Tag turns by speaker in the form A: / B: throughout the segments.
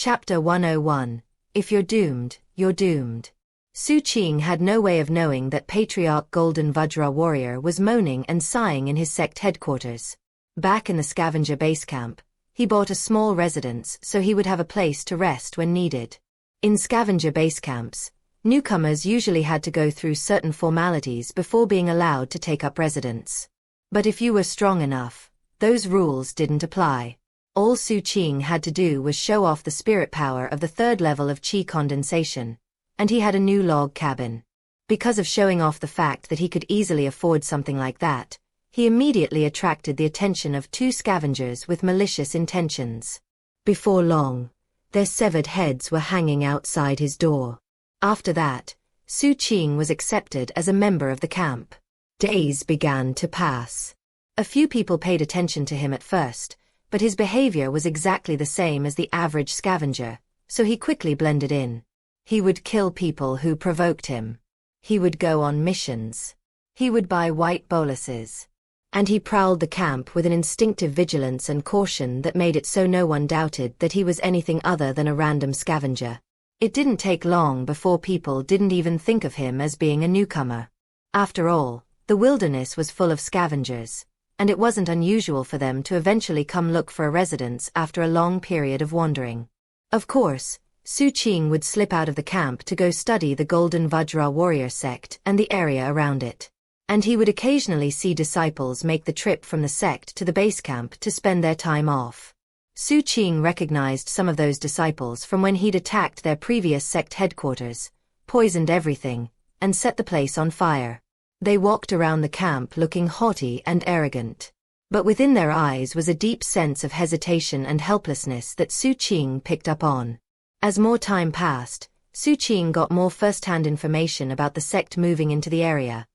A: Chapter 101. If you're doomed, you're doomed. Xu Qing had no way of knowing that Patriarch Golden Vajra Warrior was moaning and sighing in his sect headquarters. Back in the scavenger base camp, he bought a small residence so he would have a place to rest when needed. In scavenger base camps, newcomers usually had to go through certain formalities before being allowed to take up residence. But if you were strong enough, those rules didn't apply. All Xu Qing had to do was show off the spirit power of the third level of qi condensation, and he had a new log cabin. Because of showing off the fact that he could easily afford something like that, he immediately attracted the attention of two scavengers with malicious intentions. Before long, their severed heads were hanging outside his door. After that, Xu Qing was accepted as a member of the camp. Days began to pass. A few people paid attention to him at first, but his behavior was exactly the same as the average scavenger, so he quickly blended in. He would kill people who provoked him. He would go on missions. He would buy white boluses. And he prowled the camp with an instinctive vigilance and caution that made it so no one doubted that he was anything other than a random scavenger. It didn't take long before people didn't even think of him as being a newcomer. After all, the wilderness was full of scavengers, and it wasn't unusual for them to eventually come look for a residence after a long period of wandering. Of course, Xu Qing would slip out of the camp to go study the Golden Vajra warrior sect and the area around it. And he would occasionally see disciples make the trip from the sect to the base camp to spend their time off. Xu Qing recognized some of those disciples from when he'd attacked their previous sect headquarters, poisoned everything, and set the place on fire. They walked around the camp looking haughty and arrogant. But within their eyes was a deep sense of hesitation and helplessness that Xu Qing picked up on. As more time passed, Xu Qing got more first-hand information about the sect moving into the area,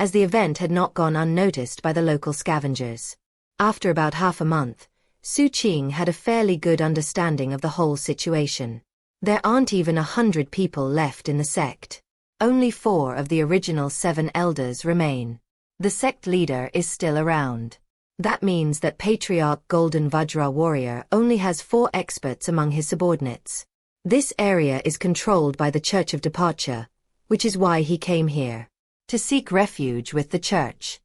A: as the event had not gone unnoticed by the local scavengers. After about half a month, Xu Qing had a fairly good understanding of the whole situation. There aren't even 100 people left in the sect. Only 4 of the original 7 elders remain. The sect leader is still around. That means that Patriarch Golden Vajra Warrior only has 4 experts among his subordinates. This area is controlled by the Church of Departure, which is why he came here. To seek refuge with the church.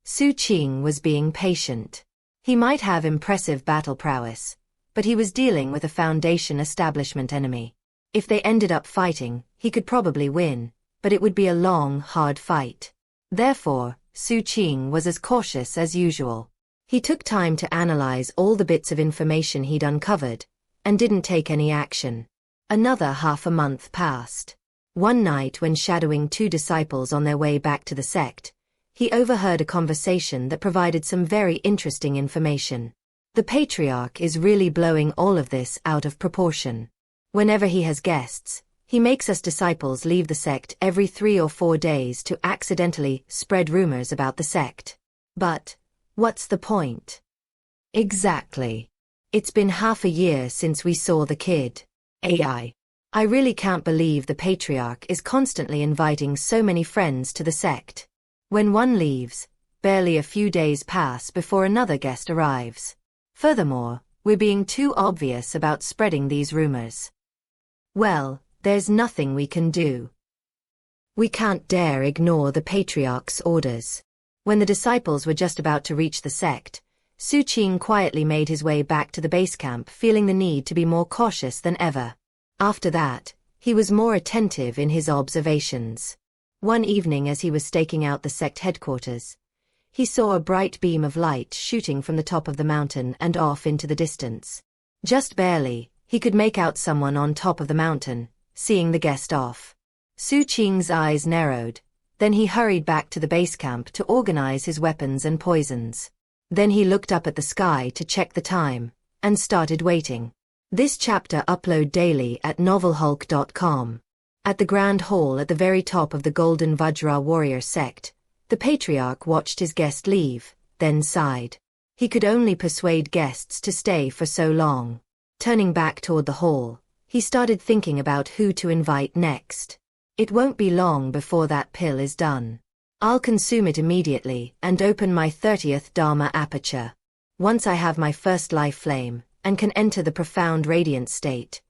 A: Xu Qing was being patient. He might have impressive battle prowess, but he was dealing with a Foundation establishment enemy. If they ended up fighting, he could probably win, but it would be a long, hard fight. Therefore, Xu Qing was as cautious as usual. He took time to analyze all the bits of information he'd uncovered, and didn't take any action. Another half a month passed. One night when shadowing 2 disciples on their way back to the sect, he overheard a conversation that provided some very interesting information. The Patriarch is really blowing all of this out of proportion. Whenever he has guests, he makes us disciples leave the sect every 3 or 4 days to accidentally spread rumors about the sect. But what's the point? Exactly. It's been half a year since we saw the kid. I really can't believe the Patriarch is constantly inviting so many friends to the sect. When one leaves, barely a few days pass before another guest arrives. Furthermore, we're being too obvious about spreading these rumors. Well, there's nothing we can do. We can't dare ignore the Patriarch's orders. When the disciples were just about to reach the sect, Xu Qing quietly made his way back to the base camp, feeling the need to be more cautious than ever. After that, he was more attentive in his observations. One evening as he was staking out the sect headquarters, he saw a bright beam of light shooting from the top of the mountain and off into the distance. Just barely, he could make out someone on top of the mountain, seeing the guest off. Xu Qing's eyes narrowed, then he hurried back to the base camp to organize his weapons and poisons. Then he looked up at the sky to check the time, and started waiting. This chapter upload daily at novelhulk.com. At the Grand Hall at the very top of the Golden Vajra warrior sect, the Patriarch watched his guest leave, then sighed. He could only persuade guests to stay for so long. Turning back toward the hall, he started thinking about who to invite next. It won't be long before that pill is done. I'll consume it immediately and open my 30th Dharma aperture. Once I have my first life flame, and can enter the profound radiant state.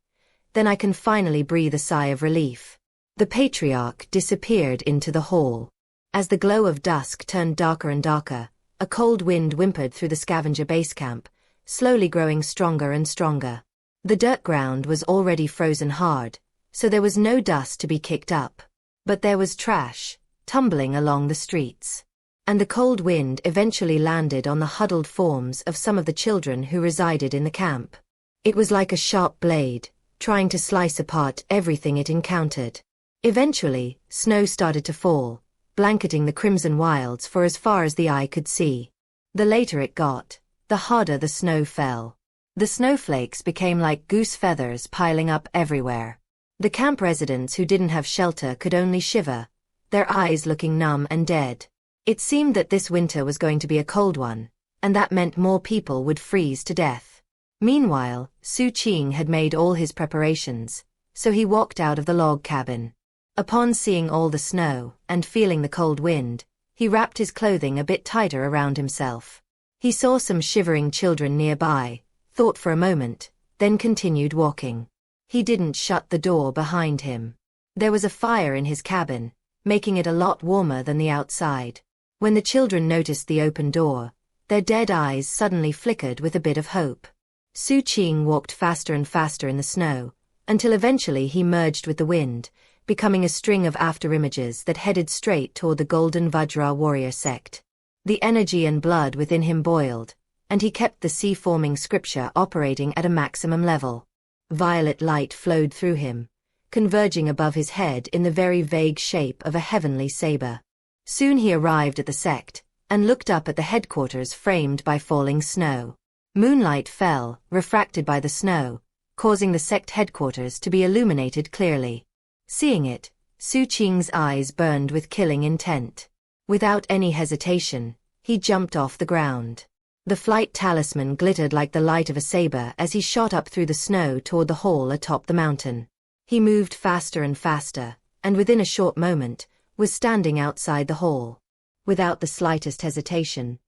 A: Then I can finally breathe a sigh of relief. The patriarch disappeared into the hall. As the glow of dusk turned darker and darker, a cold wind whimpered through the scavenger base camp, slowly growing stronger and stronger. The dirt ground was already frozen hard, so there was no dust to be kicked up. But there was trash, tumbling along the streets. And the cold wind eventually landed on the huddled forms of some of the children who resided in the camp. It was like a sharp blade, trying to slice apart everything it encountered. Eventually, snow started to fall, blanketing the crimson wilds for as far as the eye could see. The later it got, the harder the snow fell. The snowflakes became like goose feathers piling up everywhere. The camp residents who didn't have shelter could only shiver, their eyes looking numb and dead. It seemed that this winter was going to be a cold one, and that meant more people would freeze to death. Meanwhile, Xu Qing had made all his preparations, so he walked out of the log cabin. Upon seeing all the snow and feeling the cold wind, he wrapped his clothing a bit tighter around himself. He saw some shivering children nearby, thought for a moment, then continued walking. He didn't shut the door behind him. There was a fire in his cabin, making it a lot warmer than the outside. When the children noticed the open door, their dead eyes suddenly flickered with a bit of hope. Xu Qing walked faster and faster in the snow, until eventually he merged with the wind, becoming a string of afterimages that headed straight toward the Golden Vajra warrior sect. The energy and blood within him boiled, and he kept the sea-forming scripture operating at a maximum level. Violet light flowed through him, converging above his head in the very vague shape of a heavenly saber. Soon he arrived at the sect, and looked up at the headquarters framed by falling snow. Moonlight fell, refracted by the snow, causing the sect headquarters to be illuminated clearly. Seeing it, Xu Qing's eyes burned with killing intent. Without any hesitation, he jumped off the ground. The flight talisman glittered like the light of a saber as he shot up through the snow toward the hall atop the mountain. He moved faster and faster, and within a short moment, was standing outside the hall. Without the slightest hesitation,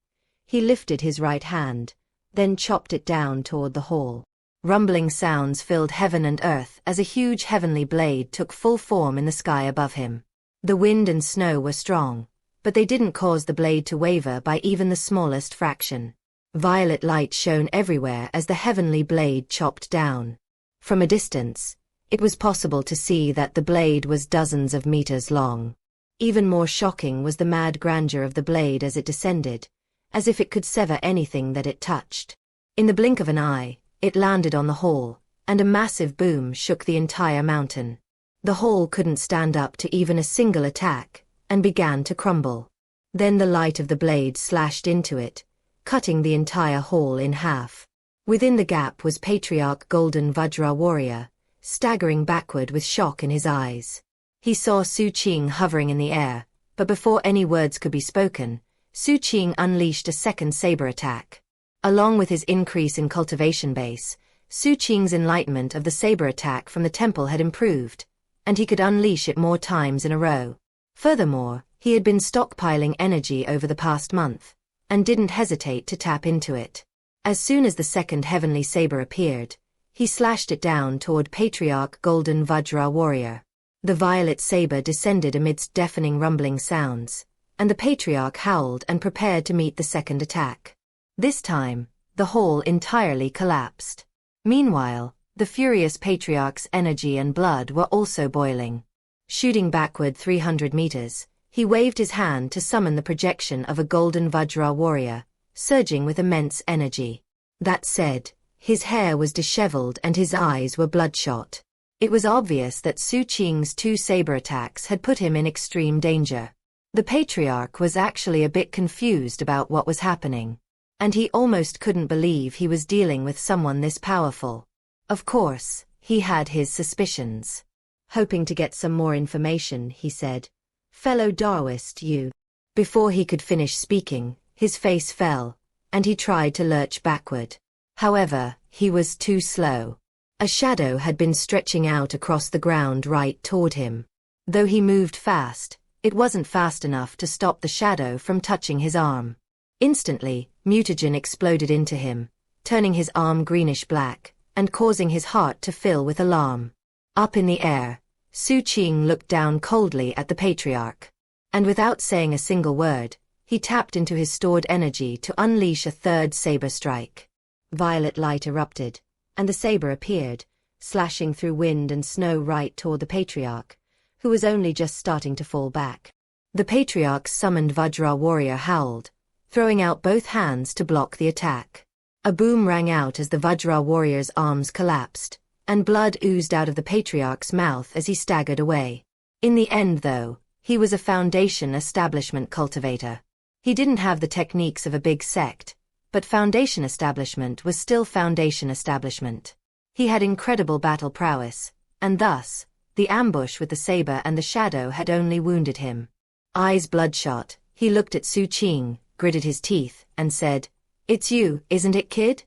A: he lifted his right hand, then chopped it down toward the hall. Rumbling sounds filled heaven and earth as a huge heavenly blade took full form in the sky above him. The wind and snow were strong, but they didn't cause the blade to waver by even the smallest fraction. Violet light shone everywhere as the heavenly blade chopped down. From a distance, it was possible to see that the blade was dozens of meters long. Even more shocking was the mad grandeur of the blade as it descended, as if it could sever anything that it touched. In the blink of an eye, it landed on the hall, and a massive boom shook the entire mountain. The hall couldn't stand up to even a single attack, and began to crumble. Then the light of the blade slashed into it, cutting the entire hall in half. Within the gap was Patriarch Golden Vajra Warrior, staggering backward with shock in his eyes. He saw Xu Qing hovering in the air, but before any words could be spoken, Xu Qing unleashed a second saber attack. Along with his increase in cultivation base, Xu Qing's enlightenment of the saber attack from the temple had improved, and he could unleash it more times in a row. Furthermore, he had been stockpiling energy over the past month, and didn't hesitate to tap into it. As soon as the second heavenly saber appeared, he slashed it down toward Patriarch Golden Vajra Warrior. The violet saber descended amidst deafening rumbling sounds, and the Patriarch howled and prepared to meet the second attack. This time, the hall entirely collapsed. Meanwhile, the furious Patriarch's energy and blood were also boiling. Shooting backward 300 meters, he waved his hand to summon the projection of a Golden Vajra Warrior, surging with immense energy. That said, his hair was disheveled and his eyes were bloodshot. It was obvious that Xu Qing's two saber attacks had put him in extreme danger. The Patriarch was actually a bit confused about what was happening, and he almost couldn't believe he was dealing with someone this powerful. Of course, he had his suspicions. Hoping to get some more information, he said, "Fellow Daoist, you." Before he could finish speaking, his face fell, and he tried to lurch backward. However, he was too slow. A shadow had been stretching out across the ground right toward him. Though he moved fast, it wasn't fast enough to stop the shadow from touching his arm. Instantly, mutagen exploded into him, turning his arm greenish-black, and causing his heart to fill with alarm. Up in the air, Xu Qing looked down coldly at the patriarch. And without saying a single word, he tapped into his stored energy to unleash a third saber strike. Violet light erupted, and the saber appeared, slashing through wind and snow right toward the patriarch, who was only just starting to fall back. The patriarch's summoned Vajra warrior howled, throwing out both hands to block the attack. A boom rang out as the Vajra warrior's arms collapsed, and blood oozed out of the patriarch's mouth as he staggered away. In the end, though, he was a Foundation establishment cultivator. He didn't have the techniques of a big sect, but Foundation establishment was still Foundation establishment. He had incredible battle prowess, and thus, the ambush with the saber and the shadow had only wounded him. Eyes bloodshot, he looked at Xu Qing, gritted his teeth, and said, "It's you, isn't it, kid?"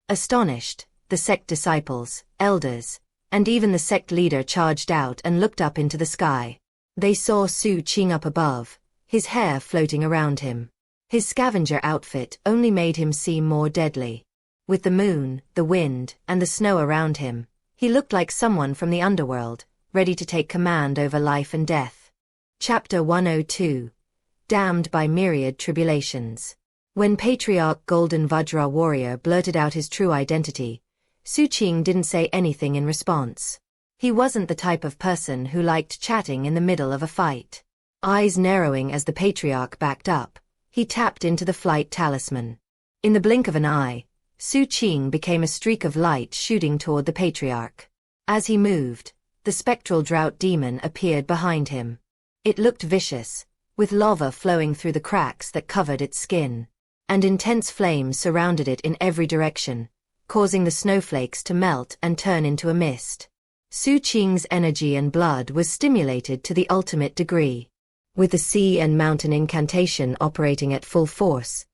A: Astonished, the sect disciples, elders, and even the sect leader charged out and looked up into the sky. They saw Xu Qing up above, his hair floating around him. His scavenger outfit only made him seem more deadly. With the moon, the wind, and the snow around him, he looked like someone from the underworld, ready to take command over life and death. Chapter 102. Damned by Myriad Tribulations. When Patriarch Golden Vajra Warrior blurted out his true identity, Xu Qing didn't say anything in response. He wasn't the type of person who liked chatting in the middle of a fight. Eyes narrowing as the patriarch backed up, he tapped into the flight talisman. In the blink of an eye, Xu Qing became a streak of light shooting toward the patriarch. As he moved, the spectral drought demon appeared behind him. It looked vicious, with lava flowing through the cracks that covered its skin, and intense flames surrounded it in every direction, causing the snowflakes to melt and turn into a mist. Xu Qing's energy and blood was stimulated to the ultimate degree. With the sea and mountain incantation operating at full force,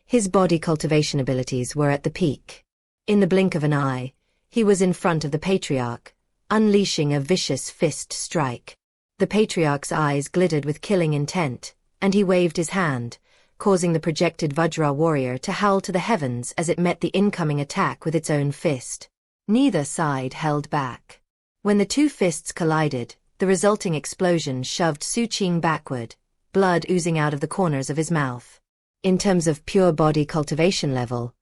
A: his body cultivation abilities were at the peak. In the blink of an eye, he was in front of the patriarch, unleashing a vicious fist strike. The patriarch's eyes glittered with killing intent, and he waved his hand, causing the projected Vajra warrior to howl to the heavens as it met the incoming attack with its own fist. Neither side held back. When the two fists collided, the resulting explosion shoved Xu Qing backward, blood oozing out of the corners of his mouth. In terms of pure body cultivation level,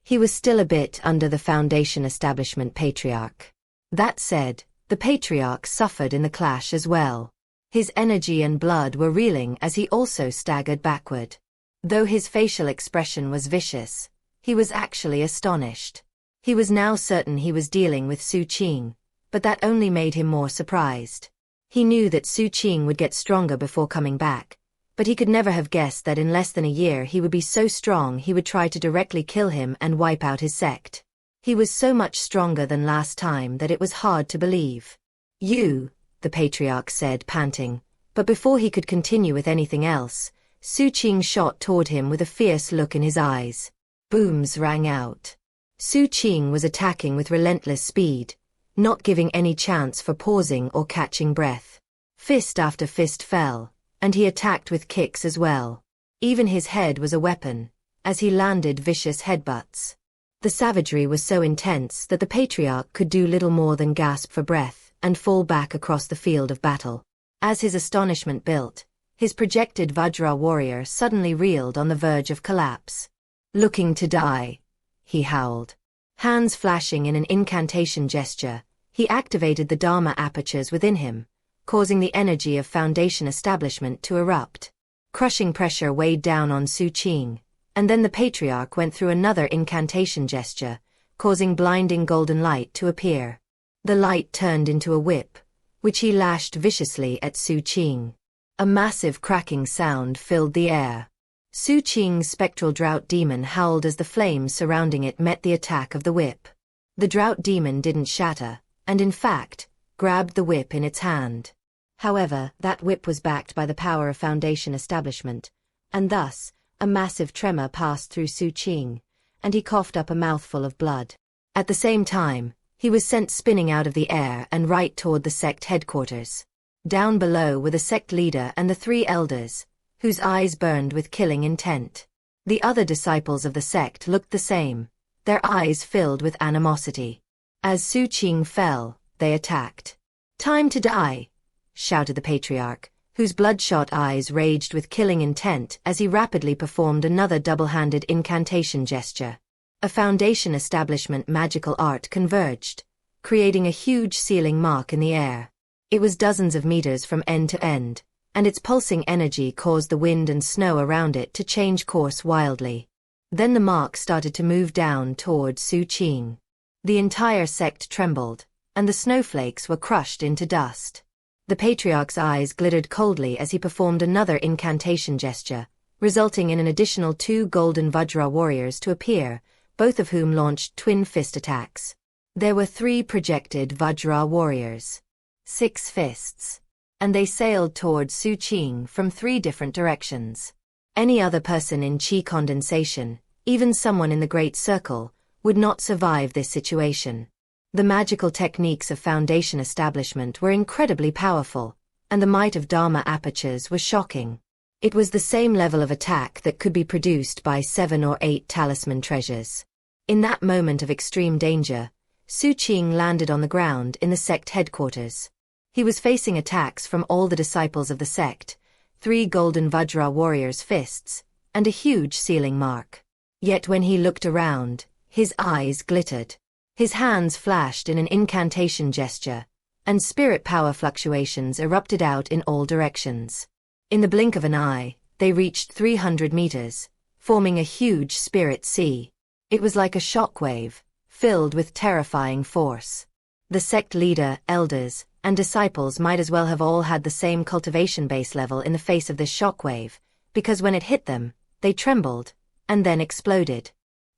A: he was still a bit under the Foundation establishment patriarch. That said, the patriarch suffered in the clash as well. His energy and blood were reeling as he also staggered backward. Though his facial expression was vicious, he was actually astonished. He was now certain he was dealing with Xu Qing, but that only made him more surprised. He knew that Xu Qing would get stronger before coming back, but he could never have guessed that in less than a year he would be so strong he would try to directly kill him and wipe out his sect. He was so much stronger than last time that it was hard to believe. "You," the patriarch said, panting, but before he could continue with anything else, Xu Qing shot toward him with a fierce look in his eyes. Booms rang out. Xu Qing was attacking with relentless speed, not giving any chance for pausing or catching breath. Fist after fist fell, and he attacked with kicks as well. Even his head was a weapon, as he landed vicious headbutts. The savagery was so intense that the patriarch could do little more than gasp for breath and fall back across the field of battle. As his astonishment built, his projected Vajra warrior suddenly reeled on the verge of collapse. "Looking to die," he howled. Hands flashing in an incantation gesture, he activated the Dharma apertures within him, causing the energy of Foundation establishment to erupt. Crushing pressure weighed down on Xu Qing, and then the patriarch went through another incantation gesture, causing blinding golden light to appear. The light turned into a whip, which he lashed viciously at Xu Qing. A massive cracking sound filled the air. Xu Qing's spectral drought demon howled as the flames surrounding it met the attack of the whip. The drought demon didn't shatter, and in fact, grabbed the whip in its hand. However, that whip was backed by the power of Foundation establishment, and thus, a massive tremor passed through Xu Qing, and he coughed up a mouthful of blood. At the same time, he was sent spinning out of the air and right toward the sect headquarters. Down below were the sect leader and the three elders, whose eyes burned with killing intent. The other disciples of the sect looked the same, their eyes filled with animosity. As Xu Qing fell, they attacked. "Time to die!" shouted the patriarch, whose bloodshot eyes raged with killing intent as he rapidly performed another double-handed incantation gesture. A Foundation establishment magical art converged, creating a huge sealing mark in the air. It was dozens of meters from end to end, and its pulsing energy caused the wind and snow around it to change course wildly. Then the mark started to move down toward Xu Qing. The entire sect trembled, and the snowflakes were crushed into dust. The patriarch's eyes glittered coldly as he performed another incantation gesture, resulting in an additional 2 golden Vajra warriors to appear, both of whom launched twin fist attacks. There were 3 projected Vajra warriors, 6 fists, and they sailed towards Xu Qing from 3 different directions. Any other person in Qi condensation, even someone in the Great Circle, would not survive this situation. The magical techniques of Foundation establishment were incredibly powerful, and the might of Dharma apertures was shocking. It was the same level of attack that could be produced by 7 or 8 talisman treasures. In that moment of extreme danger, Xu Qing landed on the ground in the sect headquarters. He was facing attacks from all the disciples of the sect, 3 golden Vajra warriors' fists, and a huge sealing mark. Yet when he looked around, his eyes glittered. His hands flashed in an incantation gesture, and spirit power fluctuations erupted out in all directions. In the blink of an eye, they reached 300 meters, forming a huge spirit sea. It was like a shockwave, filled with terrifying force. The sect leader, elders, and disciples might as well have all had the same cultivation base level in the face of this shockwave, because when it hit them, they trembled, and then exploded.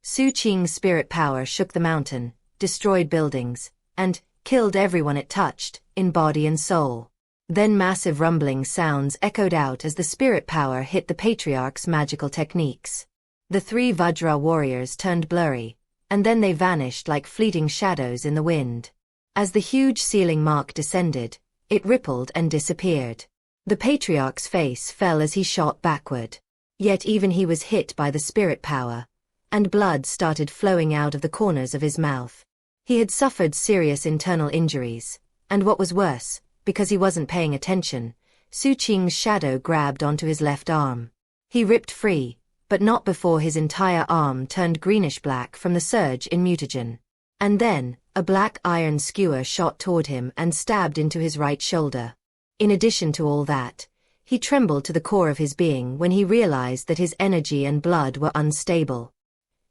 A: Xu Qing's spirit power shook the mountain, destroyed buildings, and killed everyone it touched, in body and soul. Then massive rumbling sounds echoed out as the spirit power hit the patriarch's magical techniques. The 3 Vajra warriors turned blurry, and then they vanished like fleeting shadows in the wind. As the huge sealing mark descended, it rippled and disappeared. The patriarch's face fell as he shot backward. Yet even he was hit by the spirit power, and blood started flowing out of the corners of his mouth. He had suffered serious internal injuries, and what was worse, because he wasn't paying attention, Xu Qing's shadow grabbed onto his left arm. He ripped free, but not before his entire arm turned greenish-black from the surge in mutagen. And then, a black iron skewer shot toward him and stabbed into his right shoulder. In addition to all that, he trembled to the core of his being when he realized that his energy and blood were unstable.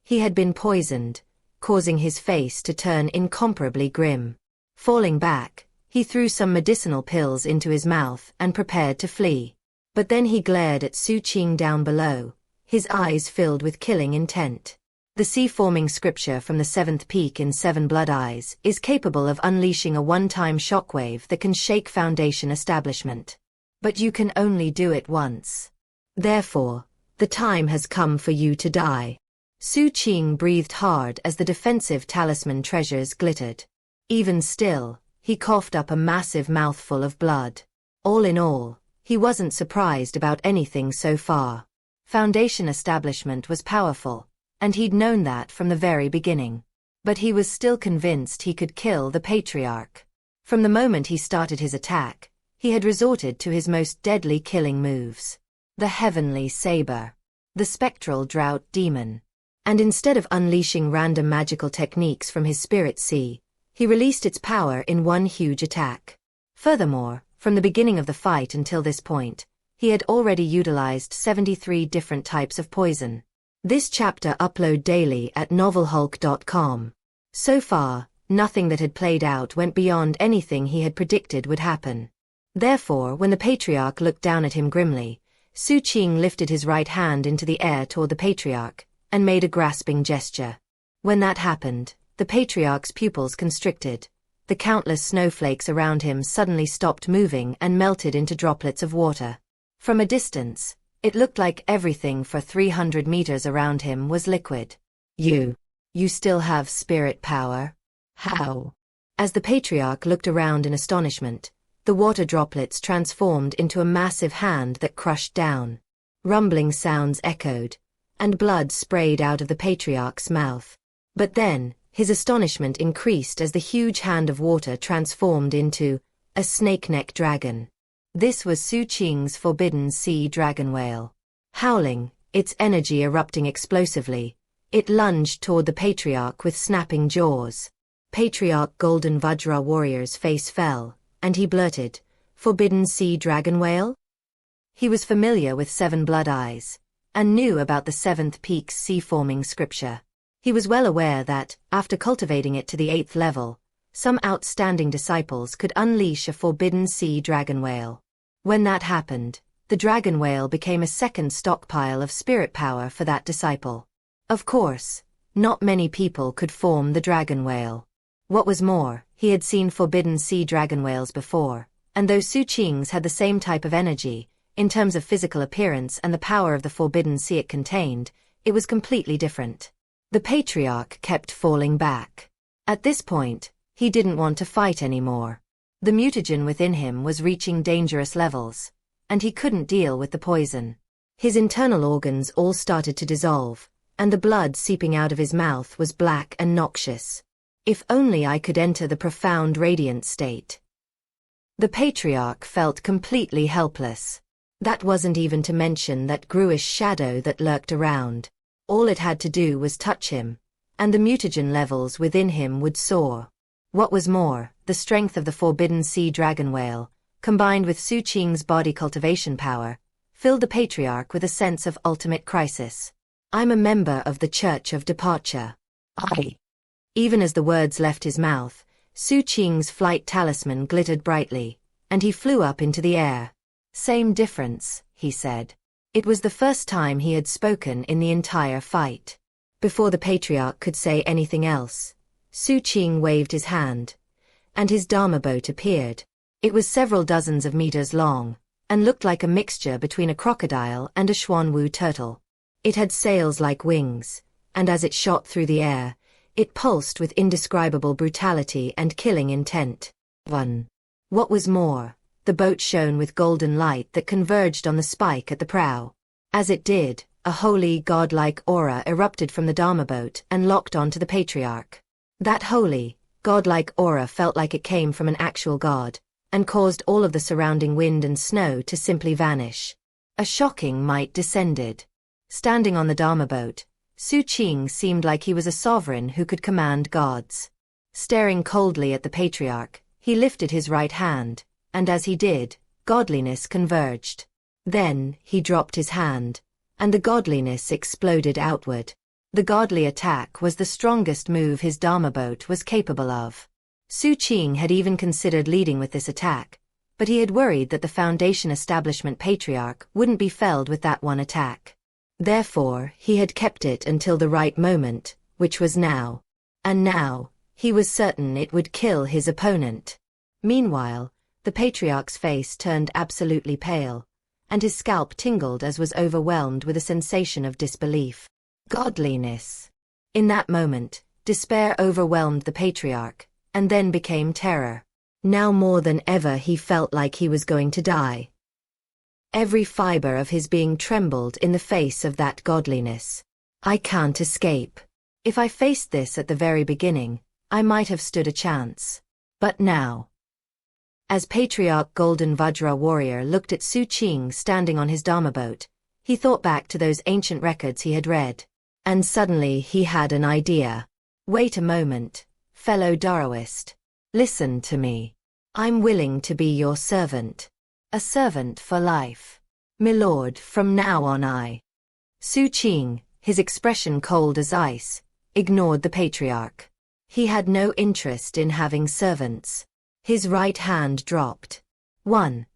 A: He had been poisoned, causing his face to turn incomparably grim. Falling back, he threw some medicinal pills into his mouth and prepared to flee. But then he glared at Xu Qing down below, his eyes filled with killing intent. The sea-forming scripture from the 7th peak in 7 Blood Eyes is capable of unleashing a one-time shockwave that can shake Foundation establishment. But you can only do it once. Therefore, the time has come for you to die. Xu Qing breathed hard as the defensive talisman treasures glittered. Even still, he coughed up a massive mouthful of blood. All in all, he wasn't surprised about anything so far. Foundation establishment was powerful, and he'd known that from the very beginning. But he was still convinced he could kill the patriarch. From the moment he started his attack, he had resorted to his most deadly killing moves. The Heavenly Saber. The Spectral Drought Demon. And instead of unleashing random magical techniques from his spirit sea, he released its power in one huge attack. Furthermore, from the beginning of the fight until this point, he had already utilized 73 different types of poison. This chapter upload daily at novelhulk.com. So far, nothing that had played out went beyond anything he had predicted would happen. Therefore, when the patriarch looked down at him grimly, Xu Qing lifted his right hand into the air toward the patriarch, and made a grasping gesture. When that happened, the patriarch's pupils constricted. The countless snowflakes around him suddenly stopped moving and melted into droplets of water. From a distance, it looked like everything for 300 meters around him was liquid. You still have spirit power? How? As the patriarch looked around in astonishment, the water droplets transformed into a massive hand that crushed down. Rumbling sounds echoed, and blood sprayed out of the patriarch's mouth. But then, his astonishment increased as the huge hand of water transformed into a snake-neck dragon. This was Xu Qing's forbidden sea dragon whale. Howling, its energy erupting explosively, it lunged toward the Patriarch with snapping jaws. Patriarch Golden Vajra warrior's face fell, and he blurted, "Forbidden sea dragon whale?" He was familiar with Seven Blood Eyes, and knew about the Seventh Peak's sea-forming scripture. He was well aware that, after cultivating it to the 8th level, some outstanding disciples could unleash a forbidden sea dragon whale. When that happened, the dragon whale became a second stockpile of spirit power for that disciple. Of course, not many people could form the dragon whale. What was more, he had seen forbidden sea dragon whales before, and though Xu Qing's had the same type of energy, in terms of physical appearance and the power of the forbidden sea it contained, it was completely different. The Patriarch kept falling back. At this point, he didn't want to fight anymore. The mutagen within him was reaching dangerous levels, and he couldn't deal with the poison. His internal organs all started to dissolve, and the blood seeping out of his mouth was black and noxious. If only I could enter the profound radiant state. The Patriarch felt completely helpless. That wasn't even to mention that gruish shadow that lurked around. All it had to do was touch him, and the mutagen levels within him would soar. What was more, the strength of the forbidden sea dragon whale, combined with Xu Qing's body cultivation power, filled the Patriarch with a sense of ultimate crisis. "I'm a member of the Church of Departure. Even as the words left his mouth, Xu Qing's flight talisman glittered brightly, and he flew up into the air. "Same difference," he said. It was the first time he had spoken in the entire fight. Before the Patriarch could say anything else, Xu Qing waved his hand, and his Dharma boat appeared. It was several dozens of meters long, and looked like a mixture between a crocodile and a Xuanwu turtle. It had sails like wings, and as it shot through the air, it pulsed with indescribable brutality and killing intent. What was more, the boat shone with golden light that converged on the spike at the prow. As it did, a holy, godlike aura erupted from the Dharma boat and locked onto the Patriarch. That holy, godlike aura felt like it came from an actual god, and caused all of the surrounding wind and snow to simply vanish. A shocking might descended. Standing on the Dharma boat, Xu Qing seemed like he was a sovereign who could command gods. Staring coldly at the Patriarch, he lifted his right hand, and as he did, godliness converged. Then, he dropped his hand, and the godliness exploded outward. The godly attack was the strongest move his Dharma boat was capable of. Xu Qing had even considered leading with this attack, but he had worried that the Foundation Establishment Patriarch wouldn't be felled with that one attack. Therefore, he had kept it until the right moment, which was now. And now, he was certain it would kill his opponent. Meanwhile, the Patriarch's face turned absolutely pale, and his scalp tingled as was overwhelmed with a sensation of disbelief. Godliness. In that moment, despair overwhelmed the Patriarch, and then became terror. Now more than ever he felt like he was going to die. Every fiber of his being trembled in the face of that godliness. I can't escape. If I faced this at the very beginning, I might have stood a chance. But now. As Patriarch Golden Vajra warrior looked at Xu Qing standing on his Dharma boat, he thought back to those ancient records he had read. And suddenly he had an idea. Wait a moment, fellow Daoist. Listen to me. I'm willing to be your servant. A servant for life. Milord, from now on Xu Qing, his expression cold as ice, ignored the Patriarch. He had no interest in having servants. His right hand dropped. 1.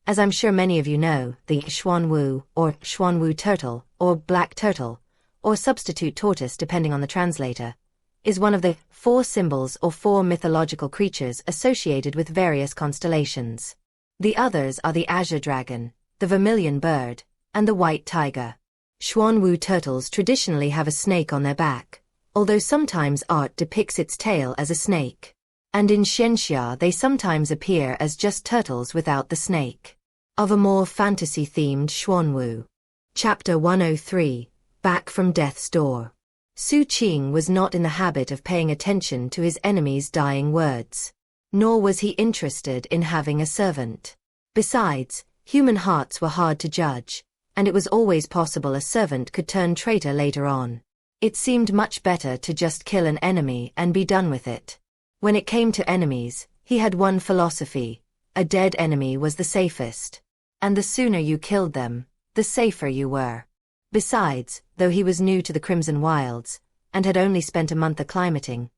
A: As I'm sure many of you know, the Xuanwu, or Xuanwu turtle, or black turtle, or substitute tortoise depending on the translator, is one of the 4 symbols or 4 mythological creatures associated with various constellations. The others are the azure dragon, the vermilion bird, and the white tiger. Xuanwu turtles traditionally have a snake on their back, although sometimes art depicts its tail as a snake. And in Xianxia they sometimes appear as just turtles without the snake. Of a more fantasy-themed Xuanwu. Chapter 103, Back from Death's Door. Xu Qing was not in the habit of paying attention to his enemy's dying words. Nor was he interested in having a servant. Besides, human hearts were hard to judge, and it was always possible a servant could turn traitor later on. It seemed much better to just kill an enemy and be done with it. When it came to enemies, he had one philosophy: a dead enemy was the safest. And the sooner you killed them, the safer you were. Besides, though he was new to the Crimson Wilds, and had only spent a month acclimating,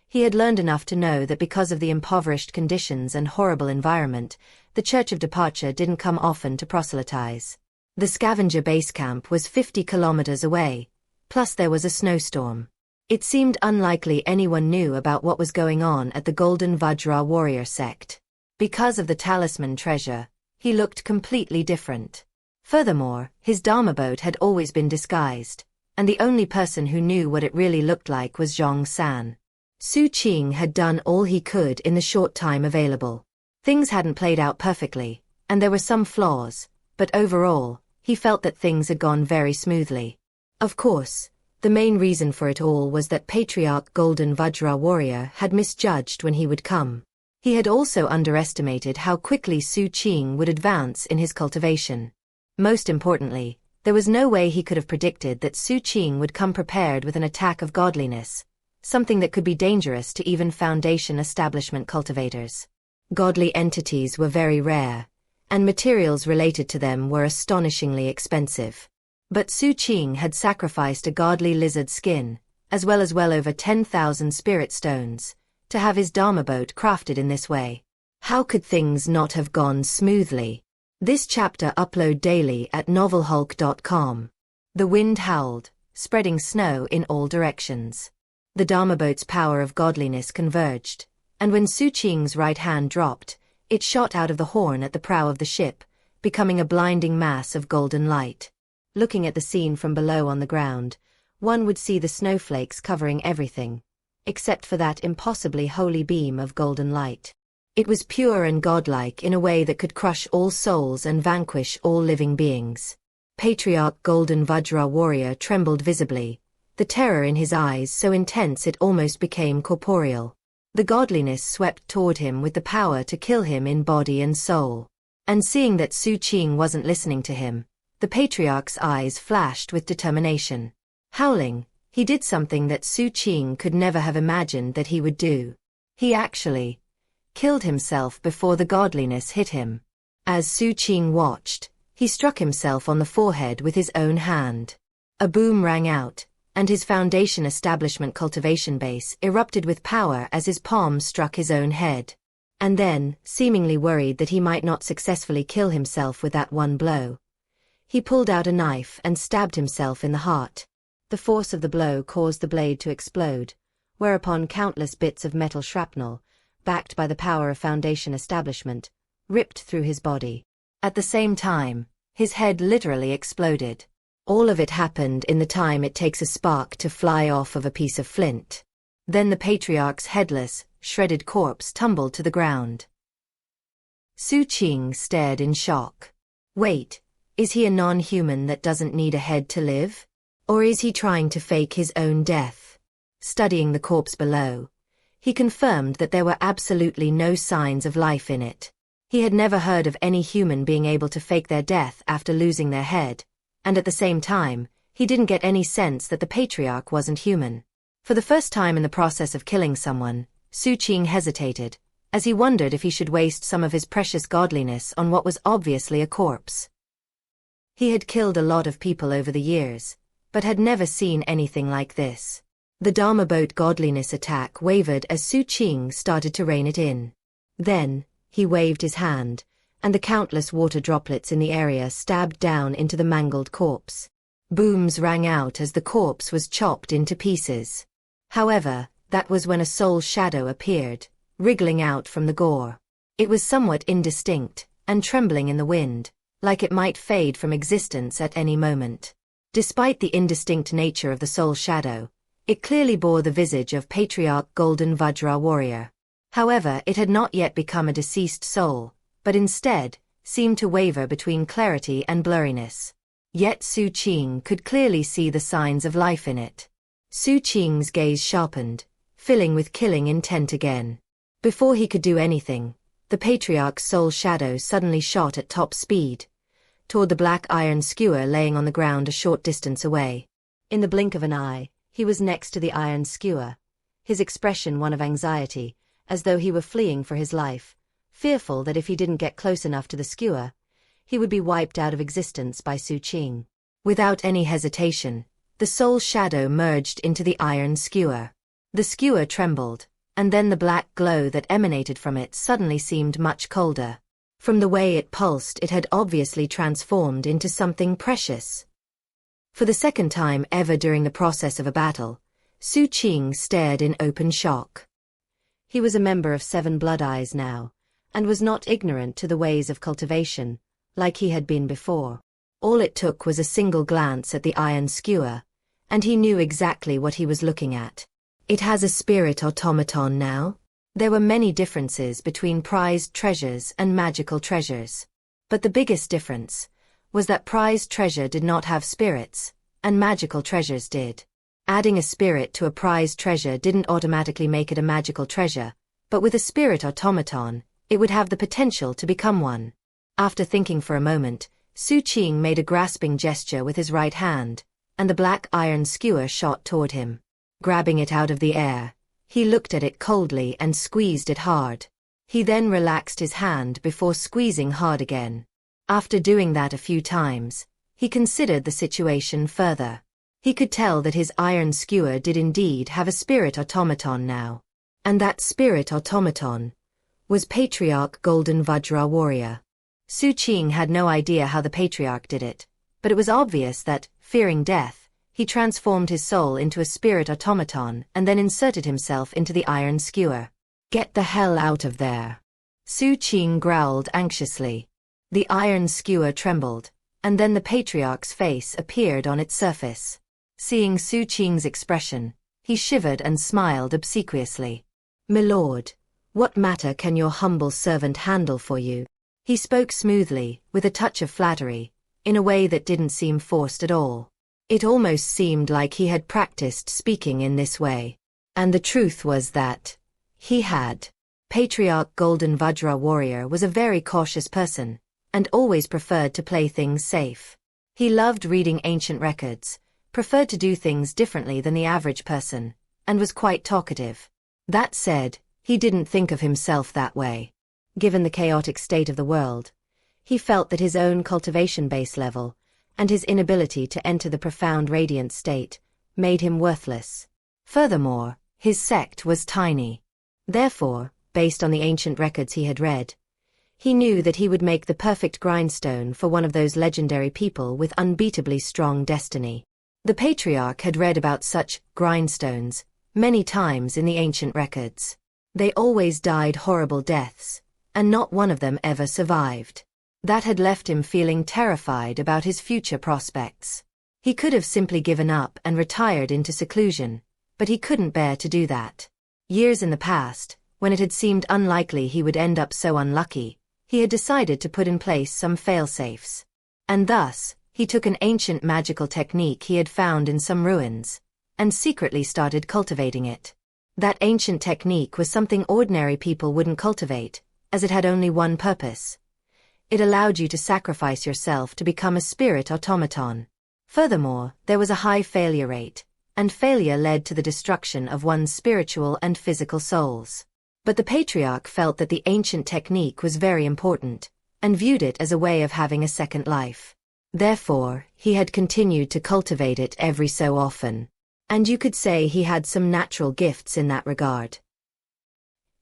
A: he had learned enough to know that because of the impoverished conditions and horrible environment, the Church of Departure didn't come often to proselytize. The scavenger base camp was 50 kilometers away, plus there was a snowstorm. It seemed unlikely anyone knew about what was going on at the Golden Vajra warrior sect. Because of the talisman treasure, he looked completely different. Furthermore, his Dharma boat had always been disguised, and the only person who knew what it really looked like was Zhong San. Xu Qing had done all he could in the short time available. Things hadn't played out perfectly, and there were some flaws, but overall, he felt that things had gone very smoothly. Of course, the main reason for it all was that Patriarch Golden Vajra Warrior had misjudged when he would come. He had also underestimated how quickly Xu Qing would advance in his cultivation. Most importantly, there was no way he could have predicted that Xu Qing would come prepared with an attack of godliness, something that could be dangerous to even Foundation establishment cultivators. Godly entities were very rare, and materials related to them were astonishingly expensive. But Xu Qing had sacrificed a godly lizard skin, as well as well over 10,000 spirit stones, to have his Dharma boat crafted in this way. How could things not have gone smoothly? This chapter upload daily at novelhulk.com. The wind howled, spreading snow in all directions. The Dharma boat's power of godliness converged, and when Xu Qing's right hand dropped, it shot out of the horn at the prow of the ship, becoming a blinding mass of golden light. Looking at the scene from below on the ground, one would see the snowflakes covering everything, except for that impossibly holy beam of golden light. It was pure and godlike in a way that could crush all souls and vanquish all living beings. Patriarch Golden Vajra Warrior trembled visibly, the terror in his eyes so intense it almost became corporeal. The godliness swept toward him with the power to kill him in body and soul. And seeing that Xu Qing wasn't listening to him, the Patriarch's eyes flashed with determination. Howling, he did something that Xu Qing could never have imagined that he would do. He actually killed himself before the godliness hit him. As Xu Qing watched, he struck himself on the forehead with his own hand. A boom rang out, and his Foundation establishment cultivation base erupted with power as his palm struck his own head. And then, seemingly worried that he might not successfully kill himself with that one blow, he pulled out a knife and stabbed himself in the heart. The force of the blow caused the blade to explode, whereupon countless bits of metal shrapnel, backed by the power of Foundation establishment, ripped through his body. At the same time, his head literally exploded. All of it happened in the time it takes a spark to fly off of a piece of flint. Then the Patriarch's headless, shredded corpse tumbled to the ground. Xu Qing stared in shock. Wait, is he a non-human that doesn't need a head to live? Or is he trying to fake his own death? Studying the corpse below, he confirmed that there were absolutely no signs of life in it. He had never heard of any human being able to fake their death after losing their head, and at the same time, he didn't get any sense that the Patriarch wasn't human. For the first time in the process of killing someone, Xu Qing hesitated, as he wondered if he should waste some of his precious godliness on what was obviously a corpse. He had killed a lot of people over the years, but had never seen anything like this. The Dharma boat godliness attack wavered as Xu Qing started to rein it in. Then, he waved his hand, and the countless water droplets in the area stabbed down into the mangled corpse. Booms rang out as the corpse was chopped into pieces. However, that was when a soul shadow appeared, wriggling out from the gore. It was somewhat indistinct, and trembling in the wind, like it might fade from existence at any moment. Despite the indistinct nature of the soul shadow, it clearly bore the visage of Patriarch Golden Vajra Warrior. However, it had not yet become a deceased soul, but instead, seemed to waver between clarity and blurriness. Yet Xu Qing could clearly see the signs of life in it. Xu Qing's gaze sharpened, filling with killing intent again. Before he could do anything, the Patriarch's soul shadow suddenly shot at top speed, toward the black iron skewer laying on the ground a short distance away. In the blink of an eye, he was next to the iron skewer, his expression one of anxiety, as though he were fleeing for his life, fearful that if he didn't get close enough to the skewer, he would be wiped out of existence by Xu Qing. Without any hesitation, the soul shadow merged into the iron skewer. The skewer trembled, and then the black glow that emanated from it suddenly seemed much colder. From the way it pulsed, it had obviously transformed into something precious. For the second time ever during the process of a battle, Xu Qing stared in open shock. He was a member of 7 Blood Eyes now, and was not ignorant to the ways of cultivation, like he had been before. All it took was a single glance at the iron skewer, and he knew exactly what he was looking at. It has a spirit automaton now. There were many differences between prized treasures and magical treasures. But the biggest difference was that prized treasure did not have spirits, and magical treasures did. Adding a spirit to a prized treasure didn't automatically make it a magical treasure, but with a spirit automaton, it would have the potential to become one. After thinking for a moment, Xu Qing made a grasping gesture with his right hand, and the black iron skewer shot toward him. Grabbing it out of the air, he looked at it coldly and squeezed it hard. He then relaxed his hand before squeezing hard again. After doing that a few times, he considered the situation further. He could tell that his iron skewer did indeed have a spirit automaton now. And that spirit automaton was Patriarch Golden Vajra Warrior. Xu Qing had no idea how the Patriarch did it, but it was obvious that, fearing death, he transformed his soul into a spirit automaton and then inserted himself into the iron skewer. "Get the hell out of there!" Xu Qing growled anxiously. The iron skewer trembled, and then the Patriarch's face appeared on its surface. Seeing Xu Qing's expression, he shivered and smiled obsequiously. "My lord, what matter can your humble servant handle for you?" He spoke smoothly, with a touch of flattery, in a way that didn't seem forced at all. It almost seemed like he had practiced speaking in this way. And the truth was that he had. Patriarch Golden Vajra Warrior was a very cautious person, and always preferred to play things safe. He loved reading ancient records, preferred to do things differently than the average person, and was quite talkative. That said, he didn't think of himself that way. Given the chaotic state of the world, he felt that his own cultivation base level, and his inability to enter the profound radiant state, made him worthless. Furthermore, his sect was tiny. Therefore, based on the ancient records he had read, he knew that he would make the perfect grindstone for one of those legendary people with unbeatably strong destiny. The Patriarch had read about such grindstones many times in the ancient records. They always died horrible deaths, and not one of them ever survived. That had left him feeling terrified about his future prospects. He could have simply given up and retired into seclusion, but he couldn't bear to do that. Years in the past, when it had seemed unlikely he would end up so unlucky, he had decided to put in place some fail-safes. And thus, he took an ancient magical technique he had found in some ruins, and secretly started cultivating it. That ancient technique was something ordinary people wouldn't cultivate, as it had only one purpose. It allowed you to sacrifice yourself to become a spirit automaton. Furthermore, there was a high failure rate, and failure led to the destruction of one's spiritual and physical souls. But the Patriarch felt that the ancient technique was very important, and viewed it as a way of having a second life. Therefore, he had continued to cultivate it every so often. And you could say he had some natural gifts in that regard.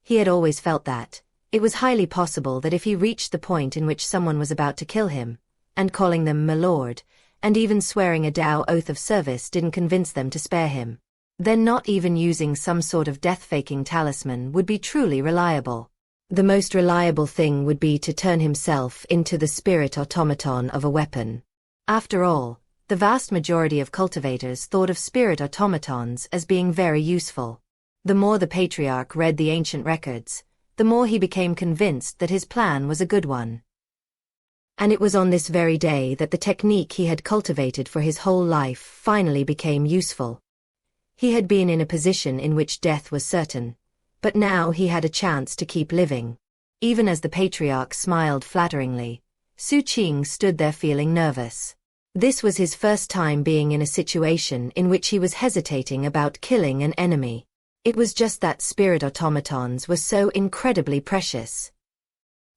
A: He had always felt that it was highly possible that if he reached the point in which someone was about to kill him, and calling them my lord, and even swearing a Tao oath of service didn't convince them to spare him, then not even using some sort of death-faking talisman would be truly reliable. The most reliable thing would be to turn himself into the spirit automaton of a weapon. After all, the vast majority of cultivators thought of spirit automatons as being very useful. The more the Patriarch read the ancient records, the more he became convinced that his plan was a good one. And it was on this very day that the technique he had cultivated for his whole life finally became useful. He had been in a position in which death was certain, but now he had a chance to keep living. Even as the patriarch smiled flatteringly, Xu Qing stood there feeling nervous. This was his first time being in a situation in which he was hesitating about killing an enemy. It was just that spirit automatons were so incredibly precious.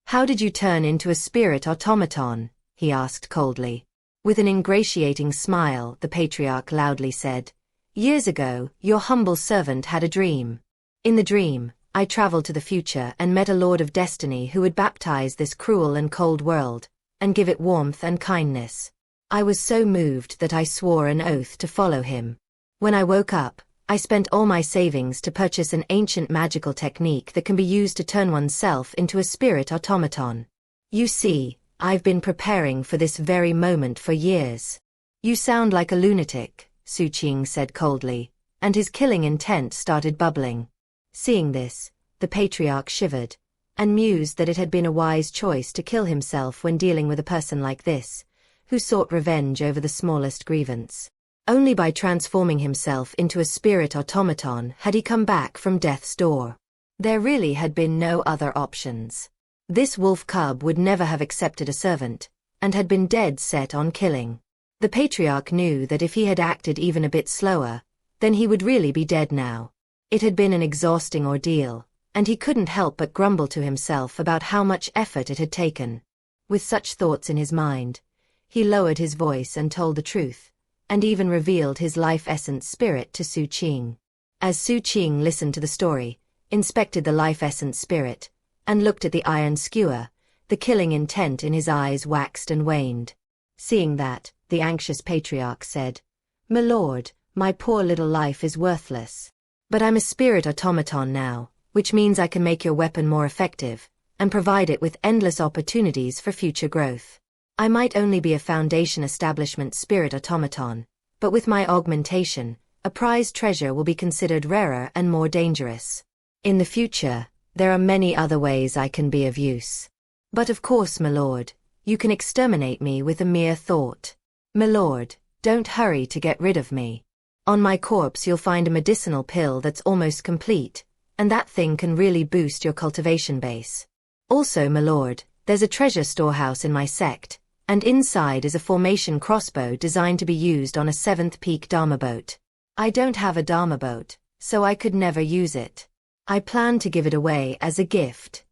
A: "How did you turn into a spirit automaton?" he asked coldly. With an ingratiating smile, the patriarch loudly said, "Years ago, your humble servant had a dream. In the dream, I traveled to the future and met a lord of destiny who would baptize this cruel and cold world, and give it warmth and kindness. I was so moved that I swore an oath to follow him. When I woke up, I spent all my savings to purchase an ancient magical technique that can be used to turn oneself into a spirit automaton. You see, I've been preparing for this very moment for years." "You sound like a lunatic," Xu Qing said coldly, and his killing intent started bubbling. Seeing this, the patriarch shivered, and mused that it had been a wise choice to kill himself when dealing with a person like this, who sought revenge over the smallest grievance. Only by transforming himself into a spirit automaton had he come back from death's door. There really had been no other options. This wolf cub would never have accepted a servant, and had been dead set on killing. The patriarch knew that if he had acted even a bit slower, then he would really be dead now. It had been an exhausting ordeal, and he couldn't help but grumble to himself about how much effort it had taken. With such thoughts in his mind, he lowered his voice and told the truth, and even revealed his life-essence spirit to Xu Qing. As Xu Qing listened to the story, inspected the life-essence spirit, and looked at the iron skewer, the killing intent in his eyes waxed and waned. Seeing that, the anxious patriarch said, "My lord, my poor little life is worthless. But I'm a spirit automaton now, which means I can make your weapon more effective, and provide it with endless opportunities for future growth. I might only be a Foundation establishment spirit automaton, but with my augmentation, a prized treasure will be considered rarer and more dangerous. In the future, there are many other ways I can be of use. But of course, my lord, you can exterminate me with a mere thought. My lord, don't hurry to get rid of me. On my corpse you'll find a medicinal pill that's almost complete, and that thing can really boost your cultivation base. Also, my lord, there's a treasure storehouse in my sect, and inside is a formation crossbow designed to be used on a 7th peak Dharma boat. I don't have a Dharma boat, so I could never use it. I plan to give it away as a gift."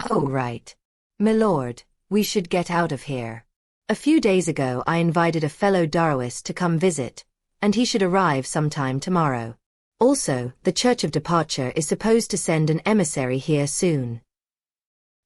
A: "Oh right. My lord, we should get out of here. A few days ago I invited a fellow Daoist to come visit, and he should arrive sometime tomorrow. Also, the Church of Departure is supposed to send an emissary here soon."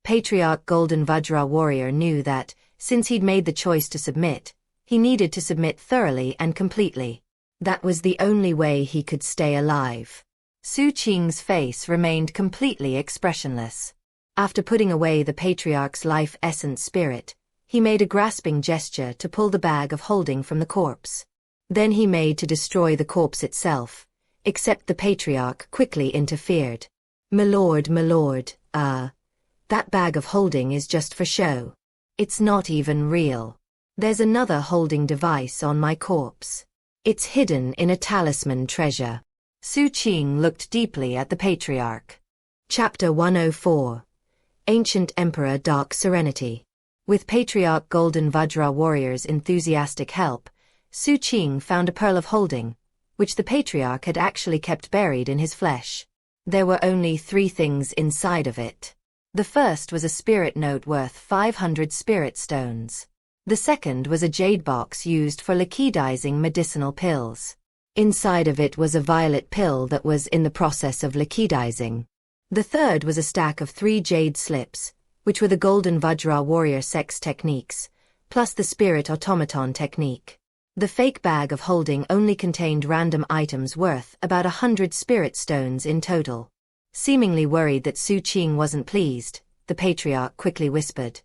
A: Patriarch Golden Vajra Warrior knew that, since he'd made the choice to submit, he needed to submit thoroughly and completely. That was the only way he could stay alive. Xu Qing's face remained completely expressionless. After putting away the patriarch's life essence spirit, he made a grasping gesture to pull the bag of holding from the corpse. Then he made to destroy the corpse itself, except the patriarch quickly interfered. My lord, that bag of holding is just for show. It's not even real. There's another holding device on my corpse. It's hidden in a talisman treasure." Xu Qing looked deeply at the patriarch. Chapter 104. Ancient Emperor Dark Serenity. With Patriarch Golden Vajra Warrior's enthusiastic help, Xu Qing found a pearl of holding, which the patriarch had actually kept buried in his flesh. There were only 3 things inside of it. The first was a spirit note worth 500 spirit stones. The second was a jade box used for liquidizing medicinal pills. Inside of it was a violet pill that was in the process of liquidizing. The third was a stack of 3 jade slips, which were the Golden Vajra Warrior sex techniques, plus the spirit automaton technique. The fake bag of holding only contained random items worth about 100 spirit stones in total. Seemingly worried that Xu Qing wasn't pleased, the patriarch quickly whispered,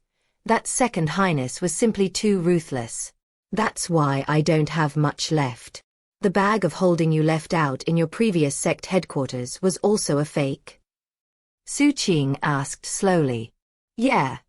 A: "That Second Highness was simply too ruthless. That's why I don't have much left. The bag of holding you left out in your previous sect headquarters was also a fake?" Xu Qing asked slowly. "Yeah,"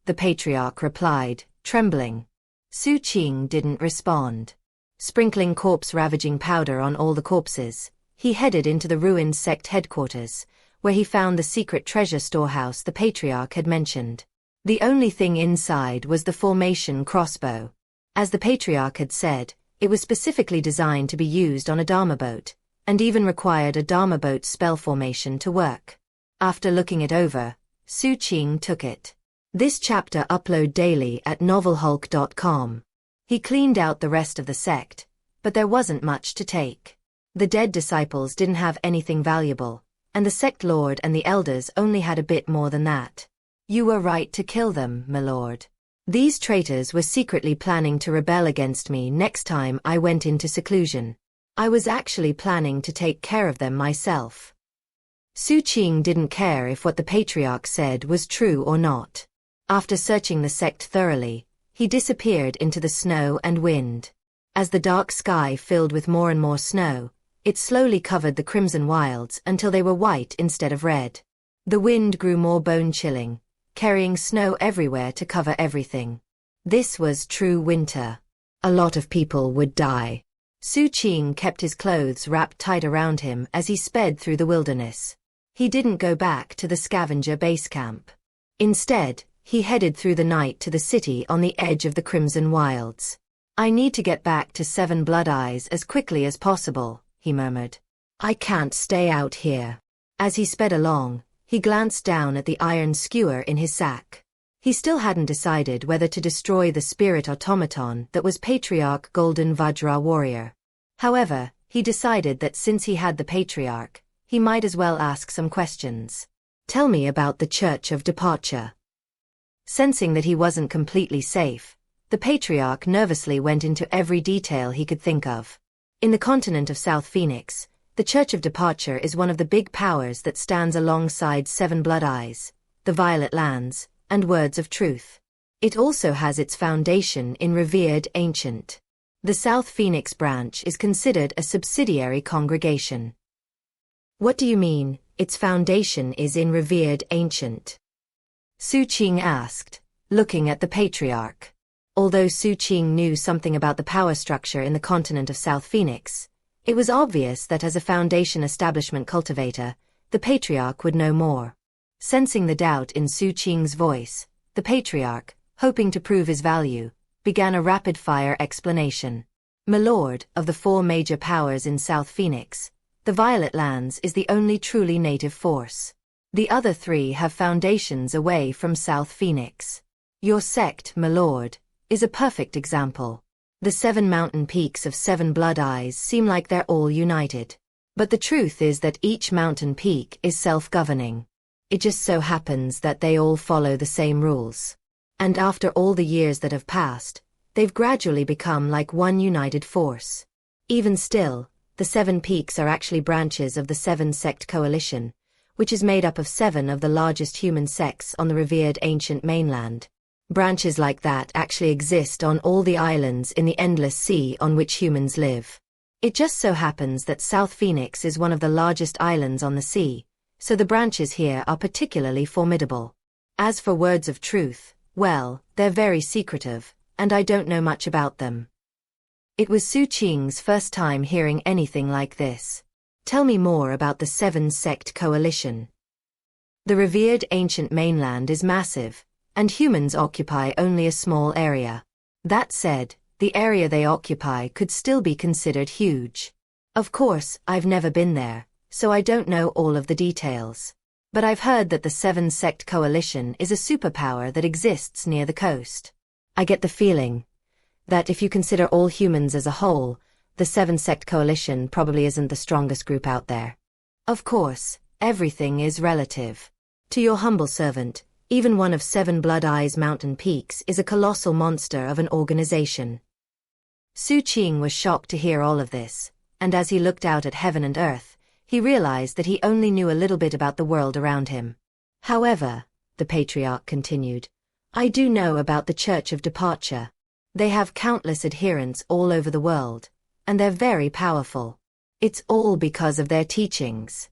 A: the patriarch replied, trembling. Xu Qing didn't respond. Sprinkling corpse-ravaging powder on all the corpses, he headed into the ruined sect headquarters, where he found the secret treasure storehouse the Patriarch had mentioned. The only thing inside was the formation crossbow. As the Patriarch had said, it was specifically designed to be used on a Dharma boat, and even required a Dharma boat spell formation to work. After looking it over, Xu Qing took it. This chapter upload daily at novelhulk.com. He cleaned out the rest of the sect, but there wasn't much to take. The dead disciples didn't have anything valuable, and the sect lord and the elders only had a bit more than that. You were right to kill them, my lord. These traitors were secretly planning to rebel against me next time I went into seclusion. I was actually planning to take care of them myself. Xu Qing didn't care if what the Patriarch said was true or not. After searching the sect thoroughly, he disappeared into the snow and wind. As the dark sky filled with more and more snow, it slowly covered the crimson wilds until they were white instead of red. The wind grew more bone-chilling, carrying snow everywhere to cover everything. This was true winter. A lot of people would die. Xu Qing kept his clothes wrapped tight around him as he sped through the wilderness. He didn't go back to the scavenger base camp. Instead, he headed through the night to the city on the edge of the Crimson Wilds. I need to get back to Seven Blood Eyes as quickly as possible, he murmured. I can't stay out here. As he sped along, he glanced down at the iron skewer in his sack. He still hadn't decided whether to destroy the spirit automaton that was Patriarch Golden Vajra Warrior. However, he decided that since he had the Patriarch, he might as well ask some questions. Tell me about the Church of Departure. Sensing that he wasn't completely safe, the Patriarch nervously went into every detail he could think of. In the continent of South Phoenix, the Church of Departure is one of the big powers that stands alongside Seven Blood Eyes, the Violet Lands, and Words of Truth. It also has its foundation in Revered Ancient. The South Phoenix branch is considered a subsidiary congregation. What do you mean, its foundation is in Revered Ancient? Xu Qing asked, looking at the Patriarch. Although Xu Qing knew something about the power structure in the continent of South Phoenix, it was obvious that as a Foundation establishment cultivator, the Patriarch would know more. Sensing the doubt in Xu Qing's voice, the Patriarch, hoping to prove his value, began a rapid-fire explanation. My lord, of the four major powers in South Phoenix, the Violet Lands is the only truly native force. The other three have foundations away from South Phoenix. Your sect, my lord, is a perfect example. The 7 mountain peaks of 7 Blood Eyes seem like they're all united. But the truth is that each mountain peak is self-governing. It just so happens that they all follow the same rules. And after all the years that have passed, they've gradually become like one united force. Even still, the 7 peaks are actually branches of the 7-sect coalition, which is made up of 7 of the largest human sects on the revered ancient mainland. Branches like that actually exist on all the islands in the endless sea on which humans live. It just so happens that South Phoenix is one of the largest islands on the sea, so the branches here are particularly formidable. As for Words of Truth, well, they're very secretive, and I don't know much about them. It was Xu Qing's first time hearing anything like this. Tell me more about the 7-sect coalition. The revered ancient mainland is massive, and humans occupy only a small area. That said, the area they occupy could still be considered huge. Of course, I've never been there, so I don't know all of the details. But I've heard that the 7-sect coalition is a superpower that exists near the coast. I get the feeling that if you consider all humans as a whole, the 7-sect coalition probably isn't the strongest group out there. Of course, everything is relative. To your humble servant, even one of 7 Blood Eyes mountain peaks is a colossal monster of an organization. Xu Qing was shocked to hear all of this, and as he looked out at heaven and earth, he realized that he only knew a little bit about the world around him. However, the Patriarch continued, I do know about the Church of Departure. They have countless adherents all over the world, and they're very powerful. It's all because of their teachings.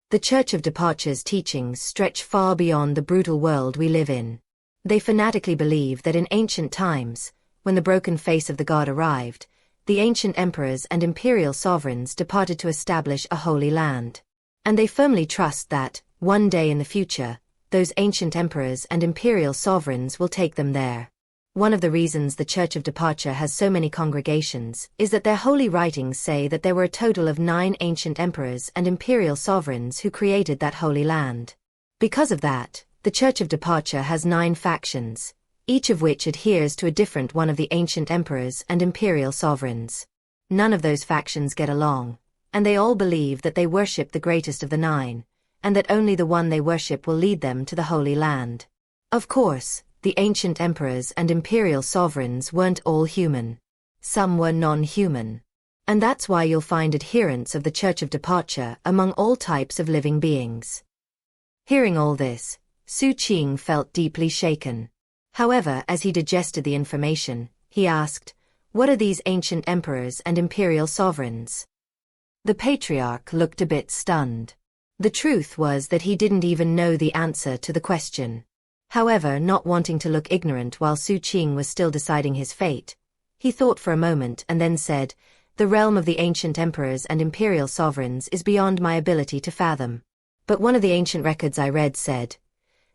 A: The Church of Departure's teachings stretch far beyond the brutal world we live in. They fanatically believe that in ancient times, when the broken face of the god arrived, the ancient emperors and imperial sovereigns departed to establish a holy land. And they firmly trust that, one day in the future, those ancient emperors and imperial sovereigns will take them there. One of the reasons the Church of Departure has so many congregations is that their holy writings say that there were a total of 9 ancient emperors and imperial sovereigns who created that holy land. Because of that, the Church of Departure has 9 factions, each of which adheres to a different one of the ancient emperors and imperial sovereigns. None of those factions get along, and they all believe that they worship the greatest of the 9, and that only the one they worship will lead them to the Holy Land. Of course, the ancient emperors and imperial sovereigns weren't all human. Some were non-human. And that's why you'll find adherents of the Church of Departure among all types of living beings. Hearing all this, Xu Qing felt deeply shaken. However, as he digested the information, he asked, "What are these ancient emperors and imperial sovereigns?" The patriarch looked a bit stunned. The truth was that he didn't even know the answer to the question. However, not wanting to look ignorant while Xu Qing was still deciding his fate, he thought for a moment and then said, "The realm of the ancient emperors and imperial sovereigns is beyond my ability to fathom. But one of the ancient records I read said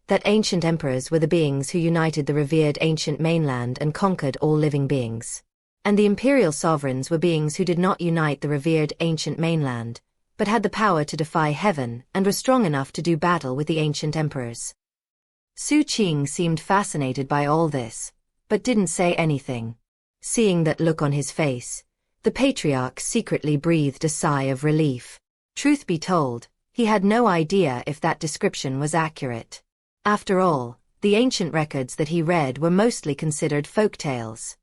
A: that ancient emperors were the beings who united the revered ancient mainland and conquered all living beings. And the imperial sovereigns were beings who did not unite the revered ancient mainland, but had the power to defy heaven and were strong enough to do battle with the ancient emperors." Xu Qing seemed fascinated by all this, but didn't say anything. Seeing that look on his face, the patriarch secretly breathed a sigh of relief. Truth be told, he had no idea if that description was accurate. After all, the ancient records that he read were mostly considered folk tales.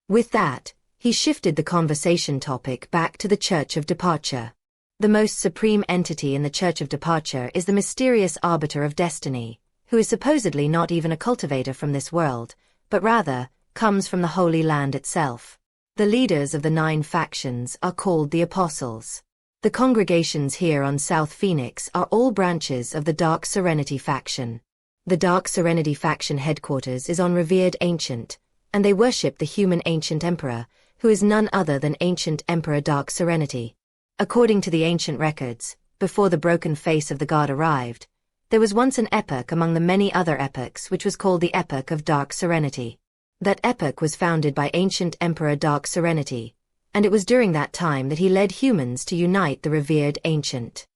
A: With that, he shifted the conversation topic back to the Church of Departure. The most supreme entity in the Church of Departure is the mysterious arbiter of destiny, who is supposedly not even a cultivator from this world, but rather, comes from the Holy Land itself. The leaders of the 9 factions are called the Apostles. The congregations here on South Phoenix are all branches of the Dark Serenity faction. The Dark Serenity faction headquarters is on revered ancient, and they worship the human ancient emperor, who is none other than ancient Emperor Dark Serenity. According to the ancient records, before the broken face of the god arrived, there was once an epoch among the many other epochs which was called the Epoch of Dark Serenity. That epoch was founded by ancient Emperor Dark Serenity, and it was during that time that he led humans to unite the revered ancient.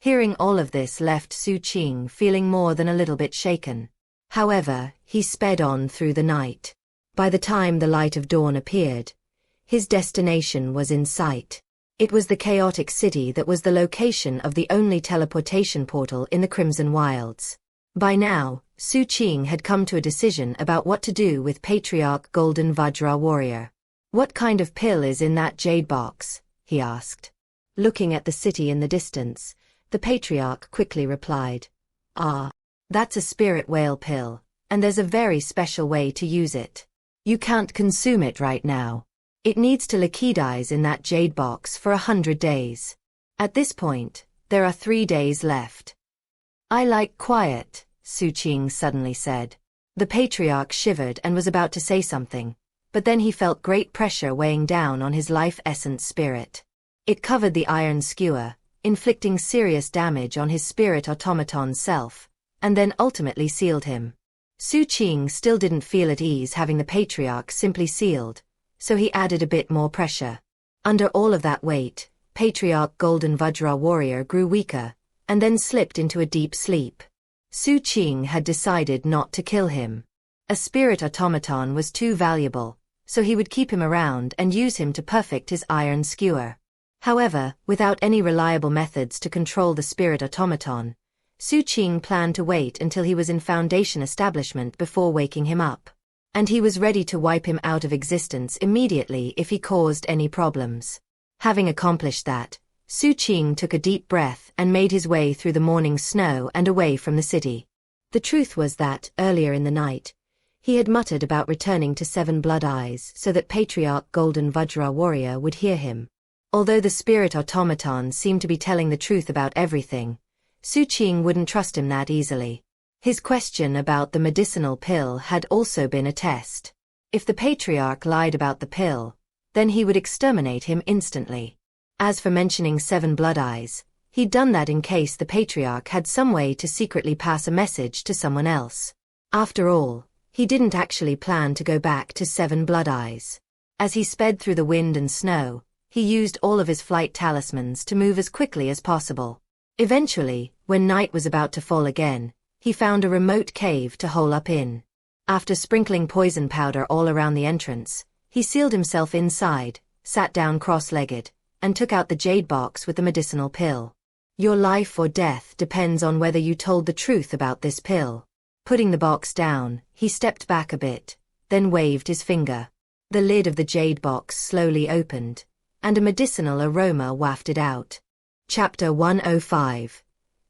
A: Hearing all of this left Xu Qing feeling more than a little bit shaken. However, he sped on through the night. By the time the light of dawn appeared, his destination was in sight. It was the chaotic city that was the location of the only teleportation portal in the Crimson Wilds. By now, Xu Qing had come to a decision about what to do with Patriarch Golden Vajra Warrior. "What kind of pill is in that jade box?" he asked. Looking at the city in the distance, the Patriarch quickly replied, "Ah, that's a spirit whale pill, and there's a very special way to use it. You can't consume it right now. It needs to liquidize in that jade box for 100 days. At this point, there are 3 days left." "I like quiet," Xu Qing suddenly said. The Patriarch shivered and was about to say something, but then he felt great pressure weighing down on his life essence spirit. It covered the iron skewer, inflicting serious damage on his spirit automaton self, and then ultimately sealed him. Xu Qing still didn't feel at ease having the Patriarch simply sealed, so he added a bit more pressure. Under all of that weight, Patriarch Golden Vajra Warrior grew weaker, and then slipped into a deep sleep. Xu Qing had decided not to kill him. A spirit automaton was too valuable, so he would keep him around and use him to perfect his iron skewer. However, without any reliable methods to control the spirit automaton, Xu Qing planned to wait until he was in Foundation establishment before waking him up. And he was ready to wipe him out of existence immediately if he caused any problems. Having accomplished that, Xu Qing took a deep breath and made his way through the morning snow and away from the city. The truth was that, earlier in the night, he had muttered about returning to 7 Blood Eyes so that Patriarch Golden Vajra Warrior would hear him. Although the spirit automaton seemed to be telling the truth about everything, Xu Qing wouldn't trust him that easily. His question about the medicinal pill had also been a test. If the Patriarch lied about the pill, then he would exterminate him instantly. As for mentioning 7 blood eyes, he'd done that in case the patriarch had some way to secretly pass a message to someone else. After all, he didn't actually plan to go back to 7 blood eyes. As he sped through the wind and snow, he used all of his flight talismans to move as quickly as possible. Eventually, when night was about to fall again, he found a remote cave to hole up in. After sprinkling poison powder all around the entrance, he sealed himself inside, sat down cross-legged, and took out the jade box with the medicinal pill. Your life or death depends on whether you told the truth about this pill. Putting the box down, he stepped back a bit, then waved his finger. The lid of the jade box slowly opened, and a medicinal aroma wafted out. Chapter 105.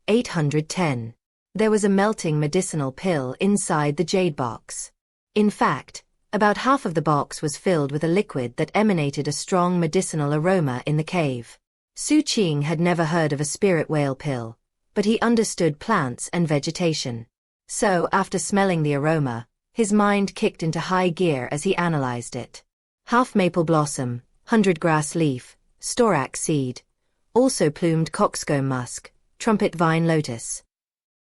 A: 810. There was a melting medicinal pill inside the jade box. In fact, about half of the box was filled with a liquid that emanated a strong medicinal aroma in the cave. Xu Qing had never heard of a spirit whale pill, but he understood plants and vegetation. So, after smelling the aroma, his mind kicked into high gear as he analyzed it. Half maple blossom, 100 grass leaf, storax seed, also plumed coxcomb musk, trumpet vine lotus.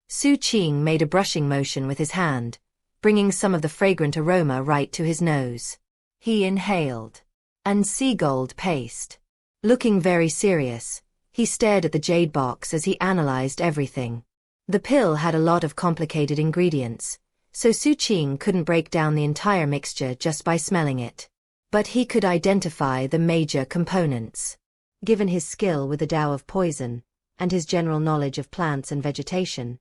A: Xu Qing made a brushing motion with his hand, bringing some of the fragrant aroma right to his nose. He inhaled. And seagold paste. Looking very serious, he stared at the jade box as he analyzed everything. The pill had a lot of complicated ingredients, so Xu Qing couldn't break down the entire mixture just by smelling it. But he could identify the major components. Given his skill with the Tao of poison, and his general knowledge of plants and vegetation,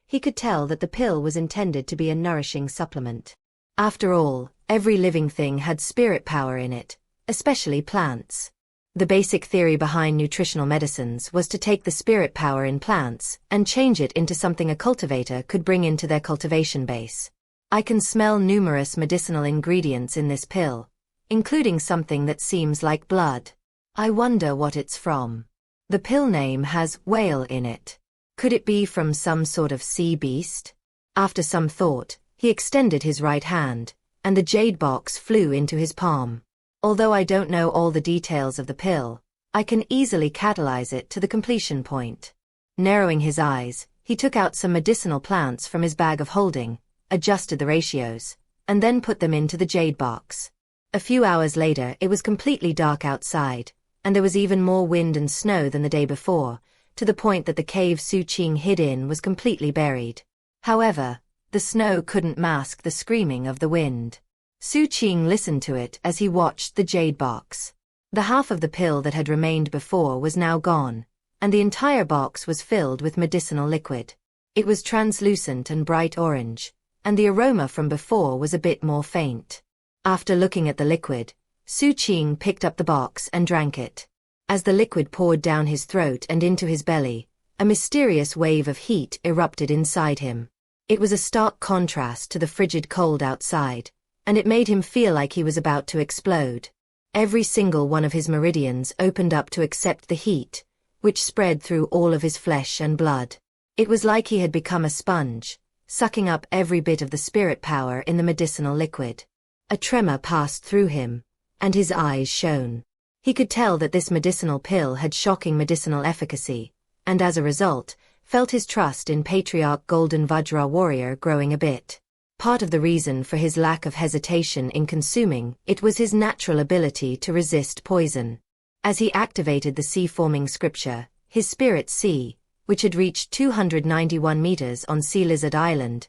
A: he could tell that the pill was intended to be a nourishing supplement. After all, every living thing had spirit power in it, especially plants. The basic theory behind nutritional medicines was to take the spirit power in plants and change it into something a cultivator could bring into their cultivation base. I can smell numerous medicinal ingredients in this pill, including something that seems like blood. I wonder what it's from. The pill name has whale in it. Could it be from some sort of sea beast? After some thought, he extended his right hand, and the jade box flew into his palm. Although I don't know all the details of the pill, I can easily catalyze it to the completion point. Narrowing his eyes, he took out some medicinal plants from his bag of holding, adjusted the ratios, and then put them into the jade box. A few hours later it was completely dark outside, and there was even more wind and snow than the day before, to the point that the cave Xu Qing hid in was completely buried. However, the snow couldn't mask the screaming of the wind. Xu Qing listened to it as he watched the jade box. The half of the pill that had remained before was now gone, and the entire box was filled with medicinal liquid. It was translucent and bright orange, and the aroma from before was a bit more faint. After looking at the liquid, Xu Qing picked up the box and drank it. As the liquid poured down his throat and into his belly, a mysterious wave of heat erupted inside him. It was a stark contrast to the frigid cold outside, and it made him feel like he was about to explode. Every single one of his meridians opened up to accept the heat, which spread through all of his flesh and blood. It was like he had become a sponge, sucking up every bit of the spirit power in the medicinal liquid. A tremor passed through him, and his eyes shone. He could tell that this medicinal pill had shocking medicinal efficacy, and as a result, felt his trust in Patriarch Golden Vajra Warrior growing a bit. Part of the reason for his lack of hesitation in consuming it was his natural ability to resist poison. As he activated the sea-forming scripture, his spirit sea, which had reached 291 meters on Sea Lizard Island,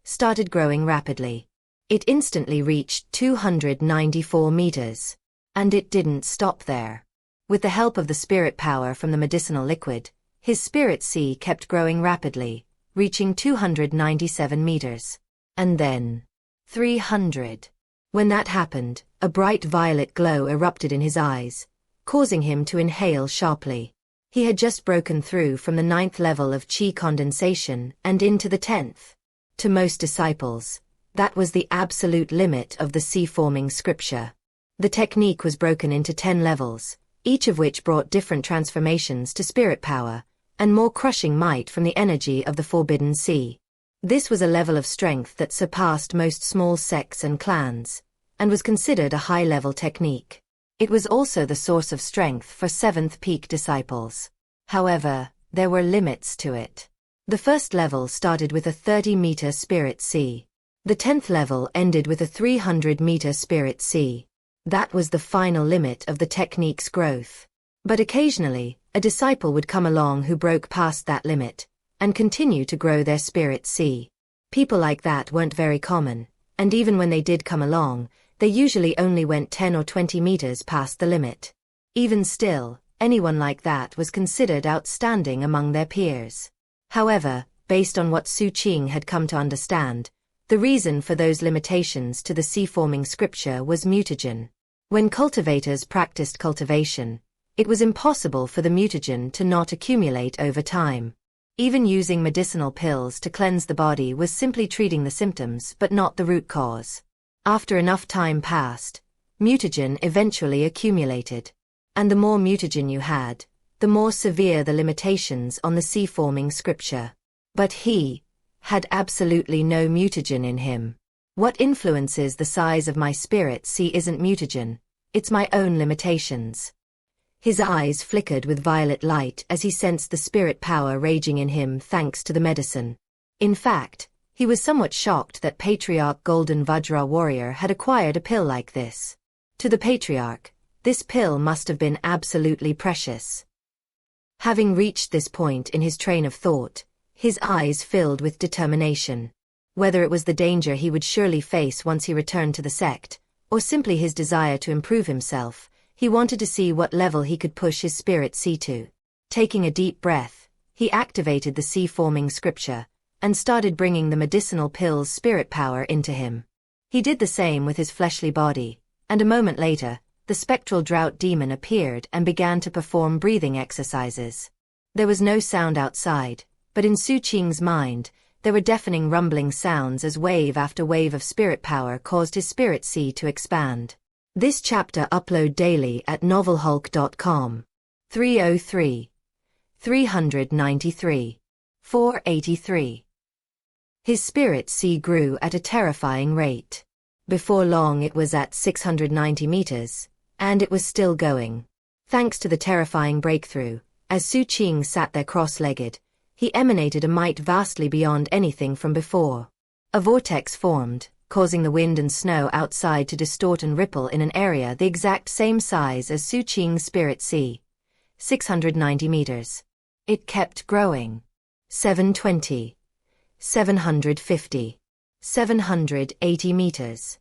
A: started growing rapidly. It instantly reached 294 meters. And it didn't stop there. With the help of the spirit power from the medicinal liquid, his spirit sea kept growing rapidly, reaching 297 meters. And then 300. When that happened, a bright violet glow erupted in his eyes, causing him to inhale sharply. He had just broken through from the 9th level of chi condensation and into the 10th. To most disciples, that was the absolute limit of the sea-forming scripture. The technique was broken into 10 levels, each of which brought different transformations to spirit power, and more crushing might from the energy of the Forbidden Sea. This was a level of strength that surpassed most small sects and clans, and was considered a high-level technique. It was also the source of strength for 7th peak disciples. However, there were limits to it. The first level started with a 30-meter Spirit Sea. The 10th level ended with a 300-meter Spirit Sea. That was the final limit of the technique's growth. But occasionally, a disciple would come along who broke past that limit, and continue to grow their Spirit Sea. People like that weren't very common, and even when they did come along, they usually only went 10 or 20 meters past the limit. Even still, anyone like that was considered outstanding among their peers. However, based on what Xu Qing had come to understand, the reason for those limitations to the sea-forming scripture was mutagen. When cultivators practiced cultivation, it was impossible for the mutagen to not accumulate over time. Even using medicinal pills to cleanse the body was simply treating the symptoms but not the root cause. After enough time passed, mutagen eventually accumulated. And the more mutagen you had, the more severe the limitations on the sea-forming scripture. But he had absolutely no mutagen in him. What influences the size of my Spirit Sea isn't mutagen, it's my own limitations. His eyes flickered with violet light as he sensed the spirit power raging in him thanks to the medicine. In fact, he was somewhat shocked that Patriarch Golden Vajra Warrior had acquired a pill like this. To the Patriarch, this pill must have been absolutely precious. Having reached this point in his train of thought, his eyes filled with determination. Whether it was the danger he would surely face once he returned to the sect, or simply his desire to improve himself, he wanted to see what level he could push his Spirit Sea to. Taking a deep breath, he activated the sea-forming scripture, and started bringing the medicinal pill's spirit power into him. He did the same with his fleshly body, and a moment later, the spectral drought demon appeared and began to perform breathing exercises. There was no sound outside, but in Xu Qing's mind, there were deafening rumbling sounds as wave after wave of spirit power caused his Spirit Sea to expand. This chapter upload daily at novelhulk.com. 303. 393. 483. His Spirit Sea grew at a terrifying rate. Before long it was at 690 meters, and it was still going. Thanks to the terrifying breakthrough, as Xu Qing sat there cross-legged, he emanated a might vastly beyond anything from before. A vortex formed, causing the wind and snow outside to distort and ripple in an area the exact same size as Xu Qing's Spirit Sea. 690 meters. It kept growing. 720. 750. 780 meters.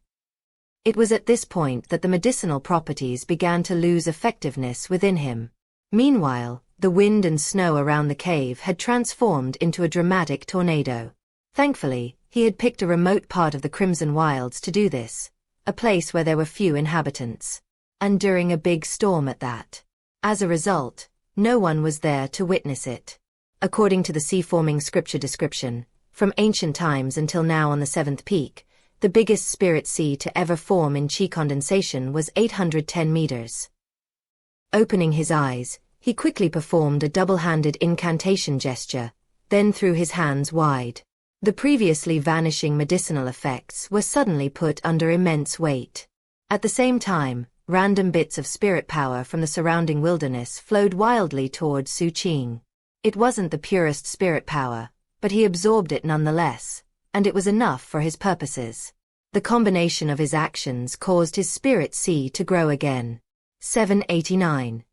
A: It was at this point that the medicinal properties began to lose effectiveness within him. Meanwhile, the wind and snow around the cave had transformed into a dramatic tornado. Thankfully, he had picked a remote part of the Crimson Wilds to do this, a place where there were few inhabitants. And during a big storm at that. As a result, no one was there to witness it. According to the sea-forming scripture description, from ancient times until now on the 7th peak, the biggest Spirit Sea to ever form in chi condensation was 810 meters. Opening his eyes, he quickly performed a double-handed incantation gesture, then threw his hands wide. The previously vanishing medicinal effects were suddenly put under immense weight. At the same time, random bits of spirit power from the surrounding wilderness flowed wildly towards Xu Qing. It wasn't the purest spirit power, but he absorbed it nonetheless, and it was enough for his purposes. The combination of his actions caused his Spirit Sea to grow again. 789.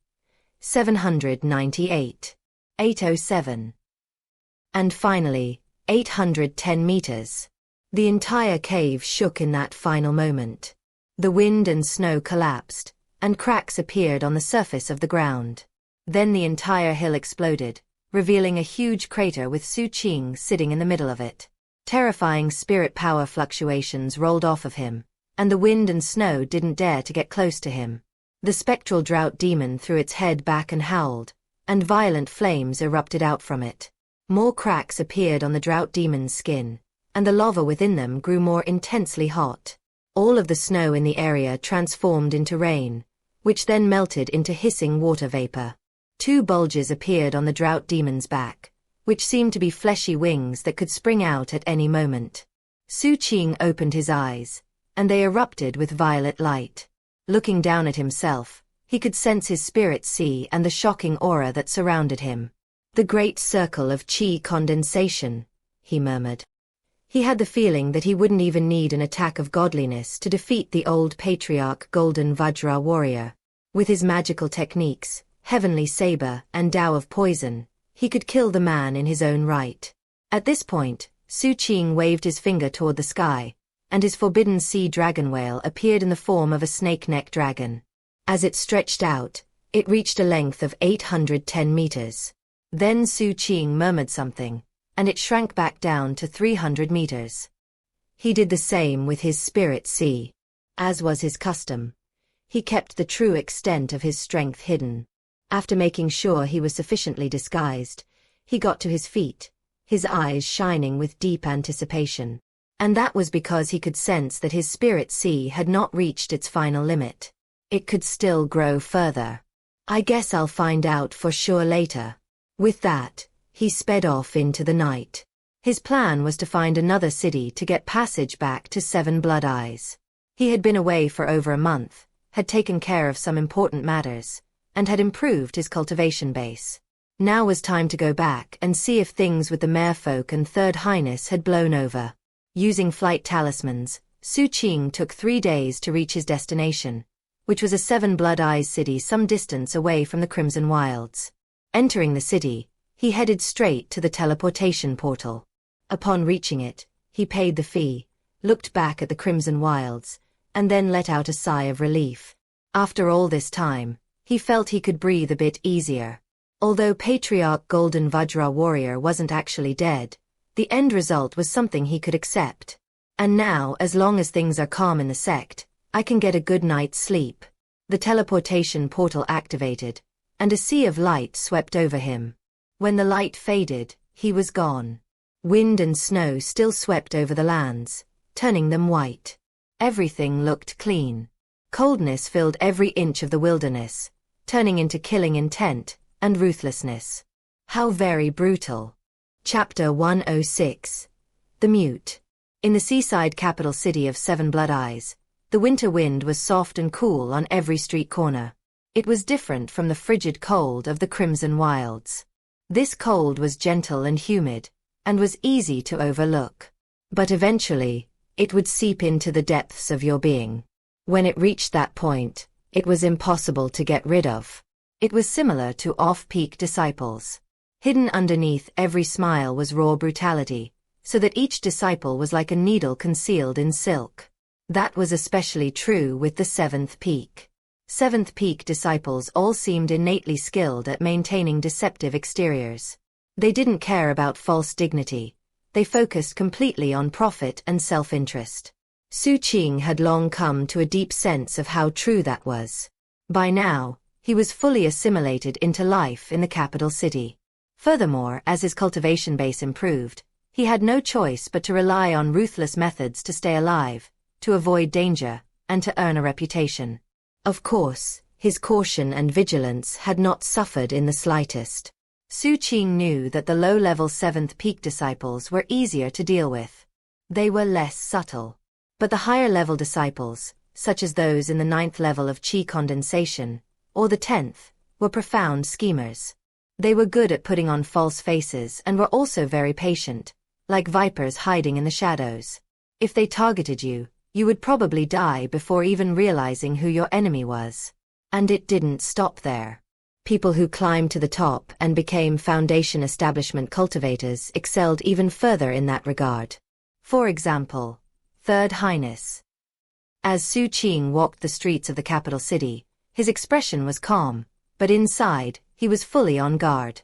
A: 798. 807. And finally, 810 meters. The entire cave shook in that final moment. The wind and snow collapsed, and cracks appeared on the surface of the ground. Then the entire hill exploded, revealing a huge crater with Xu Qing sitting in the middle of it. Terrifying spirit power fluctuations rolled off of him, and the wind and snow didn't dare to get close to him. The spectral drought demon threw its head back and howled, and violent flames erupted out from it. More cracks appeared on the drought demon's skin, and the lava within them grew more intensely hot. All of the snow in the area transformed into rain, which then melted into hissing water vapor. 2 bulges appeared on the drought demon's back, which seemed to be fleshy wings that could spring out at any moment. Xu Qing opened his eyes, and they erupted with violet light. Looking down at himself, he could sense his spirit sea and the shocking aura that surrounded him. The great circle of qi condensation, he murmured. He had the feeling that he wouldn't even need an attack of godliness to defeat the old patriarch Golden Vajra warrior. With his magical techniques, heavenly saber, and Tao of poison, he could kill the man in his own right. At this point, Xu Qing waved his finger toward the sky, and his forbidden sea dragon whale appeared in the form of a snake-neck dragon. As it stretched out, it reached a length of 810 meters. Then Xu Qing murmured something, and it shrank back down to 300 meters. He did the same with his spirit sea. As was his custom, he kept the true extent of his strength hidden. After making sure he was sufficiently disguised, he got to his feet, his eyes shining with deep anticipation. And that was because he could sense that his spirit sea had not reached its final limit. It could still grow further. I guess I'll find out for sure later. With that, he sped off into the night. His plan was to find another city to get passage back to Seven Blood Eyes. He had been away for over a month, had taken care of some important matters, and had improved his cultivation base. Now was time to go back and see if things with the merfolk and Third Highness had blown over. Using flight talismans, Xu Qing took 3 days to reach his destination, which was a Seven Blood Eyes city some distance away from the Crimson Wilds. Entering the city, he headed straight to the teleportation portal. Upon reaching it, he paid the fee, looked back at the Crimson Wilds, and then let out a sigh of relief. After all this time, he felt he could breathe a bit easier. Although Patriarch Golden Vajra warrior wasn't actually dead, the end result was something he could accept. And now, as long as things are calm in the sect, I can get a good night's sleep. The teleportation portal activated, and a sea of light swept over him. When the light faded, he was gone. Wind and snow still swept over the lands, turning them white. Everything looked clean. Coldness filled every inch of the wilderness, turning into killing intent and ruthlessness. How very brutal. Chapter 106. The Mute. In the seaside capital city of Seven Blood Eyes, the winter wind was soft and cool on every street corner. It was different from the frigid cold of the Crimson Wilds. This cold was gentle and humid, and was easy to overlook. But eventually, it would seep into the depths of your being. When it reached that point, it was impossible to get rid of. It was similar to off-peak disciples. Hidden underneath every smile was raw brutality, so that each disciple was like a needle concealed in silk. That was especially true with the Seventh Peak. Seventh Peak disciples all seemed innately skilled at maintaining deceptive exteriors. They didn't care about false dignity. They focused completely on profit and self-interest. Xu Qing had long come to a deep sense of how true that was. By now, he was fully assimilated into life in the capital city. Furthermore, as his cultivation base improved, he had no choice but to rely on ruthless methods to stay alive, to avoid danger, and to earn a reputation. Of course, his caution and vigilance had not suffered in the slightest. Xu Qing knew that the low-level Seventh Peak disciples were easier to deal with. They were less subtle. But the higher-level disciples, such as those in the 9th level of qi condensation, or the 10th, were profound schemers. They were good at putting on false faces and were also very patient, like vipers hiding in the shadows. If they targeted you, you would probably die before even realizing who your enemy was. And it didn't stop there. People who climbed to the top and became Foundation establishment cultivators excelled even further in that regard. For example, Third Highness. As Xu Qing walked the streets of the capital city, his expression was calm, but inside, he was fully on guard.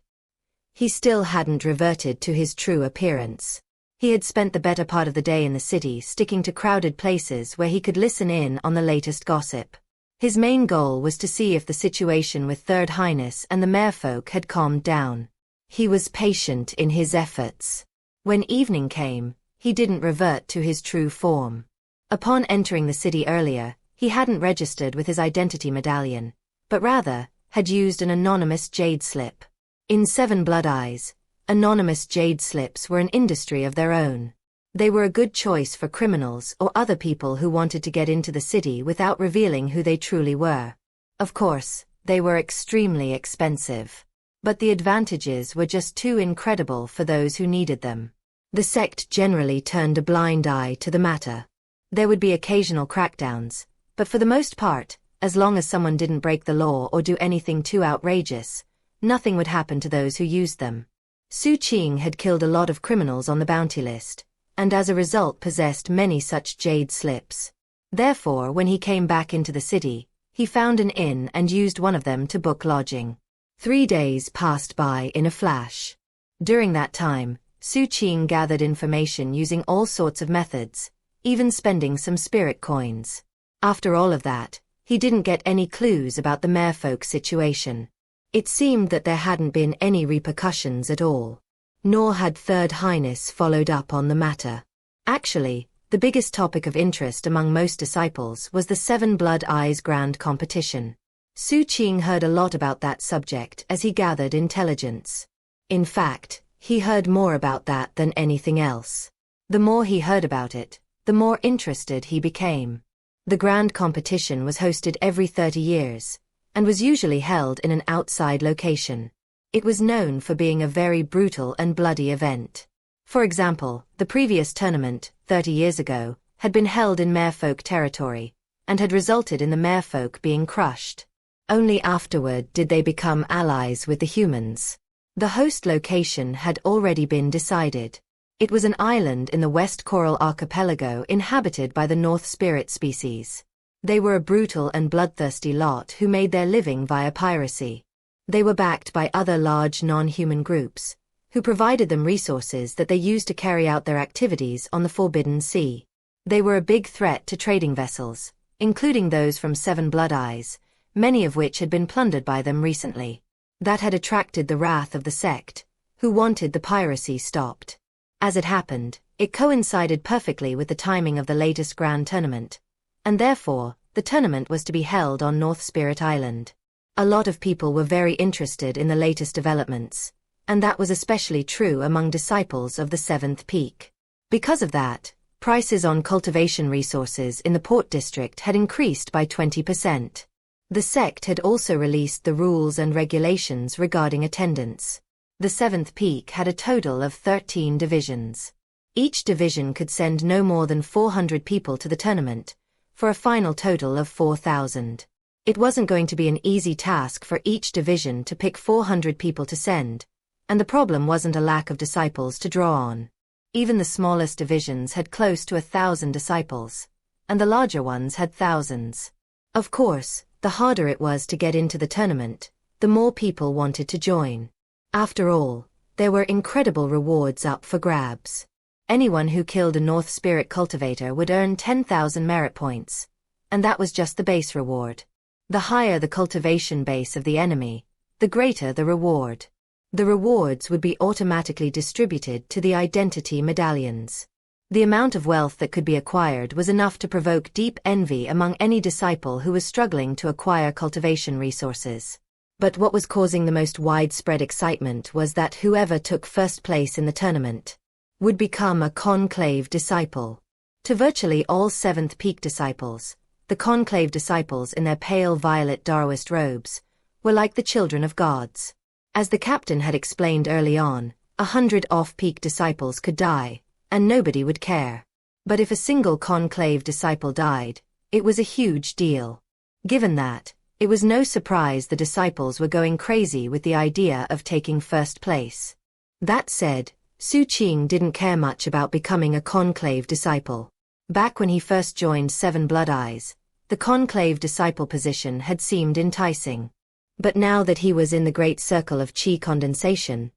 A: He still hadn't reverted to his true appearance. He had spent the better part of the day in the city sticking to crowded places where he could listen in on the latest gossip. His main goal was to see if the situation with Third Highness and the merfolk had calmed down. He was patient in his efforts. When evening came, he didn't revert to his true form. Upon entering the city earlier, he hadn't registered with his identity medallion, but rather, had used an anonymous jade slip. In Seven Blood Eyes, anonymous jade slips were an industry of their own. They were a good choice for criminals or other people who wanted to get into the city without revealing who they truly were. Of course, they were extremely expensive. But the advantages were just too incredible for those who needed them. The sect generally turned a blind eye to the matter. There would be occasional crackdowns, but for the most part, as long as someone didn't break the law or do anything too outrageous, nothing would happen to those who used them. Xu Qing had killed a lot of criminals on the bounty list, and as a result possessed many such jade slips. Therefore, when he came back into the city, he found an inn and used one of them to book lodging. 3 days passed by in a flash. During that time, Xu Qing gathered information using all sorts of methods, even spending some spirit coins. After all of that, he didn't get any clues about the merfolk situation. It seemed that there hadn't been any repercussions at all. Nor had Third Highness followed up on the matter. Actually, the biggest topic of interest among most disciples was the Seven Blood Eyes Grand Competition. Xu Qing heard a lot about that subject as he gathered intelligence. In fact, he heard more about that than anything else. The more he heard about it, the more interested he became. The grand competition was hosted every 30 years, and was usually held in an outside location. It was known for being a very brutal and bloody event. For example, the previous tournament, 30 years ago, had been held in merfolk territory, and had resulted in the merfolk being crushed. Only afterward did they become allies with the humans. The host location had already been decided. It was an island in the West Coral Archipelago inhabited by the North Spirit species. They were a brutal and bloodthirsty lot who made their living via piracy. They were backed by other large non-human groups, who provided them resources that they used to carry out their activities on the Forbidden Sea. They were a big threat to trading vessels, including those from Seven Blood Eyes, many of which had been plundered by them recently. That had attracted the wrath of the sect, who wanted the piracy stopped. As it happened, it coincided perfectly with the timing of the latest grand tournament, and therefore, the tournament was to be held on North Spirit Island. A lot of people were very interested in the latest developments, and that was especially true among disciples of the Seventh Peak. Because of that, prices on cultivation resources in the port district had increased by 20%. The sect had also released the rules and regulations regarding attendance. The Seventh Peak had a total of 13 divisions. Each division could send no more than 400 people to the tournament, for a final total of 4,000. It wasn't going to be an easy task for each division to pick 400 people to send, and the problem wasn't a lack of disciples to draw on. Even the smallest divisions had close to 1,000 disciples, and the larger ones had thousands. Of course, the harder it was to get into the tournament, the more people wanted to join. After all, there were incredible rewards up for grabs. Anyone who killed a North Spirit cultivator would earn 10,000 merit points, and that was just the base reward. The higher the cultivation base of the enemy, the greater the reward. The rewards would be automatically distributed to the identity medallions. The amount of wealth that could be acquired was enough to provoke deep envy among any disciple who was struggling to acquire cultivation resources. But what was causing the most widespread excitement was that whoever took first place in the tournament would become a conclave disciple. To virtually all Seventh Peak disciples, the conclave disciples in their pale violet Daoist robes were like the children of gods. As the captain had explained early on, 100 off-peak disciples could die, and nobody would care. But if a single conclave disciple died, it was a huge deal. Given that, it was no surprise the disciples were going crazy with the idea of taking first place. That said, Xu Qing didn't care much about becoming a conclave disciple. Back when he first joined Seven Blood Eyes, the conclave disciple position had seemed enticing. But now that he was in the great circle of Qi condensation,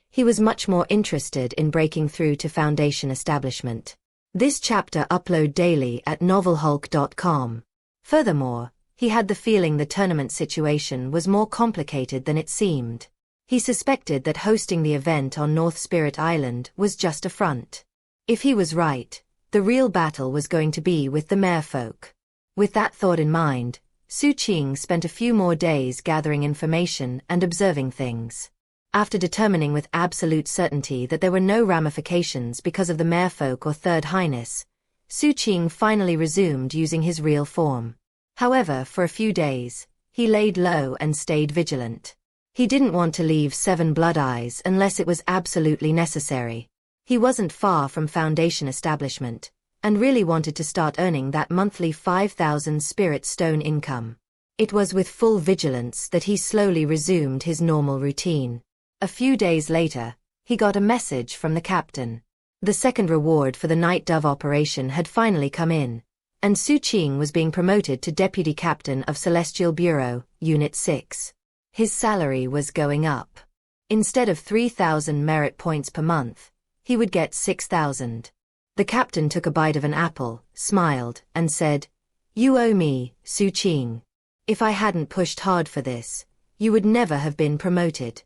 A: he was much more interested in breaking through to Foundation establishment. This chapter upload daily at novelhulk.com. Furthermore, he had the feeling the tournament situation was more complicated than it seemed. He suspected that hosting the event on North Spirit Island was just a front. If he was right, the real battle was going to be with the merfolk. With that thought in mind, Xu Qing spent a few more days gathering information and observing things. After determining with absolute certainty that there were no ramifications because of the merfolk or Third Highness, Xu Qing finally resumed using his real form. However, for a few days, he laid low and stayed vigilant. He didn't want to leave Seven Blood Eyes unless it was absolutely necessary. He wasn't far from Foundation establishment, and really wanted to start earning that monthly 5,000 spirit stone income. It was with full vigilance that he slowly resumed his normal routine. A few days later, he got a message from the captain. The second reward for the Night Dove operation had finally come in, and Xu Qing was being promoted to Deputy Captain of Celestial Bureau, Unit 6. His salary was going up. Instead of 3,000 merit points per month, he would get 6,000. The captain took a bite of an apple, smiled, and said, "You owe me, Xu Qing. If I hadn't pushed hard for this, you would never have been promoted."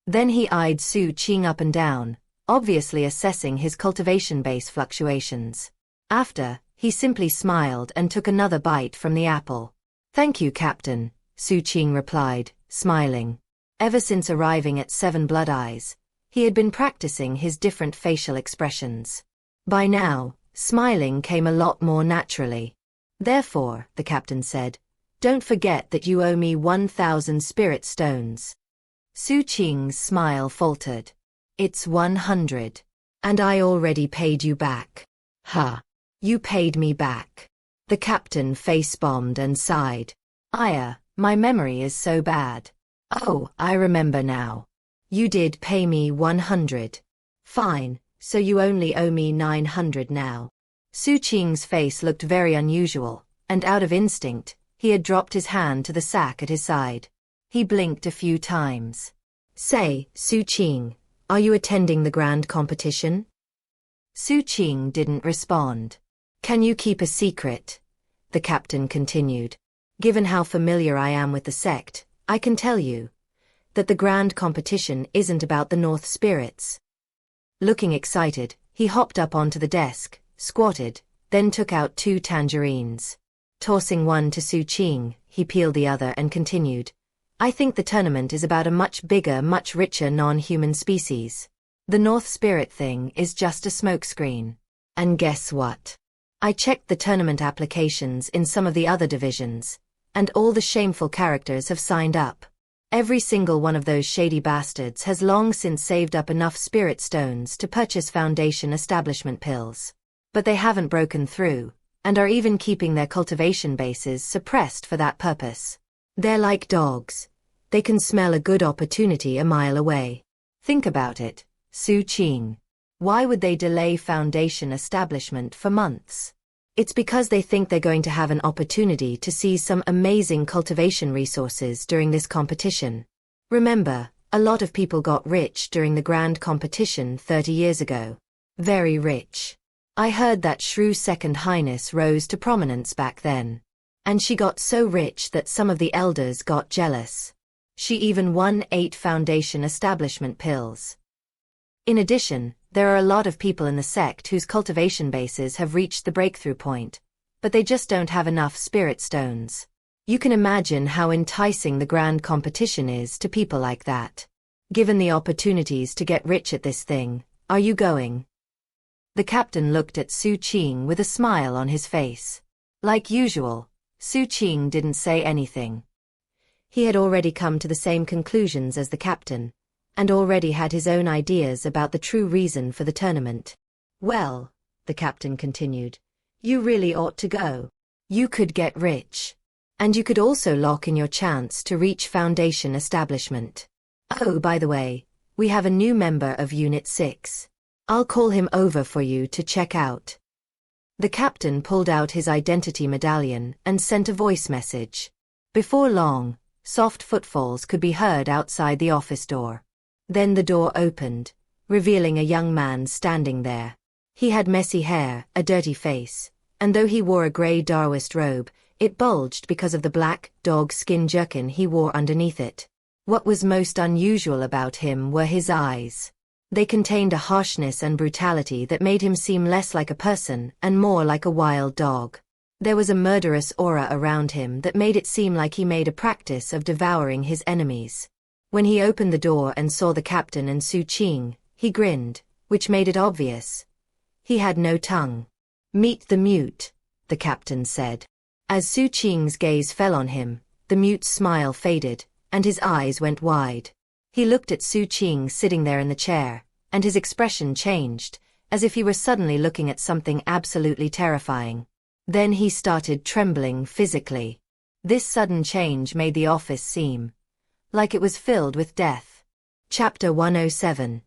A: Then he eyed Xu Qing up and down, obviously assessing his cultivation base fluctuations. After, he simply smiled and took another bite from the apple. "Thank you, Captain," Xu Qing replied, smiling. Ever since arriving at Seven Blood Eyes, he had been practicing his different facial expressions. By now, smiling came a lot more naturally. "Therefore," the captain said, "don't forget that you owe me 1,000 spirit stones." Xu Qing's smile faltered. "It's 100. And I already paid you back." "Huh. You paid me back." The captain face-bombed and sighed. My memory is so bad." "Oh, I remember now. You did pay me 100. Fine, so you only owe me 900 now." Xu Qing's face looked very unusual, and out of instinct, he had dropped his hand to the sack at his side. He blinked a few times. "Say, Xu Qing, are you attending the grand competition?" Xu Qing didn't respond. "Can you keep a secret?" the captain continued. "Given how familiar I am with the sect, I can tell you that the grand competition isn't about the North Spirits." Looking excited, he hopped up onto the desk, squatted, then took out 2 tangerines. Tossing one to Xu Qing, he peeled the other and continued, "I think the tournament is about a much bigger, much richer non-human species. The North Spirit thing is just a smokescreen. And guess what? I checked the tournament applications in some of the other divisions, and all the shameful characters have signed up. Every single one of those shady bastards has long since saved up enough spirit stones to purchase Foundation establishment pills. But they haven't broken through, and are even keeping their cultivation bases suppressed for that purpose. They're like dogs. They can smell a good opportunity a mile away. Think about it, Xu Qing. Why would they delay Foundation establishment for months? It's because they think they're going to have an opportunity to seize some amazing cultivation resources during this competition. Remember, a lot of people got rich during the grand competition 30 years ago. Very rich. I heard that Shrew Second Highness rose to prominence back then. And she got so rich that some of the elders got jealous. She even won 8 Foundation establishment pills. In addition, there are a lot of people in the sect whose cultivation bases have reached the breakthrough point, but they just don't have enough spirit stones. You can imagine how enticing the grand competition is to people like that. Given the opportunities to get rich at this thing, are you going? The captain looked at Xu Qing with a smile on his face. Like usual, Xu Qing didn't say anything. He had already come to the same conclusions as the captain, and already had his own ideas about the true reason for the tournament. "Well," the captain continued, "you really ought to go. You could get rich. And you could also lock in your chance to reach Foundation establishment. Oh, by the way, we have a new member of Unit 6. I'll call him over for you to check out." The captain pulled out his identity medallion and sent a voice message. Before long, soft footfalls could be heard outside the office door. Then the door opened, revealing a young man standing there. He had messy hair, a dirty face, and though he wore a grey Daoist robe, it bulged because of the black, dog-skin jerkin he wore underneath it. What was most unusual about him were his eyes. They contained a harshness and brutality that made him seem less like a person and more like a wild dog. There was a murderous aura around him that made it seem like he made a practice of devouring his enemies. When he opened the door and saw the captain and Xu Qing, he grinned, which made it obvious. He had no tongue. "Meet the mute," the captain said. As Xu Qing's gaze fell on him, the mute's smile faded, and his eyes went wide. He looked at Xu Qing sitting there in the chair, and his expression changed, as if he were suddenly looking at something absolutely terrifying. Then he started trembling physically. This sudden change made the office seem like it was filled with death. Chapter 107.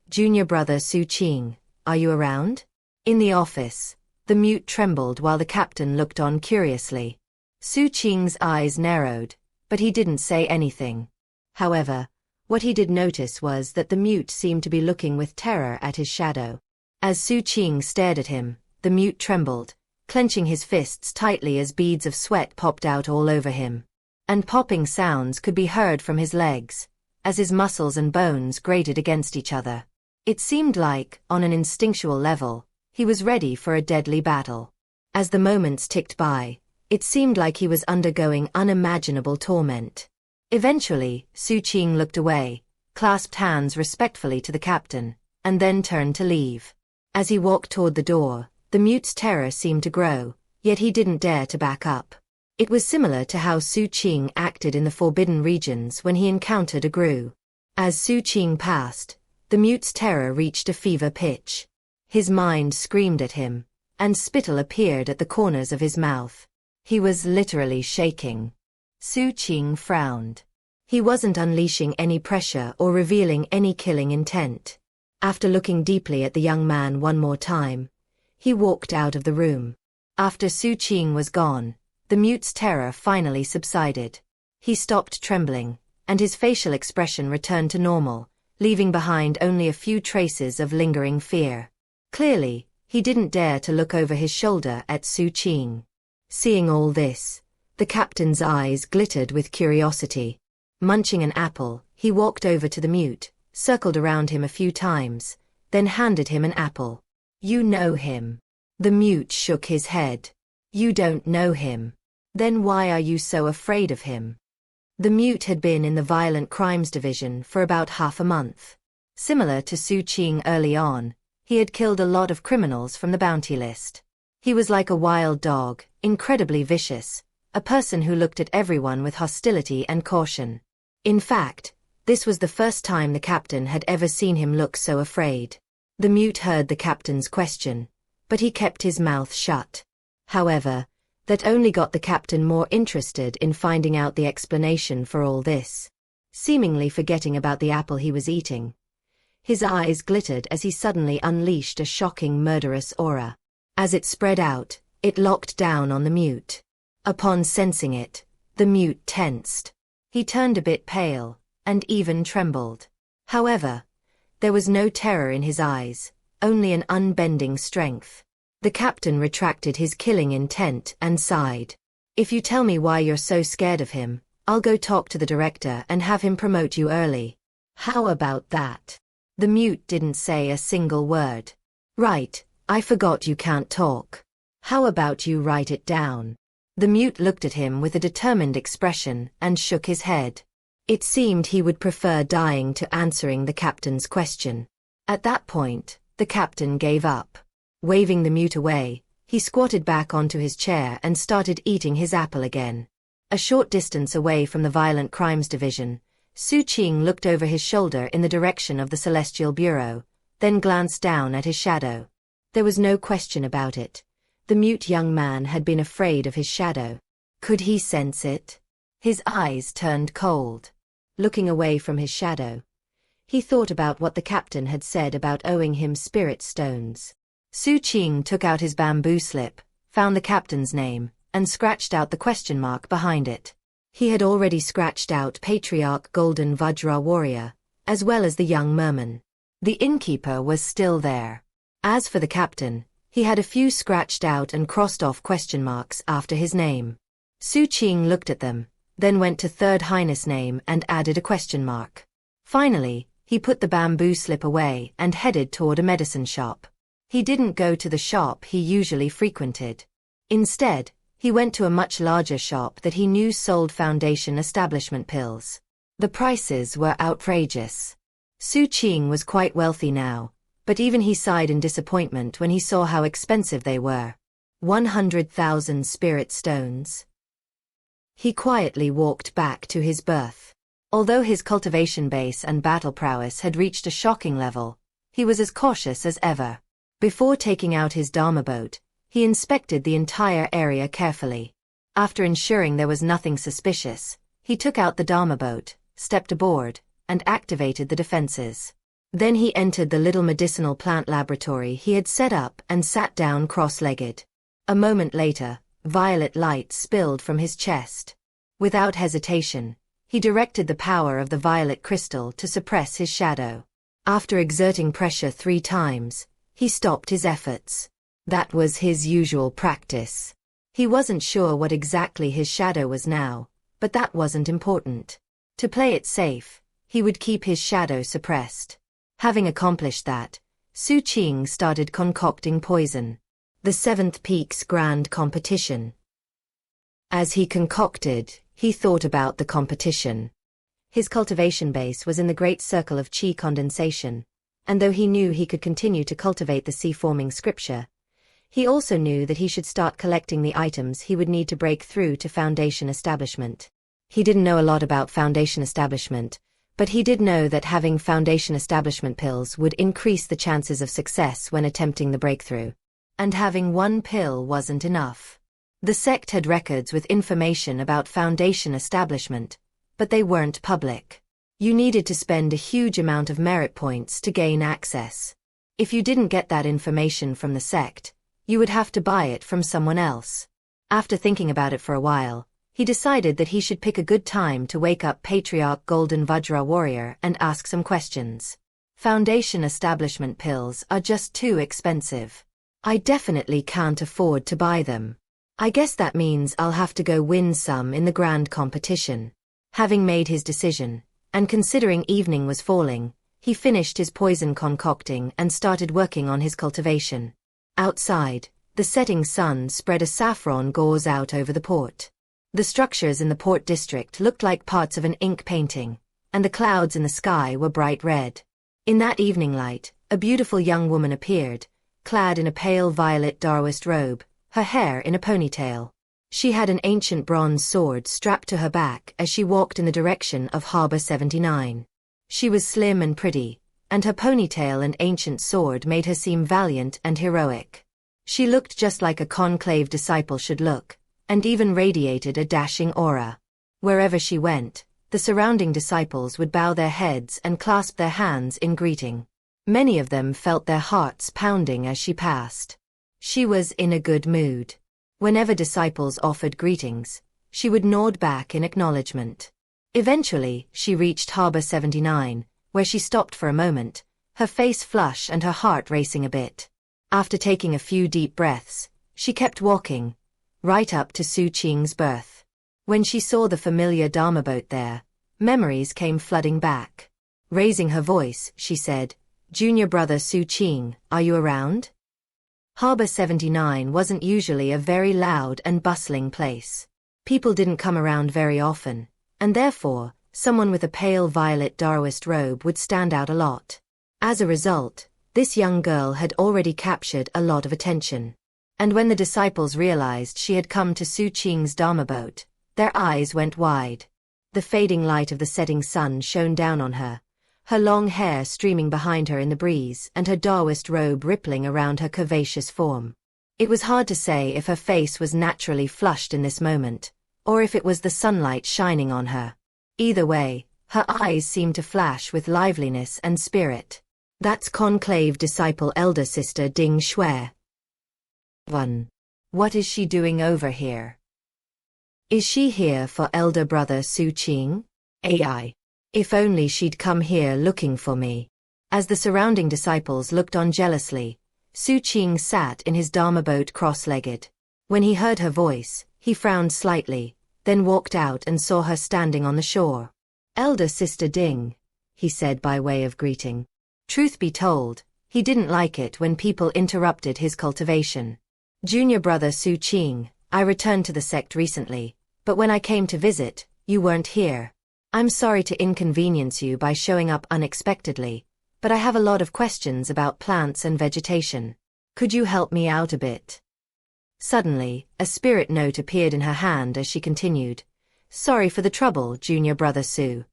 A: Junior brother Xu Qing, are you around? In the office, the mute trembled while the captain looked on curiously. Xu Qing's eyes narrowed, but he didn't say anything. However, what he did notice was that the mute seemed to be looking with terror at his shadow. As Xu Qing stared at him, the mute trembled, clenching his fists tightly as beads of sweat popped out all over him. And popping sounds could be heard from his legs, as his muscles and bones grated against each other. It seemed like, on an instinctual level, he was ready for a deadly battle. As the moments ticked by, it seemed like he was undergoing unimaginable torment. Eventually, Xu Qing looked away, clasped hands respectfully to the captain, and then turned to leave. As he walked toward the door, the mute's terror seemed to grow, yet he didn't dare to back up. It was similar to how Xu Qing acted in the forbidden regions when he encountered a Gru. As Xu Qing passed, the mute's terror reached a fever pitch. His mind screamed at him, and spittle appeared at the corners of his mouth. He was literally shaking. Xu Qing frowned. He wasn't unleashing any pressure or revealing any killing intent. After looking deeply at the young man one more time, he walked out of the room. After Xu Qing was gone, the mute's terror finally subsided. He stopped trembling, and his facial expression returned to normal, leaving behind only a few traces of lingering fear. Clearly, he didn't dare to look over his shoulder at Xu Qing. Seeing all this, the captain's eyes glittered with curiosity. Munching an apple, he walked over to the mute, circled around him a few times, then handed him an apple. "You know him." The mute shook his head. "You don't know him. Then why are you so afraid of him?" The mute had been in the Violent Crimes Division for about half a month. Similar to Xu Qing early on, he had killed a lot of criminals from the bounty list. He was like a wild dog, incredibly vicious, a person who looked at everyone with hostility and caution. In fact, this was the first time the captain had ever seen him look so afraid. The mute heard the captain's question, but he kept his mouth shut. However, that only got the captain more interested in finding out the explanation for all this. Seemingly forgetting about the apple he was eating, his eyes glittered as he suddenly unleashed a shocking murderous aura. As it spread out, it locked down on the mute. Upon sensing it, the mute tensed. He turned a bit pale, and even trembled. However, there was no terror in his eyes, only an unbending strength. The captain retracted his killing intent and sighed. "If you tell me why you're so scared of him, I'll go talk to the director and have him promote you early." "How about that?" The mute didn't say a single word. "Right, I forgot you can't talk. How about you write it down?" The mute looked at him with a determined expression and shook his head. It seemed he would prefer dying to answering the captain's question. At that point, the captain gave up. Waving the mute away, he squatted back onto his chair and started eating his apple again. A short distance away from the Violent Crimes Division, Xu Qing looked over his shoulder in the direction of the Celestial Bureau, then glanced down at his shadow. There was no question about it. The mute young man had been afraid of his shadow. Could he sense it? His eyes turned cold. Looking away from his shadow, he thought about what the captain had said about owing him spirit stones. Xu Qing took out his bamboo slip, found the captain's name, and scratched out the question mark behind it. He had already scratched out Patriarch Golden Vajra Warrior, as well as the young merman. The innkeeper was still there. As for the captain, he had a few scratched out and crossed off question marks after his name. Xu Qing looked at them, then went to Third Highness name and added a question mark. Finally, he put the bamboo slip away and headed toward a medicine shop. He didn't go to the shop he usually frequented. Instead, he went to a much larger shop that he knew sold Foundation establishment pills. The prices were outrageous. Xu Qing was quite wealthy now, but even he sighed in disappointment when he saw how expensive they were. 100,000 spirit stones. He quietly walked back to his berth. Although his cultivation base and battle prowess had reached a shocking level, he was as cautious as ever. Before taking out his Dharma boat, he inspected the entire area carefully. After ensuring there was nothing suspicious, he took out the Dharma boat, stepped aboard, and activated the defenses. Then he entered the little medicinal plant laboratory he had set up and sat down cross-legged. A moment later, violet light spilled from his chest. Without hesitation, he directed the power of the violet crystal to suppress his shadow. After exerting pressure 3 times, he stopped his efforts. That was his usual practice. He wasn't sure what exactly his shadow was now, but that wasn't important. To play it safe, he would keep his shadow suppressed. Having accomplished that, Xu Qing started concocting poison. The 7th Peak's Grand Competition. As he concocted, he thought about the competition. His cultivation base was in the great circle of qi condensation, and though he knew he could continue to cultivate the sea-forming scripture, he also knew that he should start collecting the items he would need to break through to Foundation Establishment. He didn't know a lot about Foundation Establishment, but he did know that having Foundation Establishment pills would increase the chances of success when attempting the breakthrough. And having 1 pill wasn't enough. The sect had records with information about Foundation Establishment, but they weren't public. You needed to spend a huge amount of merit points to gain access. If you didn't get that information from the sect, you would have to buy it from someone else. After thinking about it for a while, he decided that he should pick a good time to wake up Patriarch Golden Vajra Warrior and ask some questions. Foundation Establishment pills are just too expensive. I definitely can't afford to buy them. I guess that means I'll have to go win some in the grand competition. Having made his decision, and considering evening was falling, he finished his poison concocting and started working on his cultivation. Outside, the setting sun spread a saffron gauze out over the port. The structures in the port district looked like parts of an ink painting, and the clouds in the sky were bright red. In that evening light, a beautiful young woman appeared, clad in a pale violet Daoist robe, her hair in a ponytail. She had an ancient bronze sword strapped to her back as she walked in the direction of Harbor 79. She was slim and pretty, and her ponytail and ancient sword made her seem valiant and heroic. She looked just like a conclave disciple should look, and even radiated a dashing aura. Wherever she went, the surrounding disciples would bow their heads and clasp their hands in greeting. Many of them felt their hearts pounding as she passed. She was in a good mood. Whenever disciples offered greetings, she would nod back in acknowledgement. Eventually, she reached Harbor 79, where she stopped for a moment, her face flush and her heart racing a bit. After taking a few deep breaths, she kept walking, right up to Xu Qing's berth. When she saw the familiar Dharma boat there, memories came flooding back. Raising her voice, she said, "Junior brother Xu Qing, are you around?" Harbor 79 wasn't usually a very loud and bustling place. People didn't come around very often, and therefore, someone with a pale violet Daoist robe would stand out a lot. As a result, this young girl had already captured a lot of attention. And when the disciples realized she had come to Xu Qing's Dharma boat, their eyes went wide. The fading light of the setting sun shone down on her, her long hair streaming behind her in the breeze and her Daoist robe rippling around her curvaceous form. It was hard to say if her face was naturally flushed in this moment, or if it was the sunlight shining on her. Either way, her eyes seemed to flash with liveliness and spirit. "That's conclave disciple elder sister Ding Shui." 1. What is she doing over here? Is she here for elder brother Xu Qing? AI. If only she'd come here looking for me. As the surrounding disciples looked on jealously, Xu Qing sat in his Dharma boat cross-legged. When he heard her voice, he frowned slightly, then walked out and saw her standing on the shore. "Elder sister Ding," he said by way of greeting. Truth be told, he didn't like it when people interrupted his cultivation. "Junior brother Xu Qing, I returned to the sect recently, but when I came to visit, you weren't here." I'm sorry to inconvenience you by showing up unexpectedly, but I have a lot of questions about plants and vegetation. Could you help me out a bit? Suddenly, a spirit note appeared in her hand as she continued. Sorry for the trouble, junior brother Xu.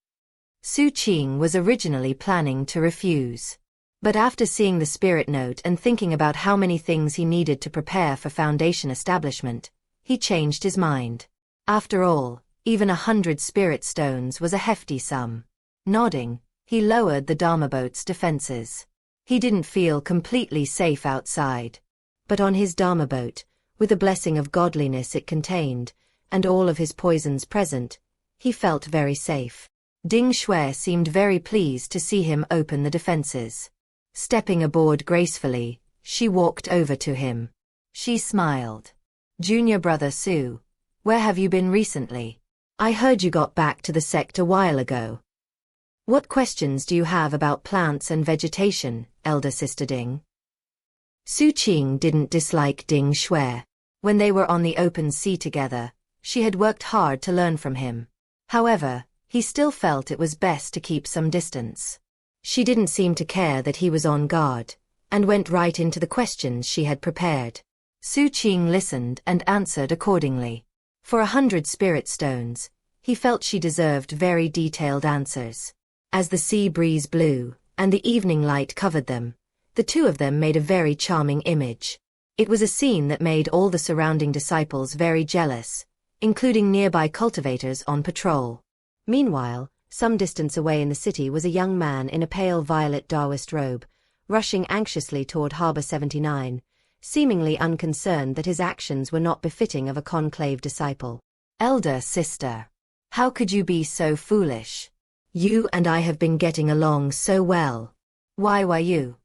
A: Xu Qing was originally planning to refuse. But after seeing the spirit note and thinking about how many things he needed to prepare for foundation establishment, he changed his mind. After all, even 100 spirit stones was a hefty sum. Nodding, he lowered the Dharma boat's defenses. He didn't feel completely safe outside. But on his Dharma boat, with the blessing of godliness it contained, and all of his poisons present, he felt very safe. Ding Shui seemed very pleased to see him open the defenses. Stepping aboard gracefully, she walked over to him. She smiled. Junior brother Xu, where have you been recently? I heard you got back to the sect a while ago. What questions do you have about plants and vegetation, elder sister Ding? Xu Qing didn't dislike Ding Shui. When they were on the open sea together, she had worked hard to learn from him. However, he still felt it was best to keep some distance. She didn't seem to care that he was on guard, and went right into the questions she had prepared. Xu Qing listened and answered accordingly. For 100 spirit stones, he felt she deserved very detailed answers. As the sea breeze blew, and the evening light covered them, the two of them made a very charming image. It was a scene that made all the surrounding disciples very jealous, including nearby cultivators on patrol. Meanwhile, some distance away in the city was a young man in a pale violet Taoist robe, rushing anxiously toward Harbor 79, seemingly unconcerned that his actions were not befitting of a conclave disciple. Elder sister, how could you be so foolish? You and I have been getting along so well. Why you?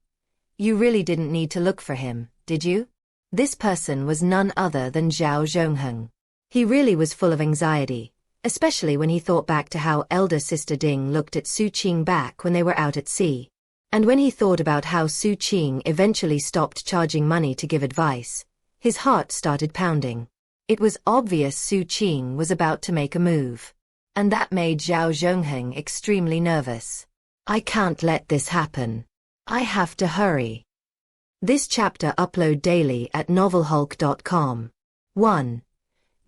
A: You really didn't need to look for him, did you? This person was none other than Zhao Zhongheng. He really was full of anxiety, especially when he thought back to how elder sister Ding looked at Xu Qing back when they were out at sea. And when he thought about how Xu Qing eventually stopped charging money to give advice, his heart started pounding. It was obvious Xu Qing was about to make a move. And that made Zhao Zhongheng extremely nervous. I can't let this happen. I have to hurry. This chapter upload daily at novelhulk.com. 1.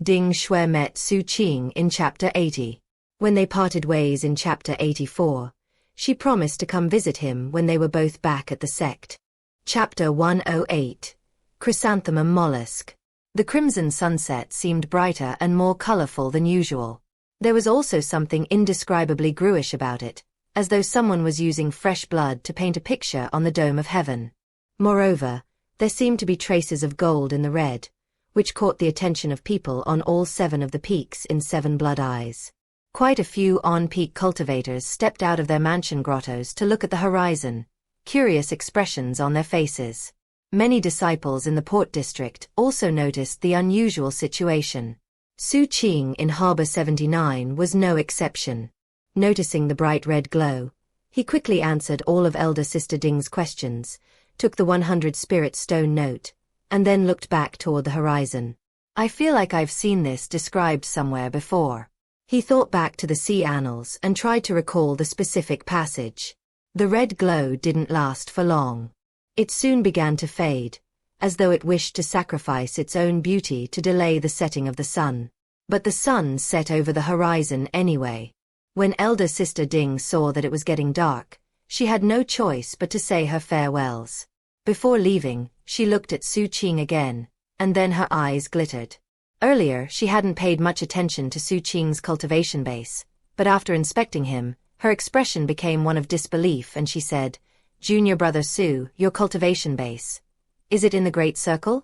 A: Ding Shui met Xu Qing in Chapter 80. When they parted ways in Chapter 84, she promised to come visit him when they were both back at the sect. Chapter 108. Chrysanthemum Mollusk. The crimson sunset seemed brighter and more colorful than usual. There was also something indescribably gruish about it, as though someone was using fresh blood to paint a picture on the dome of heaven. Moreover, there seemed to be traces of gold in the red, which caught the attention of people on all 7 of the peaks in 7 Blood Eyes. Quite a few on-peak cultivators stepped out of their mansion grottos to look at the horizon, curious expressions on their faces. Many disciples in the port district also noticed the unusual situation. Xu Qing in Harbor 79 was no exception. Noticing the bright red glow, he quickly answered all of elder sister Ding's questions, took the 100 spirit stone note, and then looked back toward the horizon. I feel like I've seen this described somewhere before. He thought back to the sea annals and tried to recall the specific passage. The red glow didn't last for long. It soon began to fade, as though it wished to sacrifice its own beauty to delay the setting of the sun. But the sun set over the horizon anyway. When elder sister Ding saw that it was getting dark, she had no choice but to say her farewells. Before leaving, she looked at Xu Qing again, and then her eyes glittered. Earlier she hadn't paid much attention to Xu Qing's cultivation base, but after inspecting him, her expression became one of disbelief and she said, Junior brother Xu, your cultivation base. Is it in the Great Circle?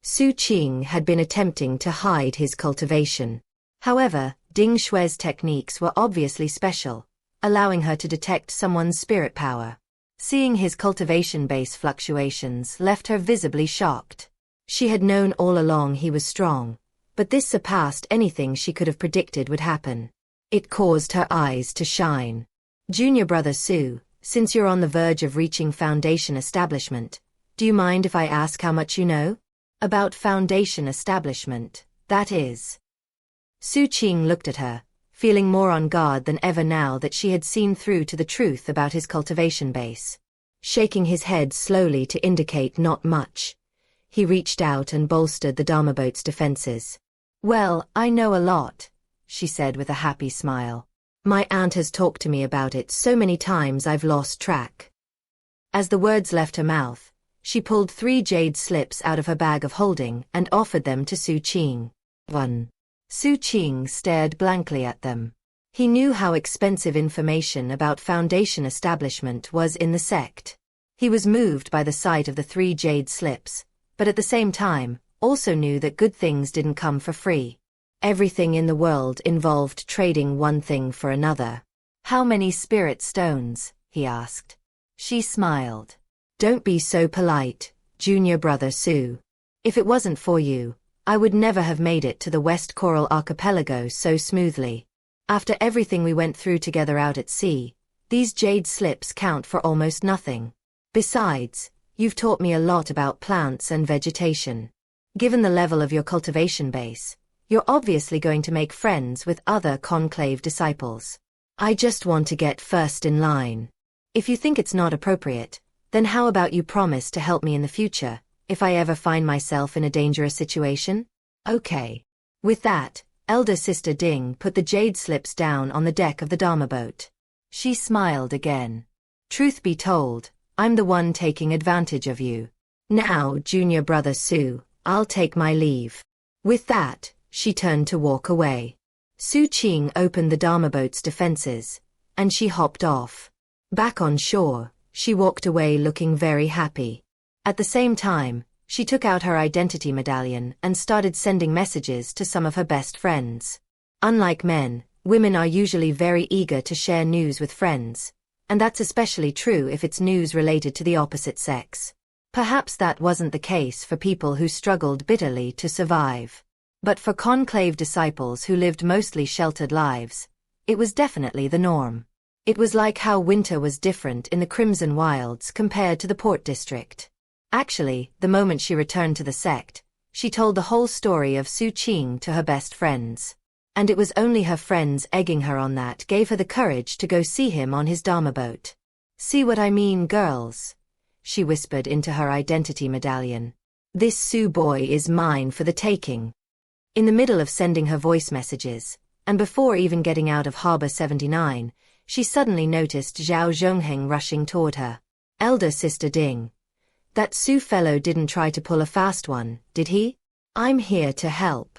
A: Xu Qing had been attempting to hide his cultivation. However, Ding Shui's techniques were obviously special, allowing her to detect someone's spirit power. Seeing his cultivation base fluctuations left her visibly shocked. She had known all along he was strong, but this surpassed anything she could have predicted would happen. It caused her eyes to shine. Junior brother Xu, since you're on the verge of reaching foundation establishment, do you mind if I ask how much you know? About foundation establishment, that is. Xu Qing looked at her, feeling more on guard than ever now that she had seen through to the truth about his cultivation base. Shaking his head slowly to indicate not much, he reached out and bolstered the Dharma boat's defenses. "Well, I know a lot," she said with a happy smile. "My aunt has talked to me about it so many times I've lost track." As the words left her mouth, she pulled 3 jade slips out of her bag of holding and offered them to Xu Qing. 1. Xu Qing stared blankly at them. He knew how expensive information about Foundation establishment was in the sect. He was moved by the sight of the 3 jade slips, but at the same time, also knew that good things didn't come for free. Everything in the world involved trading one thing for another. "How many spirit stones?" he asked. She smiled. "Don't be so polite, junior brother Xu. If it wasn't for you, I would never have made it to the West Coral Archipelago so smoothly. After everything we went through together out at sea, these jade slips count for almost nothing. Besides, you've taught me a lot about plants and vegetation. Given the level of your cultivation base, you're obviously going to make friends with other conclave disciples. I just want to get first in line. If you think it's not appropriate, then how about you promise to help me in the future, if I ever find myself in a dangerous situation?" "Okay." With that, elder sister Ding put the jade slips down on the deck of the Dharma boat. She smiled again. "Truth be told, I'm the one taking advantage of you. Now, junior brother Xu, I'll take my leave." With that, she turned to walk away. Xu Qing opened the Dharma boat's defenses, and she hopped off. Back on shore, she walked away looking very happy. At the same time, she took out her identity medallion and started sending messages to some of her best friends. Unlike men, women are usually very eager to share news with friends, and that's especially true if it's news related to the opposite sex. Perhaps that wasn't the case for people who struggled bitterly to survive. But for conclave disciples who lived mostly sheltered lives, it was definitely the norm. It was like how winter was different in the Crimson Wilds compared to the Port District. Actually, the moment she returned to the sect, she told the whole story of Xu Qing to her best friends. And it was only her friends egging her on that gave her the courage to go see him on his Dharma boat. "See what I mean, girls?" she whispered into her identity medallion. "This Xu boy is mine for the taking." In the middle of sending her voice messages, and before even getting out of Harbor 79, she suddenly noticed Zhao Zhongheng rushing toward her. "Elder sister Ding. That Xu fellow didn't try to pull a fast one, did he? I'm here to help."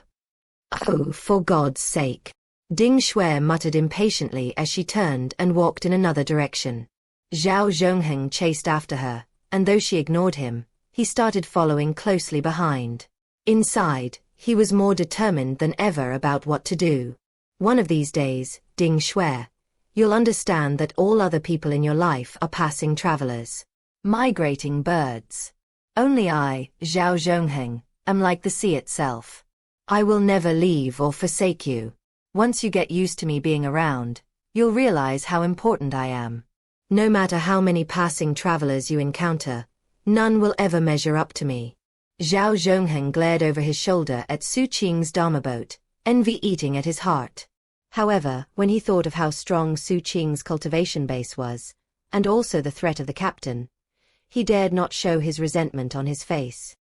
A: "Oh, for God's sake." Ding Shui muttered impatiently as she turned and walked in another direction. Zhao Zhongheng chased after her, and though she ignored him, he started following closely behind. Inside, he was more determined than ever about what to do. "One of these days, Ding Shui, you'll understand that all other people in your life are passing travelers. Migrating birds. Only I, Zhao Zhongheng, am like the sea itself. I will never leave or forsake you. Once you get used to me being around, you'll realize how important I am. No matter how many passing travelers you encounter, none will ever measure up to me." Zhao Zhongheng glared over his shoulder at Xu Qing's Dharma boat, envy eating at his heart. However, when he thought of how strong Xu Qing's cultivation base was, and also the threat of the captain, he dared not show his resentment on his face.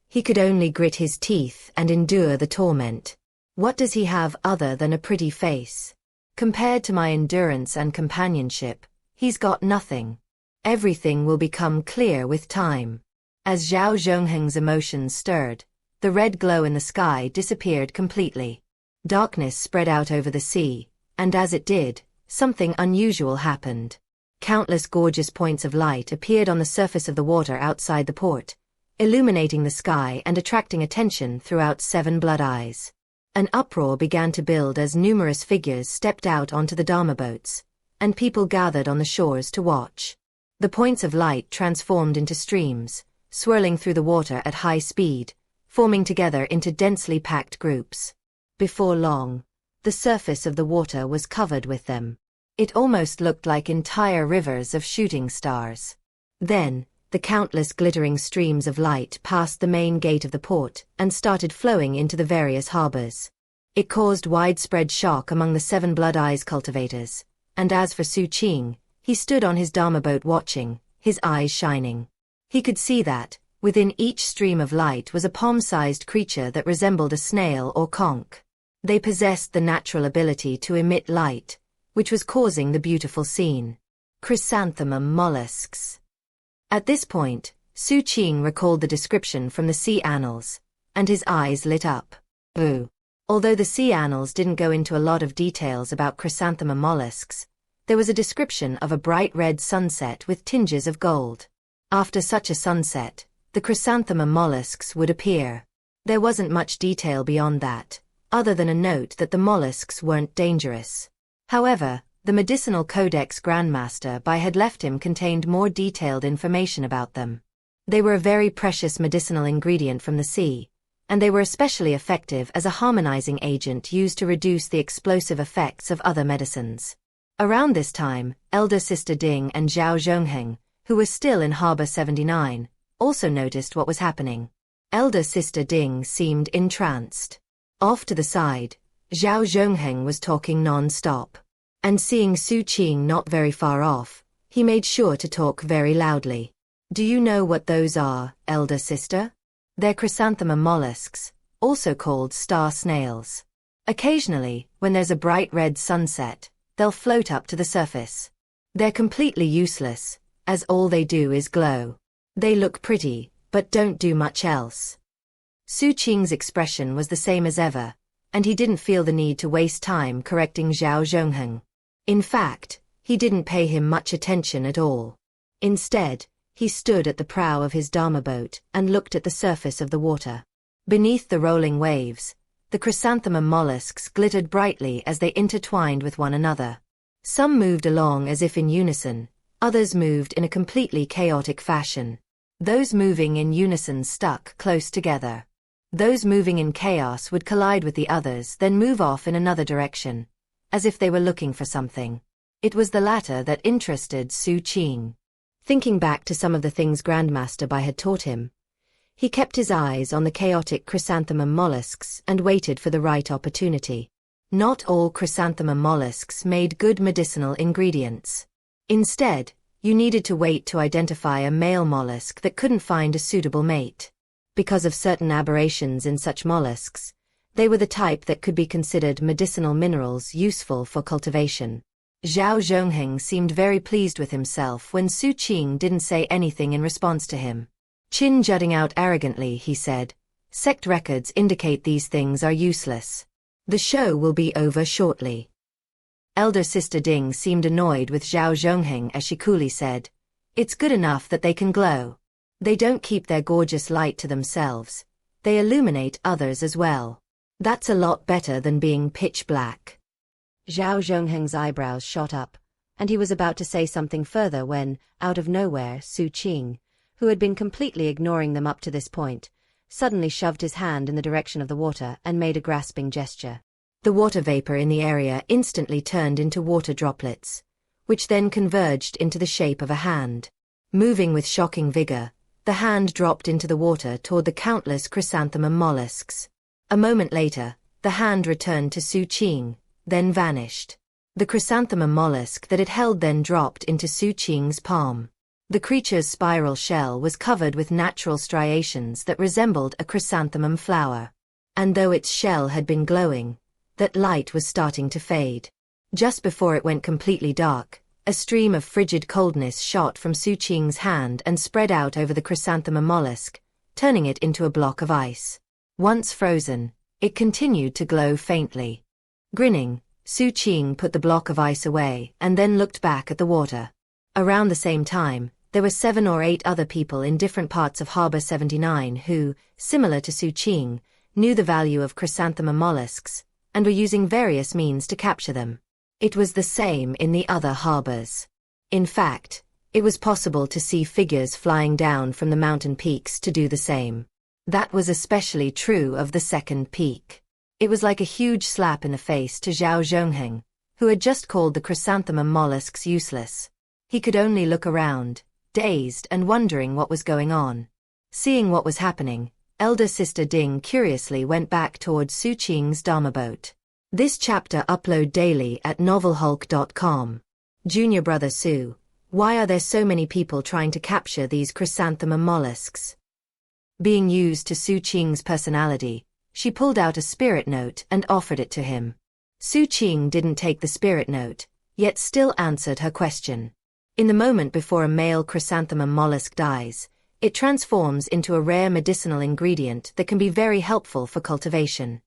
A: He could only grit his teeth and endure the torment. What does he have other than a pretty face? Compared to my endurance and companionship, he's got nothing. Everything will become clear with time. As Zhao Zhongheng's emotions stirred, the red glow in the sky disappeared completely. Darkness spread out over the sea, and as it did, something unusual happened. Countless gorgeous points of light appeared on the surface of the water outside the port, illuminating the sky and attracting attention throughout 7 Blood Eyes. An uproar began to build as numerous figures stepped out onto the Dharma boats, and people gathered on the shores to watch. The points of light transformed into streams, swirling through the water at high speed, forming together into densely packed groups. Before long, the surface of the water was covered with them. It almost looked like entire rivers of shooting stars. Then, the countless glittering streams of light passed the main gate of the port and started flowing into the various harbors. It caused widespread shock among the 7 Blood Eyes cultivators, and as for Xu Qing, he stood on his Dharma boat watching, his eyes shining. He could see that, within each stream of light was a palm-sized creature that resembled a snail or conch. They possessed the natural ability to emit light, which was causing the beautiful scene. Chrysanthemum mollusks. At this point, Xu Qing recalled the description from the sea annals, and his eyes lit up. Boo. Although the sea annals didn't go into a lot of details about chrysanthemum mollusks, there was a description of a bright red sunset with tinges of gold. After such a sunset, the chrysanthemum mollusks would appear. There wasn't much detail beyond that, other than a note that the mollusks weren't dangerous. However, the medicinal codex Grandmaster Bai had left him contained more detailed information about them. They were a very precious medicinal ingredient from the sea, and they were especially effective as a harmonizing agent used to reduce the explosive effects of other medicines. Around this time, elder sister Ding and Zhao Zhongheng, who were still in Harbor 79, also noticed what was happening. Elder sister Ding seemed entranced. Off to the side, Zhao Zhongheng was talking non-stop. And seeing Xu Qing not very far off, he made sure to talk very loudly. Do you know what those are, elder sister? They're chrysanthemum mollusks, also called star snails. Occasionally, when there's a bright red sunset, they'll float up to the surface. They're completely useless, as all they do is glow. They look pretty, but don't do much else. Xu Qing's expression was the same as ever, and he didn't feel the need to waste time correcting Zhao Zhongheng. In fact, he didn't pay him much attention at all. Instead, he stood at the prow of his Dharma boat and looked at the surface of the water. Beneath the rolling waves, the chrysanthemum mollusks glittered brightly as they intertwined with one another. Some moved along as if in unison, others moved in a completely chaotic fashion. Those moving in unison stuck close together. Those moving in chaos would collide with the others, then move off in another direction, as if they were looking for something. It was the latter that interested Xu Qing. Thinking back to some of the things Grandmaster Bai had taught him, he kept his eyes on the chaotic chrysanthemum mollusks and waited for the right opportunity. Not all chrysanthemum mollusks made good medicinal ingredients. Instead, you needed to wait to identify a male mollusk that couldn't find a suitable mate. Because of certain aberrations in such mollusks, they were the type that could be considered medicinal minerals useful for cultivation. Zhao Zhongheng seemed very pleased with himself when Xu Qing didn't say anything in response to him. Chin jutting out arrogantly, he said, "Sect records indicate these things are useless. The show will be over shortly." Elder sister Ding seemed annoyed with Zhao Zhongheng as she coolly said, "It's good enough that they can glow. They don't keep their gorgeous light to themselves. They illuminate others as well. That's a lot better than being pitch black." Zhao Zhongheng's eyebrows shot up, and he was about to say something further when, out of nowhere, Xu Qing, who had been completely ignoring them up to this point, suddenly shoved his hand in the direction of the water and made a grasping gesture. The water vapor in the area instantly turned into water droplets, which then converged into the shape of a hand. Moving with shocking vigor, the hand dropped into the water toward the countless chrysanthemum mollusks. A moment later, the hand returned to Xu Qing, then vanished. The chrysanthemum mollusk that it held then dropped into Xu Qing's palm. The creature's spiral shell was covered with natural striations that resembled a chrysanthemum flower. And though its shell had been glowing, that light was starting to fade. Just before it went completely dark, a stream of frigid coldness shot from Xu Qing's hand and spread out over the chrysanthemum mollusk, turning it into a block of ice. Once frozen, it continued to glow faintly. Grinning, Xu Qing put the block of ice away and then looked back at the water. Around the same time, there were 7 or 8 other people in different parts of Harbor 79 who, similar to Xu Qing, knew the value of chrysanthemum mollusks, and were using various means to capture them. It was the same in the other harbors. In fact, it was possible to see figures flying down from the mountain peaks to do the same. That was especially true of the second peak. It was like a huge slap in the face to Zhao Zhongheng, who had just called the chrysanthemum mollusks useless. He could only look around, dazed and wondering what was going on. Seeing what was happening, Elder Sister Ding curiously went back towards Xu Qing's Dharma boat. This chapter upload daily at novelhulk.com. Junior Brother Su, why are there so many people trying to capture these chrysanthemum mollusks? Being used to Xu Qing's personality, she pulled out a spirit note and offered it to him. Xu Qing didn't take the spirit note, yet still answered her question. In the moment before a male chrysanthemum mollusk dies, it transforms into a rare medicinal ingredient that can be very helpful for cultivation.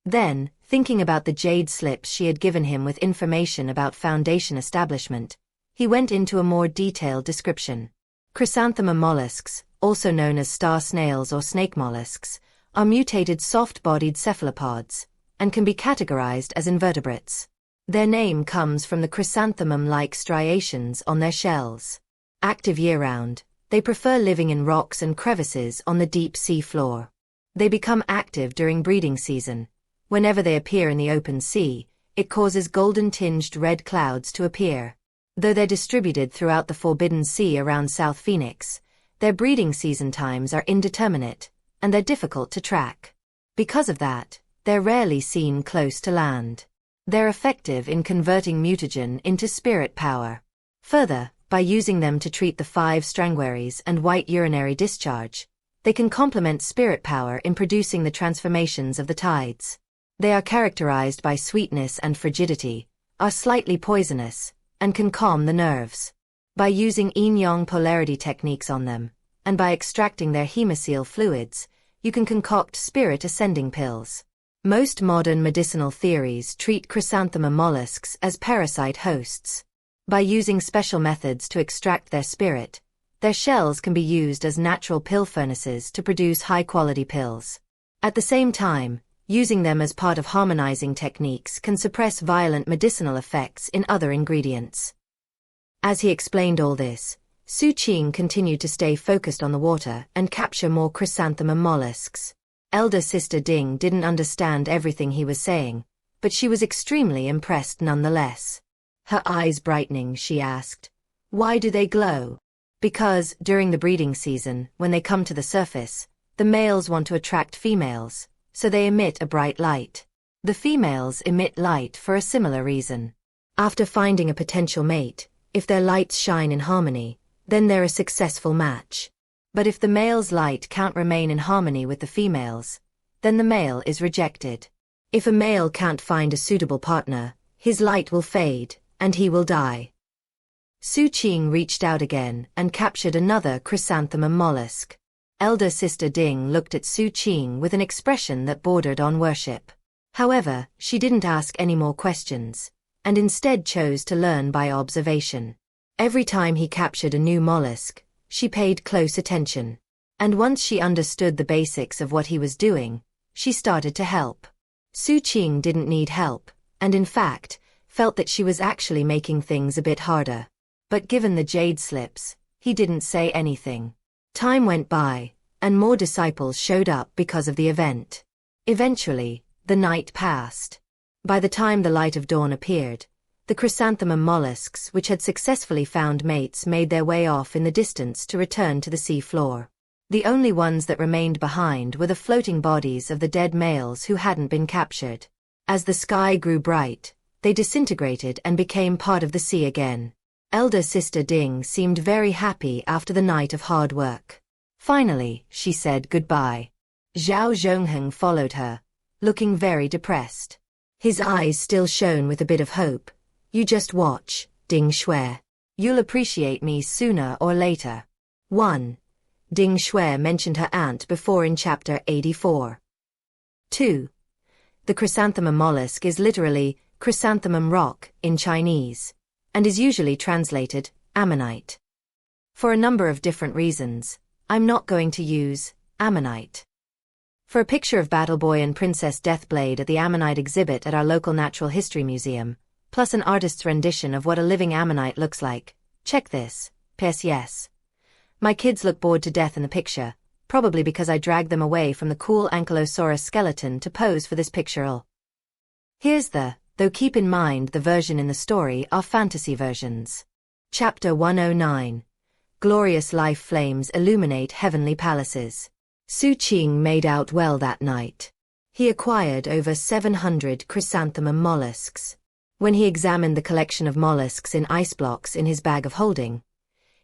A: Then, thinking about the jade slips she had given him with information about Foundation establishment, he went into a more detailed description. Chrysanthemum mollusks, also known as star snails or snake mollusks, are mutated soft-bodied cephalopods, and can be categorized as invertebrates. Their name comes from the chrysanthemum-like striations on their shells. Active year-round, they prefer living in rocks and crevices on the deep sea floor. They become active during breeding season. Whenever they appear in the open sea, it causes golden-tinged red clouds to appear. Though they're distributed throughout the Forbidden Sea around South Phoenix, their breeding season times are indeterminate, and they're difficult to track. Because of that, they're rarely seen close to land. They're effective in converting mutagen into spirit power. Further, by using them to treat the 5 stranguaries and white urinary discharge, they can complement spirit power in producing the transformations of the tides. They are characterized by sweetness and frigidity, are slightly poisonous, and can calm the nerves. By using yin-yang polarity techniques on them, and by extracting their hemocoel fluids, you can concoct spirit ascending pills. Most modern medicinal theories treat chrysanthemum mollusks as parasite hosts. By using special methods to extract their spirit, their shells can be used as natural pill furnaces to produce high-quality pills. At the same time, using them as part of harmonizing techniques can suppress violent medicinal effects in other ingredients. As he explained all this, Xu Qing continued to stay focused on the water and capture more chrysanthemum mollusks. Elder Sister Ding didn't understand everything he was saying, but she was extremely impressed nonetheless. Her eyes brightening, she asked, "Why do they glow?" Because, during the breeding season, when they come to the surface, the males want to attract females, so they emit a bright light. The females emit light for a similar reason. After finding a potential mate, if their lights shine in harmony, then they're a successful match. But if the male's light can't remain in harmony with the female's, then the male is rejected. If a male can't find a suitable partner, his light will fade, and he will die. Xu Qing reached out again and captured another chrysanthemum mollusk. Elder Sister Ding looked at Xu Qing with an expression that bordered on worship. However, she didn't ask any more questions, and instead chose to learn by observation. Every time he captured a new mollusk, she paid close attention. And once she understood the basics of what he was doing, she started to help. Xu Qing didn't need help, and in fact, felt that she was actually making things a bit harder. But given the jade slips, he didn't say anything. Time went by, and more disciples showed up because of the event. Eventually, the night passed. By the time the light of dawn appeared, the chrysanthemum mollusks which had successfully found mates made their way off in the distance to return to the sea floor. The only ones that remained behind were the floating bodies of the dead males who hadn't been captured. As the sky grew bright, they disintegrated and became part of the sea again. Elder Sister Ding seemed very happy after the night of hard work. Finally, she said goodbye. Zhao Zhongheng followed her, looking very depressed. His eyes still shone with a bit of hope. "You just watch, Ding Shui. You'll appreciate me sooner or later." 1. Ding Shui mentioned her aunt before in chapter 84. 2. The chrysanthemum mollusk is literally chrysanthemum rock in Chinese, and is usually translated ammonite. For a number of different reasons, I'm not going to use ammonite. For a picture of Battle Boy and Princess Deathblade at the ammonite exhibit at our local Natural History Museum, plus an artist's rendition of what a living ammonite looks like, check this. P.S. Yes. My kids look bored to death in the picture, probably because I dragged them away from the cool Ankylosaurus skeleton to pose for this picture. Here's though keep in mind the version in the story are fantasy versions. Chapter 109. Glorious life flames illuminate heavenly palaces. Xu Qing made out well that night. He acquired over 700 chrysanthemum mollusks. When he examined the collection of mollusks in ice blocks in his bag of holding,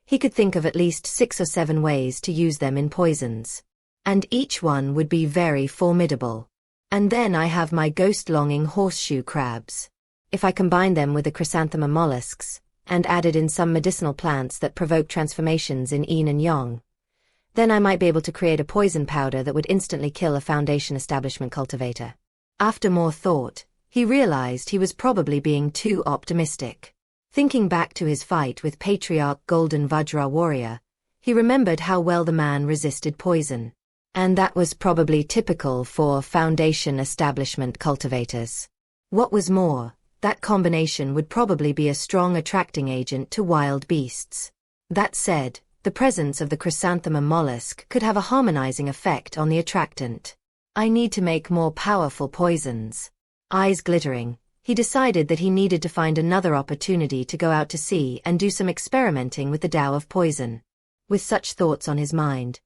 A: he could think of at least 6 or 7 ways to use them in poisons. And each one would be very formidable. And then I have my ghost-longing horseshoe crabs. If I combine them with the chrysanthemum mollusks, and added in some medicinal plants that provoke transformations in yin and yang, then I might be able to create a poison powder that would instantly kill a Foundation establishment cultivator. After more thought, he realized he was probably being too optimistic. Thinking back to his fight with Patriarch Golden Vajra Warrior, he remembered how well the man resisted poison. And that was probably typical for Foundation establishment cultivators. What was more, that combination would probably be a strong attracting agent to wild beasts. That said, the presence of the chrysanthemum mollusk could have a harmonizing effect on the attractant. I need to make more powerful poisons. Eyes glittering, he decided that he needed to find another opportunity to go out to sea and do some experimenting with the Tao of poison. With such thoughts on his mind,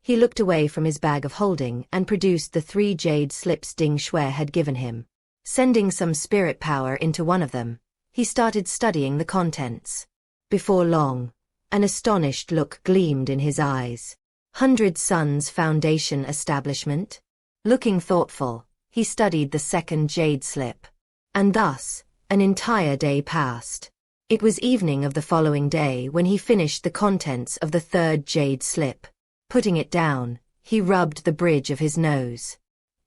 A: he looked away from his bag of holding and produced the 3 jade slips Ding Shui had given him. Sending some spirit power into one of them, he started studying the contents. Before long, an astonished look gleamed in his eyes. 100 Suns Foundation Establishment? Looking thoughtful, he studied the second jade slip. And thus, an entire day passed. It was evening of the following day when he finished the contents of the third jade slip. Putting it down, he rubbed the bridge of his nose.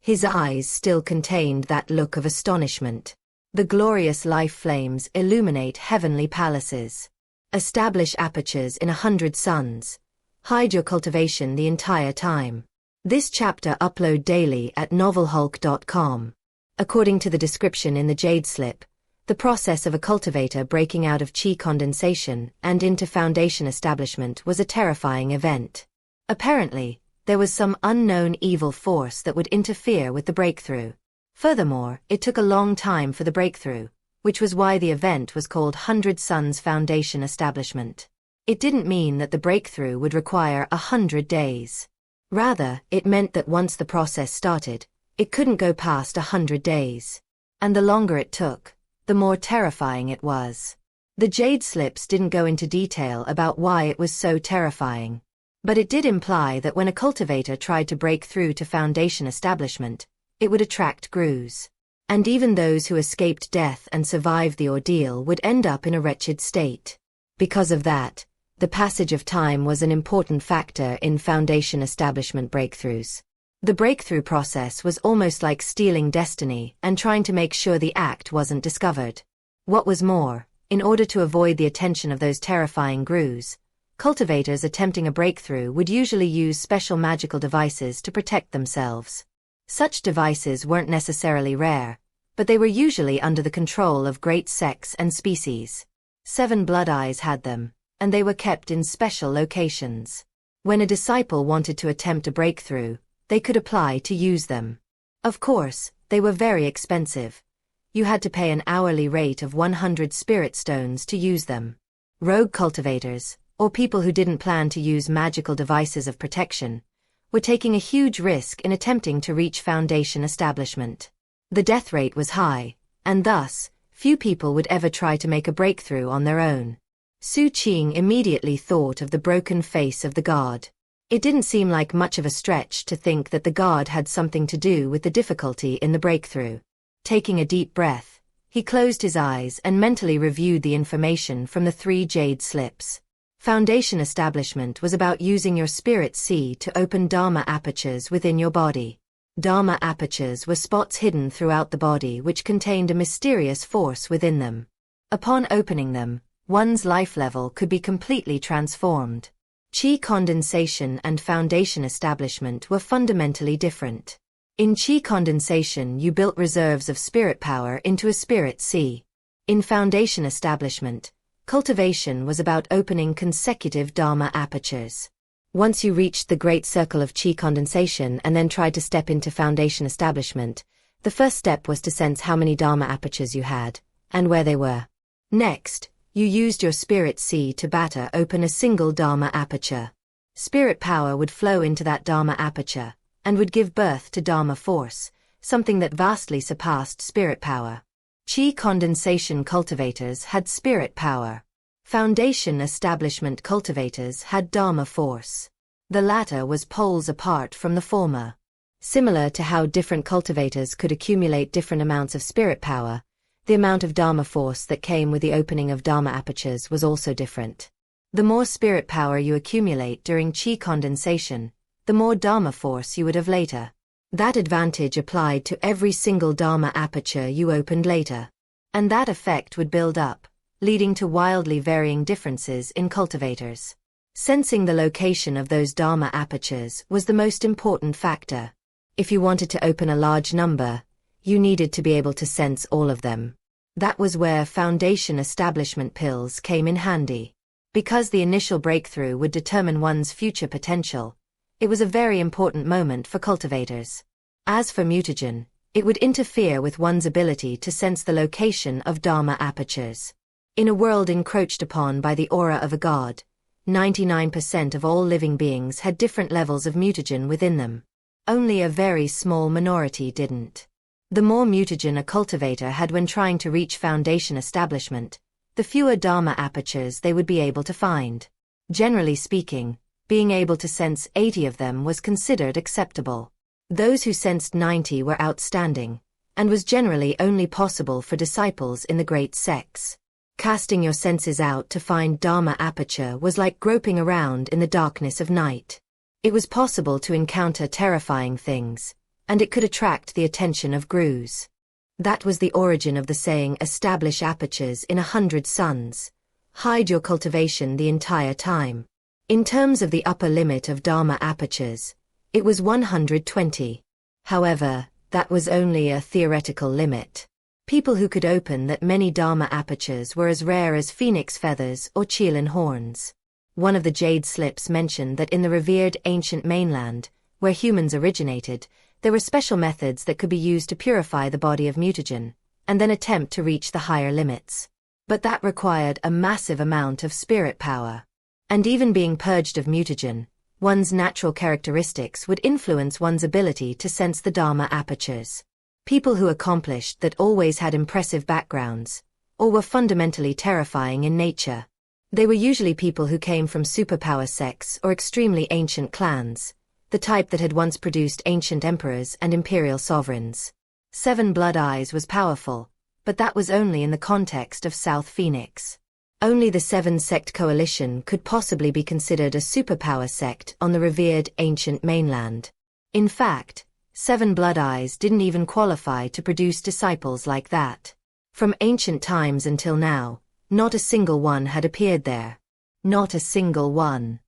A: His eyes still contained that look of astonishment. The glorious life flames illuminate heavenly palaces. Establish apertures in 100 suns. Hide your cultivation the entire time. This chapter upload daily at novelhulk.com. According to the description in the jade slip, the process of a cultivator breaking out of qi condensation and into Foundation establishment was a terrifying event. Apparently, there was some unknown evil force that would interfere with the breakthrough. Furthermore, it took a long time for the breakthrough, which was why the event was called 100 Suns Foundation Establishment. It didn't mean that the breakthrough would require 100 days. Rather, it meant that once the process started, it couldn't go past 100 days. And the longer it took, the more terrifying it was. The jade slips didn't go into detail about why it was so terrifying. But it did imply that when a cultivator tried to break through to Foundation establishment, it would attract grus. And even those who escaped death and survived the ordeal would end up in a wretched state. Because of that, the passage of time was an important factor in Foundation establishment breakthroughs. The breakthrough process was almost like stealing destiny and trying to make sure the act wasn't discovered. What was more, in order to avoid the attention of those terrifying grus, cultivators attempting a breakthrough would usually use special magical devices to protect themselves. Such devices weren't necessarily rare, but they were usually under the control of great sects and species. 7 Blood Eyes had them, and they were kept in special locations. When a disciple wanted to attempt a breakthrough, they could apply to use them. Of course, they were very expensive. You had to pay an hourly rate of 100 spirit stones to use them. Rogue cultivators, or people who didn't plan to use magical devices of protection, were taking a huge risk in attempting to reach Foundation establishment. The death rate was high, and thus, few people would ever try to make a breakthrough on their own. Xu Qing immediately thought of the broken face of the god. It didn't seem like much of a stretch to think that the god had something to do with the difficulty in the breakthrough. Taking a deep breath, he closed his eyes and mentally reviewed the information from the 3 jade slips. Foundation establishment was about using your spirit seed to open Dharma apertures within your body. Dharma apertures were spots hidden throughout the body which contained a mysterious force within them. Upon opening them, one's life level could be completely transformed. Qi condensation and Foundation establishment were fundamentally different. In Qi condensation you built reserves of spirit power into a spirit sea. In Foundation establishment, cultivation was about opening consecutive Dharma apertures. Once you reached the great circle of Qi condensation and then tried to step into Foundation establishment, the first step was to sense how many Dharma apertures you had, and where they were. Next, you used your spirit sea to batter open a single Dharma aperture. Spirit power would flow into that Dharma aperture, and would give birth to Dharma force, something that vastly surpassed spirit power. Qi condensation cultivators had spirit power. Foundation establishment cultivators had Dharma force. The latter was poles apart from the former. Similar to how different cultivators could accumulate different amounts of spirit power, the amount of Dharma force that came with the opening of Dharma apertures was also different. The more spirit power you accumulate during Qi condensation, the more Dharma force you would have later. That advantage applied to every single Dharma aperture you opened later. And that effect would build up, leading to wildly varying differences in cultivators. Sensing the location of those Dharma apertures was the most important factor. If you wanted to open a large number, you needed to be able to sense all of them. That was where foundation establishment pills came in handy. Because the initial breakthrough would determine one's future potential, it was a very important moment for cultivators. As for mutagen, it would interfere with one's ability to sense the location of Dharma apertures. In a world encroached upon by the aura of a god, 99% of all living beings had different levels of mutagen within them. Only a very small minority didn't. The more mutagen a cultivator had when trying to reach foundation establishment, the fewer Dharma apertures they would be able to find. Generally speaking, being able to sense 80 of them was considered acceptable. Those who sensed 90 were outstanding, and was generally only possible for disciples in the great sects. Casting your senses out to find Dharma aperture was like groping around in the darkness of night. It was possible to encounter terrifying things, and it could attract the attention of grus. That was the origin of the saying, establish apertures in 100 suns. Hide your cultivation the entire time. In terms of the upper limit of Dharma apertures, it was 120. However, that was only a theoretical limit. People who could open that many Dharma apertures were as rare as phoenix feathers or Qilin horns. One of the jade slips mentioned that in the revered ancient mainland, where humans originated, there were special methods that could be used to purify the body of mutagen, and then attempt to reach the higher limits. But that required a massive amount of spirit power. And even being purged of mutagen, one's natural characteristics would influence one's ability to sense the Dharma apertures. People who accomplished that always had impressive backgrounds, or were fundamentally terrifying in nature. They were usually people who came from superpower sects or extremely ancient clans, the type that had once produced ancient emperors and imperial sovereigns. 7 Blood Eyes was powerful, but that was only in the context of South Phoenix. Only the 7 Sect Coalition could possibly be considered a superpower sect on the revered ancient mainland. In fact, 7 Blood Eyes didn't even qualify to produce disciples like that. From ancient times until now, not a single one had appeared there. Not a single one.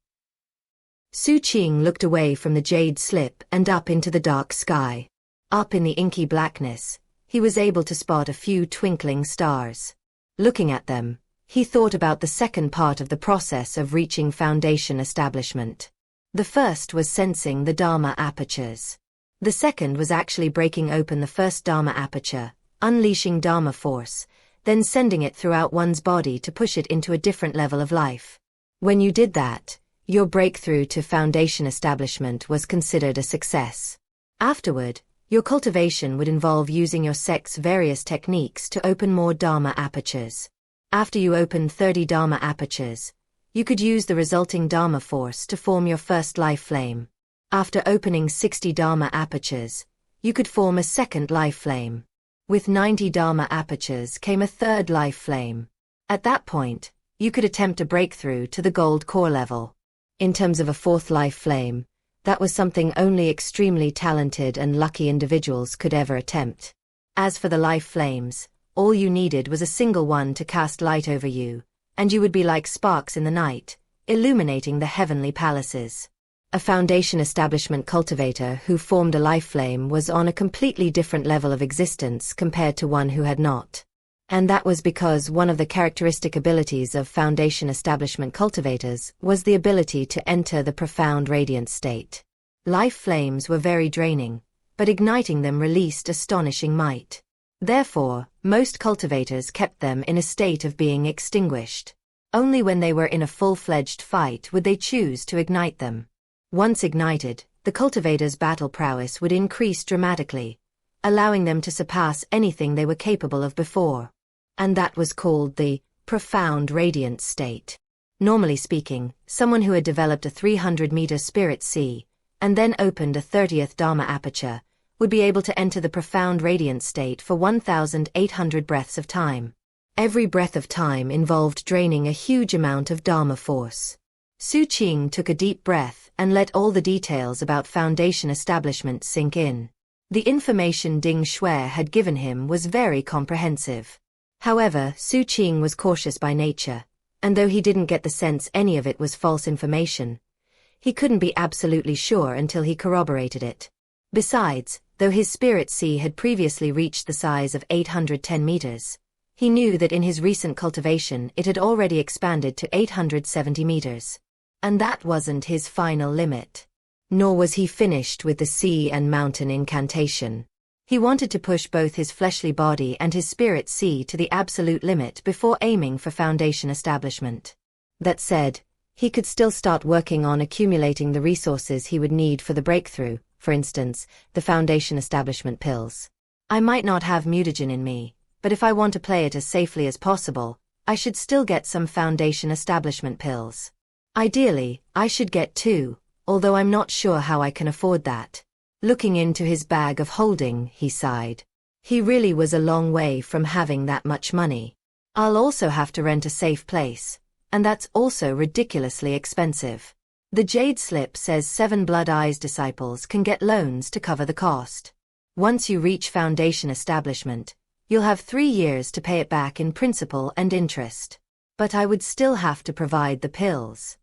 A: Xu Qing looked away from the jade slip and up into the dark sky. Up in the inky blackness, he was able to spot a few twinkling stars. Looking at them, he thought about the second part of the process of reaching foundation establishment. The first was sensing the Dharma apertures. The second was actually breaking open the first Dharma aperture, unleashing Dharma force, then sending it throughout one's body to push it into a different level of life. When you did that, your breakthrough to foundation establishment was considered a success. Afterward, your cultivation would involve using your sect's various techniques to open more Dharma apertures. After you opened 30 Dharma apertures, you could use the resulting Dharma force to form your first life flame. After opening 60 Dharma apertures, you could form a second life flame. With 90 Dharma apertures came a third life flame. At that point, you could attempt a breakthrough to the gold core level. In terms of a fourth life flame, that was something only extremely talented and lucky individuals could ever attempt. As for the life flames, all you needed was a single one to cast light over you, and you would be like sparks in the night, illuminating the heavenly palaces. A foundation establishment cultivator who formed a life flame was on a completely different level of existence compared to one who had not. And that was because one of the characteristic abilities of foundation establishment cultivators was the ability to enter the profound radiant state. Life flames were very draining, but igniting them released astonishing might. Therefore, most cultivators kept them in a state of being extinguished. Only when they were in a full-fledged fight would they choose to ignite them. Once ignited, the cultivators' battle prowess would increase dramatically, allowing them to surpass anything they were capable of before. And that was called the profound radiance state. Normally speaking, someone who had developed a 300-meter spirit sea, and then opened a 30th Dharma aperture, would be able to enter the profound radiance state for 1,800 breaths of time. Every breath of time involved draining a huge amount of Dharma force. Xu Qing took a deep breath and let all the details about Foundation establishment sink in. The information Ding Shui had given him was very comprehensive. However, Xu Qing was cautious by nature, and though he didn't get the sense any of it was false information, he couldn't be absolutely sure until he corroborated it. Besides, though his spirit sea had previously reached the size of 810 meters, he knew that in his recent cultivation it had already expanded to 870 meters. And that wasn't his final limit. Nor was he finished with the sea and mountain incantation. He wanted to push both his fleshly body and his spirit sea to the absolute limit before aiming for Foundation establishment. That said, he could still start working on accumulating the resources he would need for the breakthrough, for instance, the Foundation establishment pills. I might not have mutagen in me, but if I want to play it as safely as possible, I should still get some Foundation establishment pills. Ideally, I should get 2, although I'm not sure how I can afford that. Looking into his bag of holding, he sighed. He really was a long way from having that much money. I'll also have to rent a safe place, and that's also ridiculously expensive. The Jade Slip says 7 Blood Eyes disciples can get loans to cover the cost. Once you reach Foundation establishment, you'll have 3 years to pay it back in principal and interest. But I would still have to provide the pills.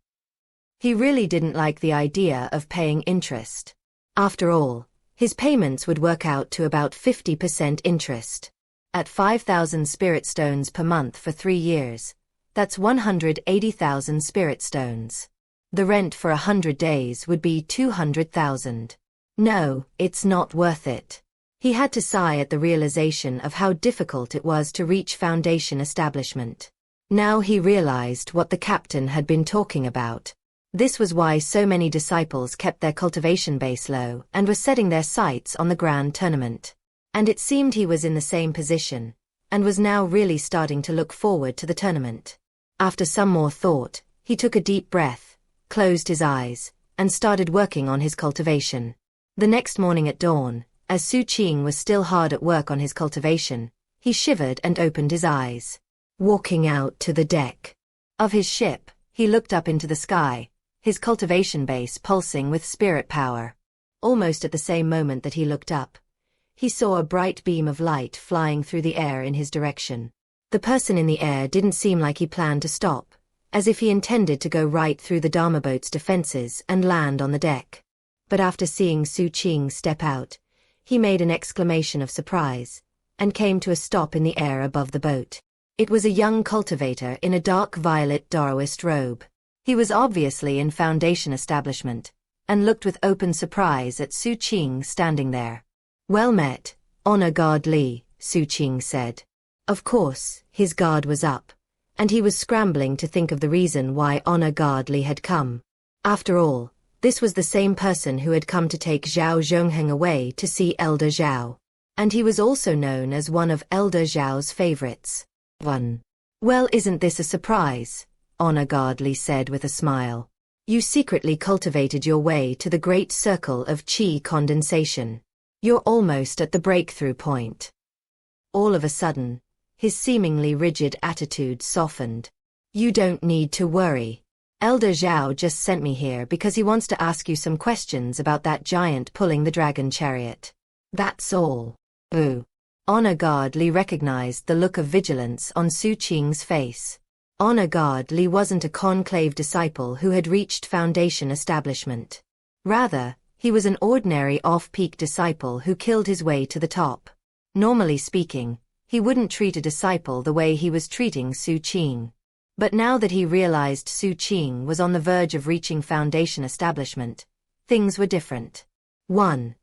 A: He really didn't like the idea of paying interest. After all, his payments would work out to about 50% interest. At 5,000 spirit stones per month for 3 years, that's 180,000 spirit stones. The rent for 100 days would be 200,000. No, it's not worth it. He had to sigh at the realization of how difficult it was to reach Foundation establishment. Now he realized what the captain had been talking about. This was why so many disciples kept their cultivation base low and were setting their sights on the grand tournament. And it seemed he was in the same position, and was now really starting to look forward to the tournament. After some more thought, he took a deep breath, closed his eyes, and started working on his cultivation. The next morning at dawn, as Xu Qing was still hard at work on his cultivation, he shivered and opened his eyes. Walking out to the deck of his ship, he looked up into the sky, his cultivation base pulsing with spirit power. Almost at the same moment that he looked up, he saw a bright beam of light flying through the air in his direction. The person in the air didn't seem like he planned to stop, as if he intended to go right through the Dharma boat's defenses and land on the deck. But after seeing Xu Qing step out, he made an exclamation of surprise, and came to a stop in the air above the boat. It was a young cultivator in a dark violet Daoist robe. He was obviously in Foundation establishment, and looked with open surprise at Xu Qing standing there. Well met, Honor Guard Li, Xu Qing said. Of course, his guard was up, and he was scrambling to think of the reason why Honor Guard Li had come. After all, this was the same person who had come to take Zhao Zhongheng away to see Elder Zhao. And he was also known as one of Elder Zhao's favorites. Well, isn't this a surprise? Honor Guard Li said with a smile. You secretly cultivated your way to the great circle of qi condensation. You're almost at the breakthrough point. All of a sudden, his seemingly rigid attitude softened. You don't need to worry. Elder Zhao just sent me here because he wants to ask you some questions about that giant pulling the dragon chariot. That's all. Boo. Honor Guard Li recognized the look of vigilance on Xu Qing's face. Honor Guard Li wasn't a conclave disciple who had reached Foundation establishment. Rather, he was an ordinary off-peak disciple who killed his way to the top. Normally speaking, he wouldn't treat a disciple the way he was treating Xu Qing. But now that he realized Xu Qing was on the verge of reaching Foundation establishment, things were different. 1.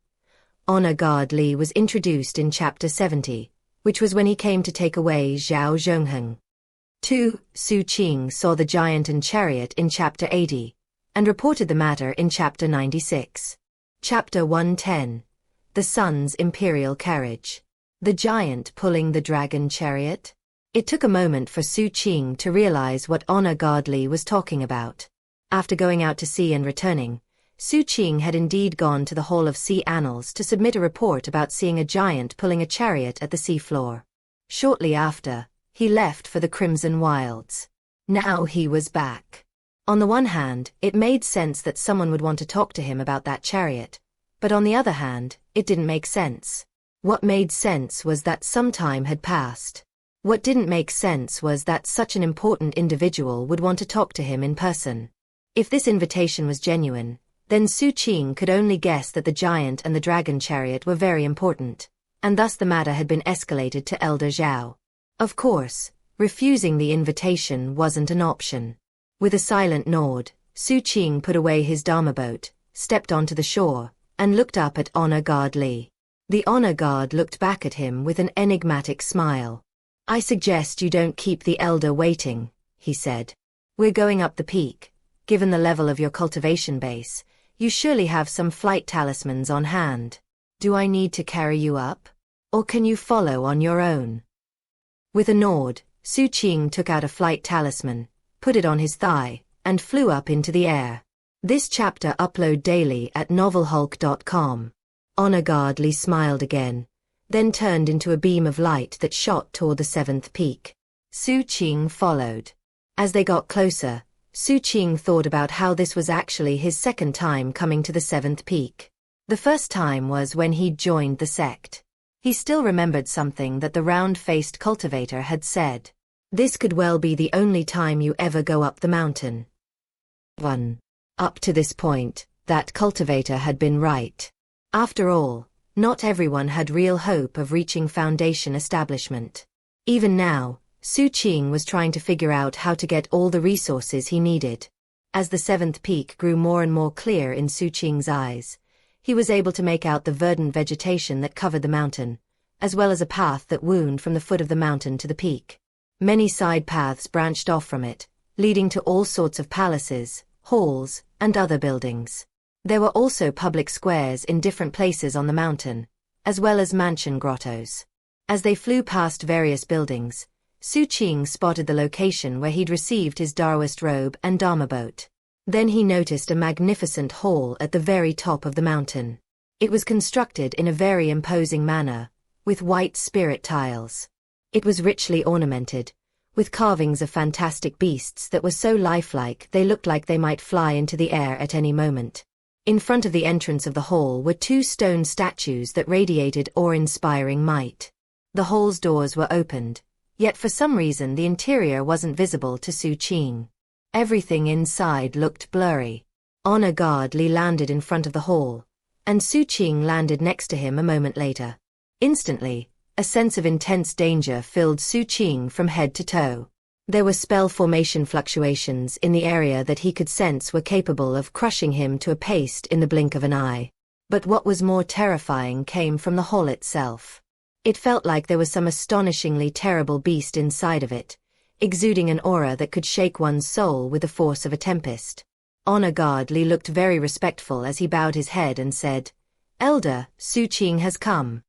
A: Honor Guard Li was introduced in Chapter 70, which was when he came to take away Zhao Zhongheng. 2. Xu Qing saw the giant and chariot in Chapter 80, and reported the matter in Chapter 96. Chapter 110. The Sun's Imperial Carriage. The giant pulling the dragon chariot? It took a moment for Xu Qing to realize what Honor Guard Li was talking about. After going out to sea and returning, Xu Qing had indeed gone to the Hall of Sea Annals to submit a report about seeing a giant pulling a chariot at the seafloor. Shortly after, he left for the Crimson Wilds. Now he was back. On the one hand, it made sense that someone would want to talk to him about that chariot, but on the other hand, it didn't make sense. What made sense was that some time had passed. What didn't make sense was that such an important individual would want to talk to him in person. If this invitation was genuine, then Xu Qing could only guess that the giant and the dragon chariot were very important, and thus the matter had been escalated to Elder Zhao. Of course, refusing the invitation wasn't an option. With a silent nod, Xu Qing put away his Dharma boat, stepped onto the shore, and looked up at Honor Guard Li. The Honor Guard looked back at him with an enigmatic smile. "I suggest you don't keep the elder waiting," he said. "We're going up the peak. Given the level of your cultivation base, you surely have some flight talismans on hand. Do I need to carry you up? Or can you follow on your own?" With a nod, Xu Qing took out a flight talisman, put it on his thigh, and flew up into the air. This chapter upload daily at novelhulk.com. Honor Guard Li smiled again, then turned into a beam of light that shot toward the 7th peak. Xu Qing followed. As they got closer, Xu Qing thought about how this was actually his second time coming to the 7th peak. The first time was when he'd joined the sect. He still remembered something that the round-faced cultivator had said. This could well be the only time you ever go up the mountain. 1. Up to this point, that cultivator had been right. After all, not everyone had real hope of reaching Foundation establishment. Even now, Xu Qing was trying to figure out how to get all the resources he needed. As the 7th peak grew more and more clear in Xu Qing's eyes, he was able to make out the verdant vegetation that covered the mountain, as well as a path that wound from the foot of the mountain to the peak. Many side paths branched off from it, leading to all sorts of palaces, halls, and other buildings. There were also public squares in different places on the mountain, as well as mansion grottos. As they flew past various buildings, Xu Qing spotted the location where he'd received his Daoist robe and Dharma boat. Then he noticed a magnificent hall at the very top of the mountain. It was constructed in a very imposing manner, with white spirit tiles. It was richly ornamented, with carvings of fantastic beasts that were so lifelike they looked like they might fly into the air at any moment. In front of the entrance of the hall were 2 stone statues that radiated awe-inspiring might. The hall's doors were opened, yet for some reason the interior wasn't visible to Xu Qing. Everything inside looked blurry. Honor Guard Li landed in front of the hall, and Xu Qing landed next to him a moment later. Instantly, a sense of intense danger filled Xu Qing from head to toe. There were spell formation fluctuations in the area that he could sense were capable of crushing him to a paste in the blink of an eye. But what was more terrifying came from the hall itself. It felt like there was some astonishingly terrible beast inside of it, exuding an aura that could shake one's soul with the force of a tempest. Honor Guard Li looked very respectful as he bowed his head and said, "Elder, Xu Qing has come."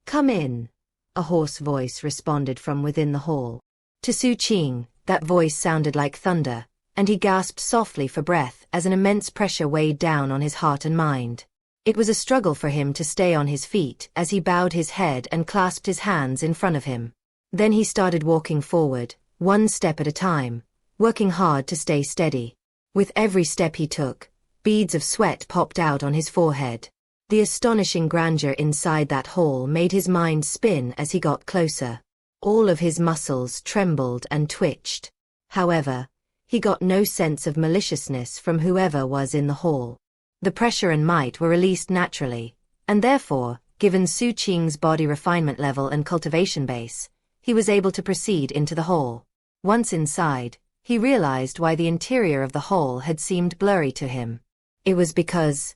A: "Come in," a hoarse voice responded from within the hall. To Xu Qing, that voice sounded like thunder, and he gasped softly for breath as an immense pressure weighed down on his heart and mind. It was a struggle for him to stay on his feet as he bowed his head and clasped his hands in front of him. Then he started walking forward, one step at a time, working hard to stay steady. With every step he took, beads of sweat popped out on his forehead. The astonishing grandeur inside that hall made his mind spin as he got closer. All of his muscles trembled and twitched. However, he got no sense of maliciousness from whoever was in the hall. The pressure and might were released naturally, and therefore, given Xu Qing's body refinement level and cultivation base, he was able to proceed into the hall. Once inside, he realized why the interior of the hall had seemed blurry to him. It was because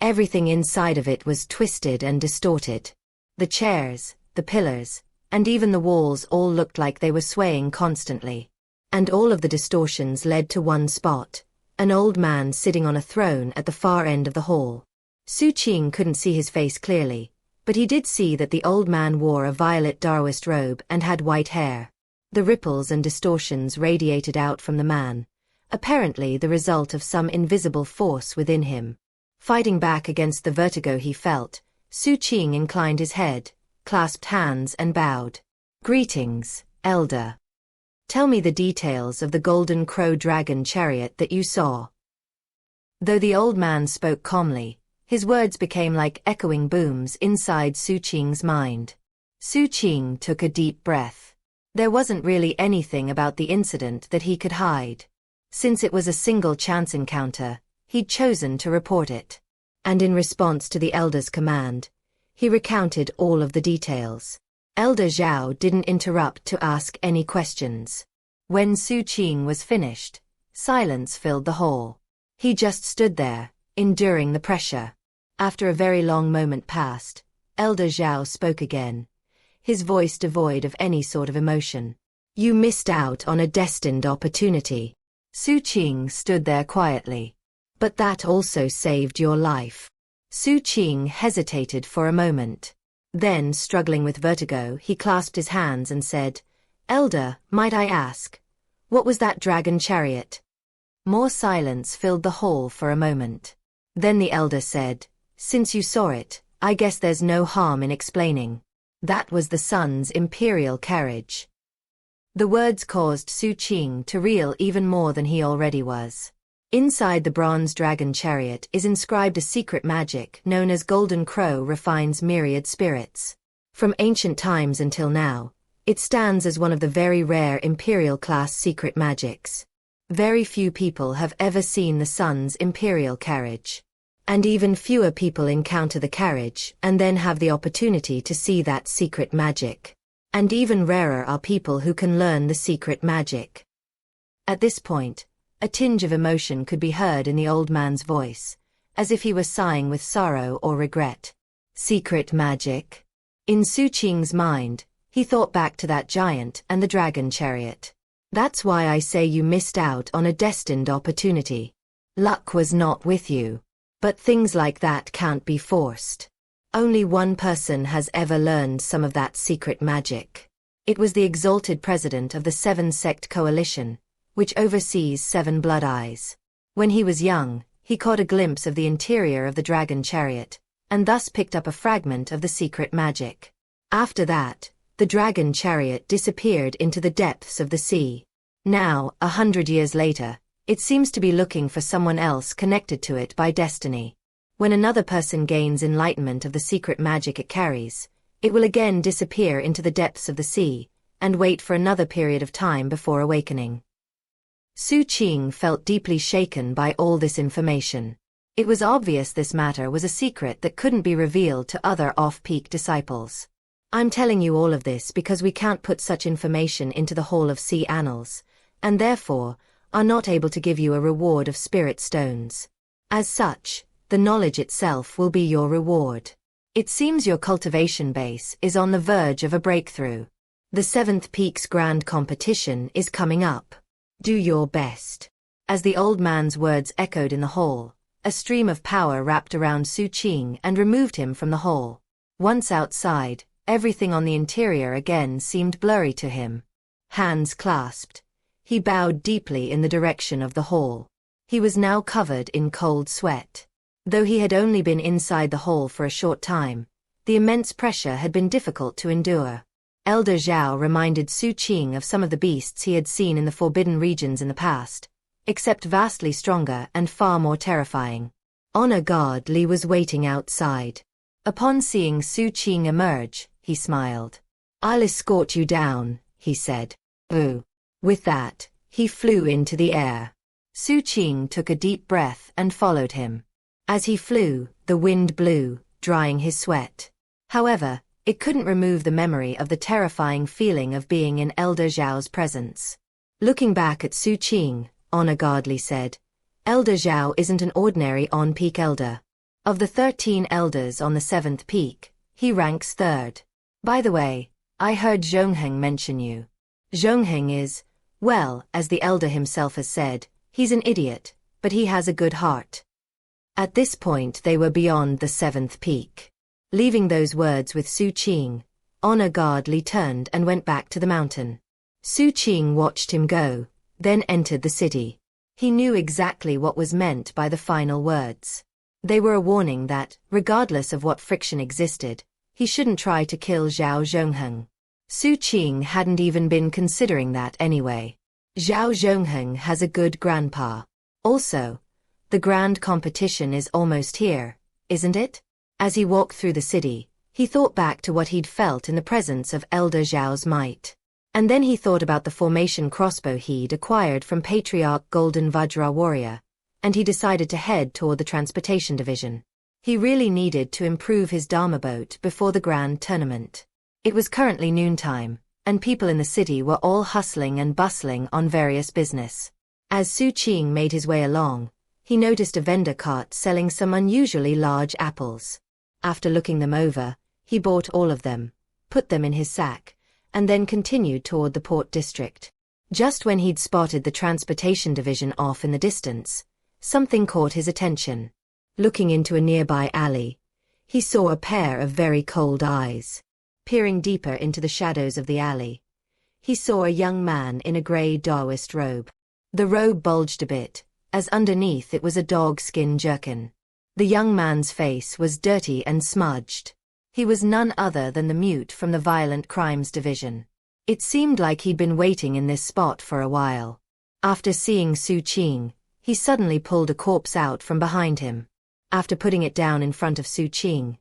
A: everything inside of it was twisted and distorted. The chairs, the pillars, and even the walls all looked like they were swaying constantly. And all of the distortions led to one spot, an old man sitting on a throne at the far end of the hall. Xu Qing couldn't see his face clearly, but he did see that the old man wore a violet Daoist robe and had white hair. The ripples and distortions radiated out from the man, apparently the result of some invisible force within him. Fighting back against the vertigo he felt, Xu Qing inclined his head, clasped hands and bowed. "Greetings, Elder. Tell me the details of the golden crow dragon chariot that you saw." Though the old man spoke calmly, his words became like echoing booms inside Xu Qing's mind. Xu Qing took a deep breath. There wasn't really anything about the incident that he could hide. Since it was a single chance encounter, he'd chosen to report it. And in response to the elder's command, he recounted all of the details. Elder Zhao didn't interrupt to ask any questions. When Xu Qing was finished, silence filled the hall. He just stood there, enduring the pressure. After a very long moment passed, Elder Zhao spoke again, his voice devoid of any sort of emotion. "You missed out on a destined opportunity." Xu Qing stood there quietly. "But that also saved your life." Xu Qing hesitated for a moment. Then, struggling with vertigo, he clasped his hands and said, "Elder, might I ask, what was that dragon chariot?" More silence filled the hall for a moment. Then the elder said, "Since you saw it, I guess there's no harm in explaining. That was the sun's imperial carriage." The words caused Xu Qing to reel even more than he already was. Inside the bronze dragon chariot is inscribed a secret magic known as Golden Crow refines myriad spirits. From ancient times until now, it stands as one of the very rare imperial-class secret magics. Very few people have ever seen the sun's imperial carriage. And even fewer people encounter the carriage and then have the opportunity to see that secret magic. And even rarer are people who can learn the secret magic. At this point, a tinge of emotion could be heard in the old man's voice, as if he were sighing with sorrow or regret. Secret magic? In Xu Qing's mind, he thought back to that giant and the dragon chariot. That's why I say you missed out on a destined opportunity. Luck was not with you. But things like that can't be forced. Only one person has ever learned some of that secret magic. It was the exalted president of the Seven-Sect Coalition, which oversees 7 Blood Eyes. When he was young, he caught a glimpse of the interior of the dragon chariot, and thus picked up a fragment of the secret magic. After that, the dragon chariot disappeared into the depths of the sea. Now, 100 years later, it seems to be looking for someone else connected to it by destiny. When another person gains enlightenment of the secret magic it carries, it will again disappear into the depths of the sea, and wait for another period of time before awakening. Xu Qing felt deeply shaken by all this information. It was obvious this matter was a secret that couldn't be revealed to other off-peak disciples. "I'm telling you all of this because we can't put such information into the Hall of Sea Annals, and therefore, are not able to give you a reward of spirit stones. As such, the knowledge itself will be your reward. It seems your cultivation base is on the verge of a breakthrough. The 7th Peak's grand competition is coming up. Do your best." As the old man's words echoed in the hall, a stream of power wrapped around Xu Qing and removed him from the hall. Once outside, everything on the interior again seemed blurry to him. Hands clasped, he bowed deeply in the direction of the hall. He was now covered in cold sweat. Though he had only been inside the hall for a short time, the immense pressure had been difficult to endure. Elder Zhao reminded Xu Qing of some of the beasts he had seen in the forbidden regions in the past, except vastly stronger and far more terrifying. Honor Guard Li was waiting outside. Upon seeing Xu Qing emerge, he smiled. "I'll escort you down," he said. "Ooh." With that, he flew into the air. Xu Qing took a deep breath and followed him. As he flew, the wind blew, drying his sweat. However, it couldn't remove the memory of the terrifying feeling of being in Elder Zhao's presence. Looking back at Xu Qing, Honor Guard Li said, "Elder Zhao isn't an ordinary on-peak elder. Of the 13 elders on the 7th peak, he ranks 3rd. By the way, I heard Zhongheng mention you. Zhongheng is, well, as the elder himself has said, he's an idiot, but he has a good heart. At this point they were beyond the 7th peak. Leaving those words with Xu Qing, Honor Guard Li turned and went back to the mountain. Xu Qing watched him go, then entered the city. He knew exactly what was meant by the final words. They were a warning that, regardless of what friction existed, he shouldn't try to kill Zhao Zhongheng. Xu Qing hadn't even been considering that anyway. Zhao Zhongheng has a good grandpa. Also, the grand competition is almost here, isn't it? As he walked through the city, he thought back to what he'd felt in the presence of Elder Zhao's might. And then he thought about the formation crossbow he'd acquired from Patriarch Golden Vajra Warrior, and he decided to head toward the transportation division. He really needed to improve his Dharma boat before the grand tournament. It was currently noontime, and people in the city were all hustling and bustling on various business. As Xu Qing made his way along, he noticed a vendor cart selling some unusually large apples. After looking them over, he bought all of them, put them in his sack, and then continued toward the port district. Just when he'd spotted the transportation division off in the distance, something caught his attention. Looking into a nearby alley, he saw a pair of very cold eyes. Peering deeper into the shadows of the alley, he saw a young man in a gray Taoist robe. The robe bulged a bit, as underneath it was a dog-skin jerkin. The young man's face was dirty and smudged. He was none other than the mute from the Violent Crimes Division. It seemed like he'd been waiting in this spot for a while. After seeing Xu Qing, he suddenly pulled a corpse out from behind him. After putting it down in front of Xu Qing,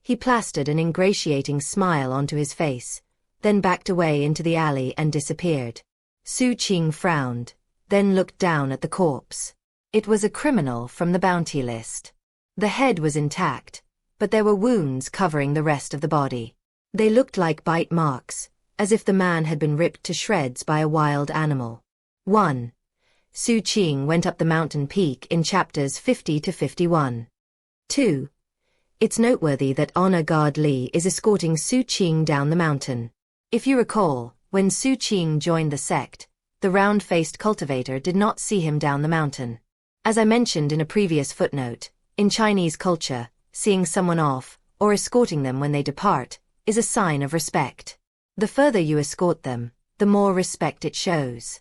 A: he plastered an ingratiating smile onto his face, then backed away into the alley and disappeared. Xu Qing frowned, then looked down at the corpse. It was a criminal from the bounty list. The head was intact, but there were wounds covering the rest of the body. They looked like bite marks, as if the man had been ripped to shreds by a wild animal. 1. Xu Qing went up the mountain peak in chapters 50 to 51. 2. It's noteworthy that Honor Guard Li is escorting Xu Qing down the mountain. If you recall, when Xu Qing joined the sect, the round-faced cultivator did not see him down the mountain. As I mentioned in a previous footnote, in Chinese culture, seeing someone off, or escorting them when they depart, is a sign of respect. The further you escort them, the more respect it shows.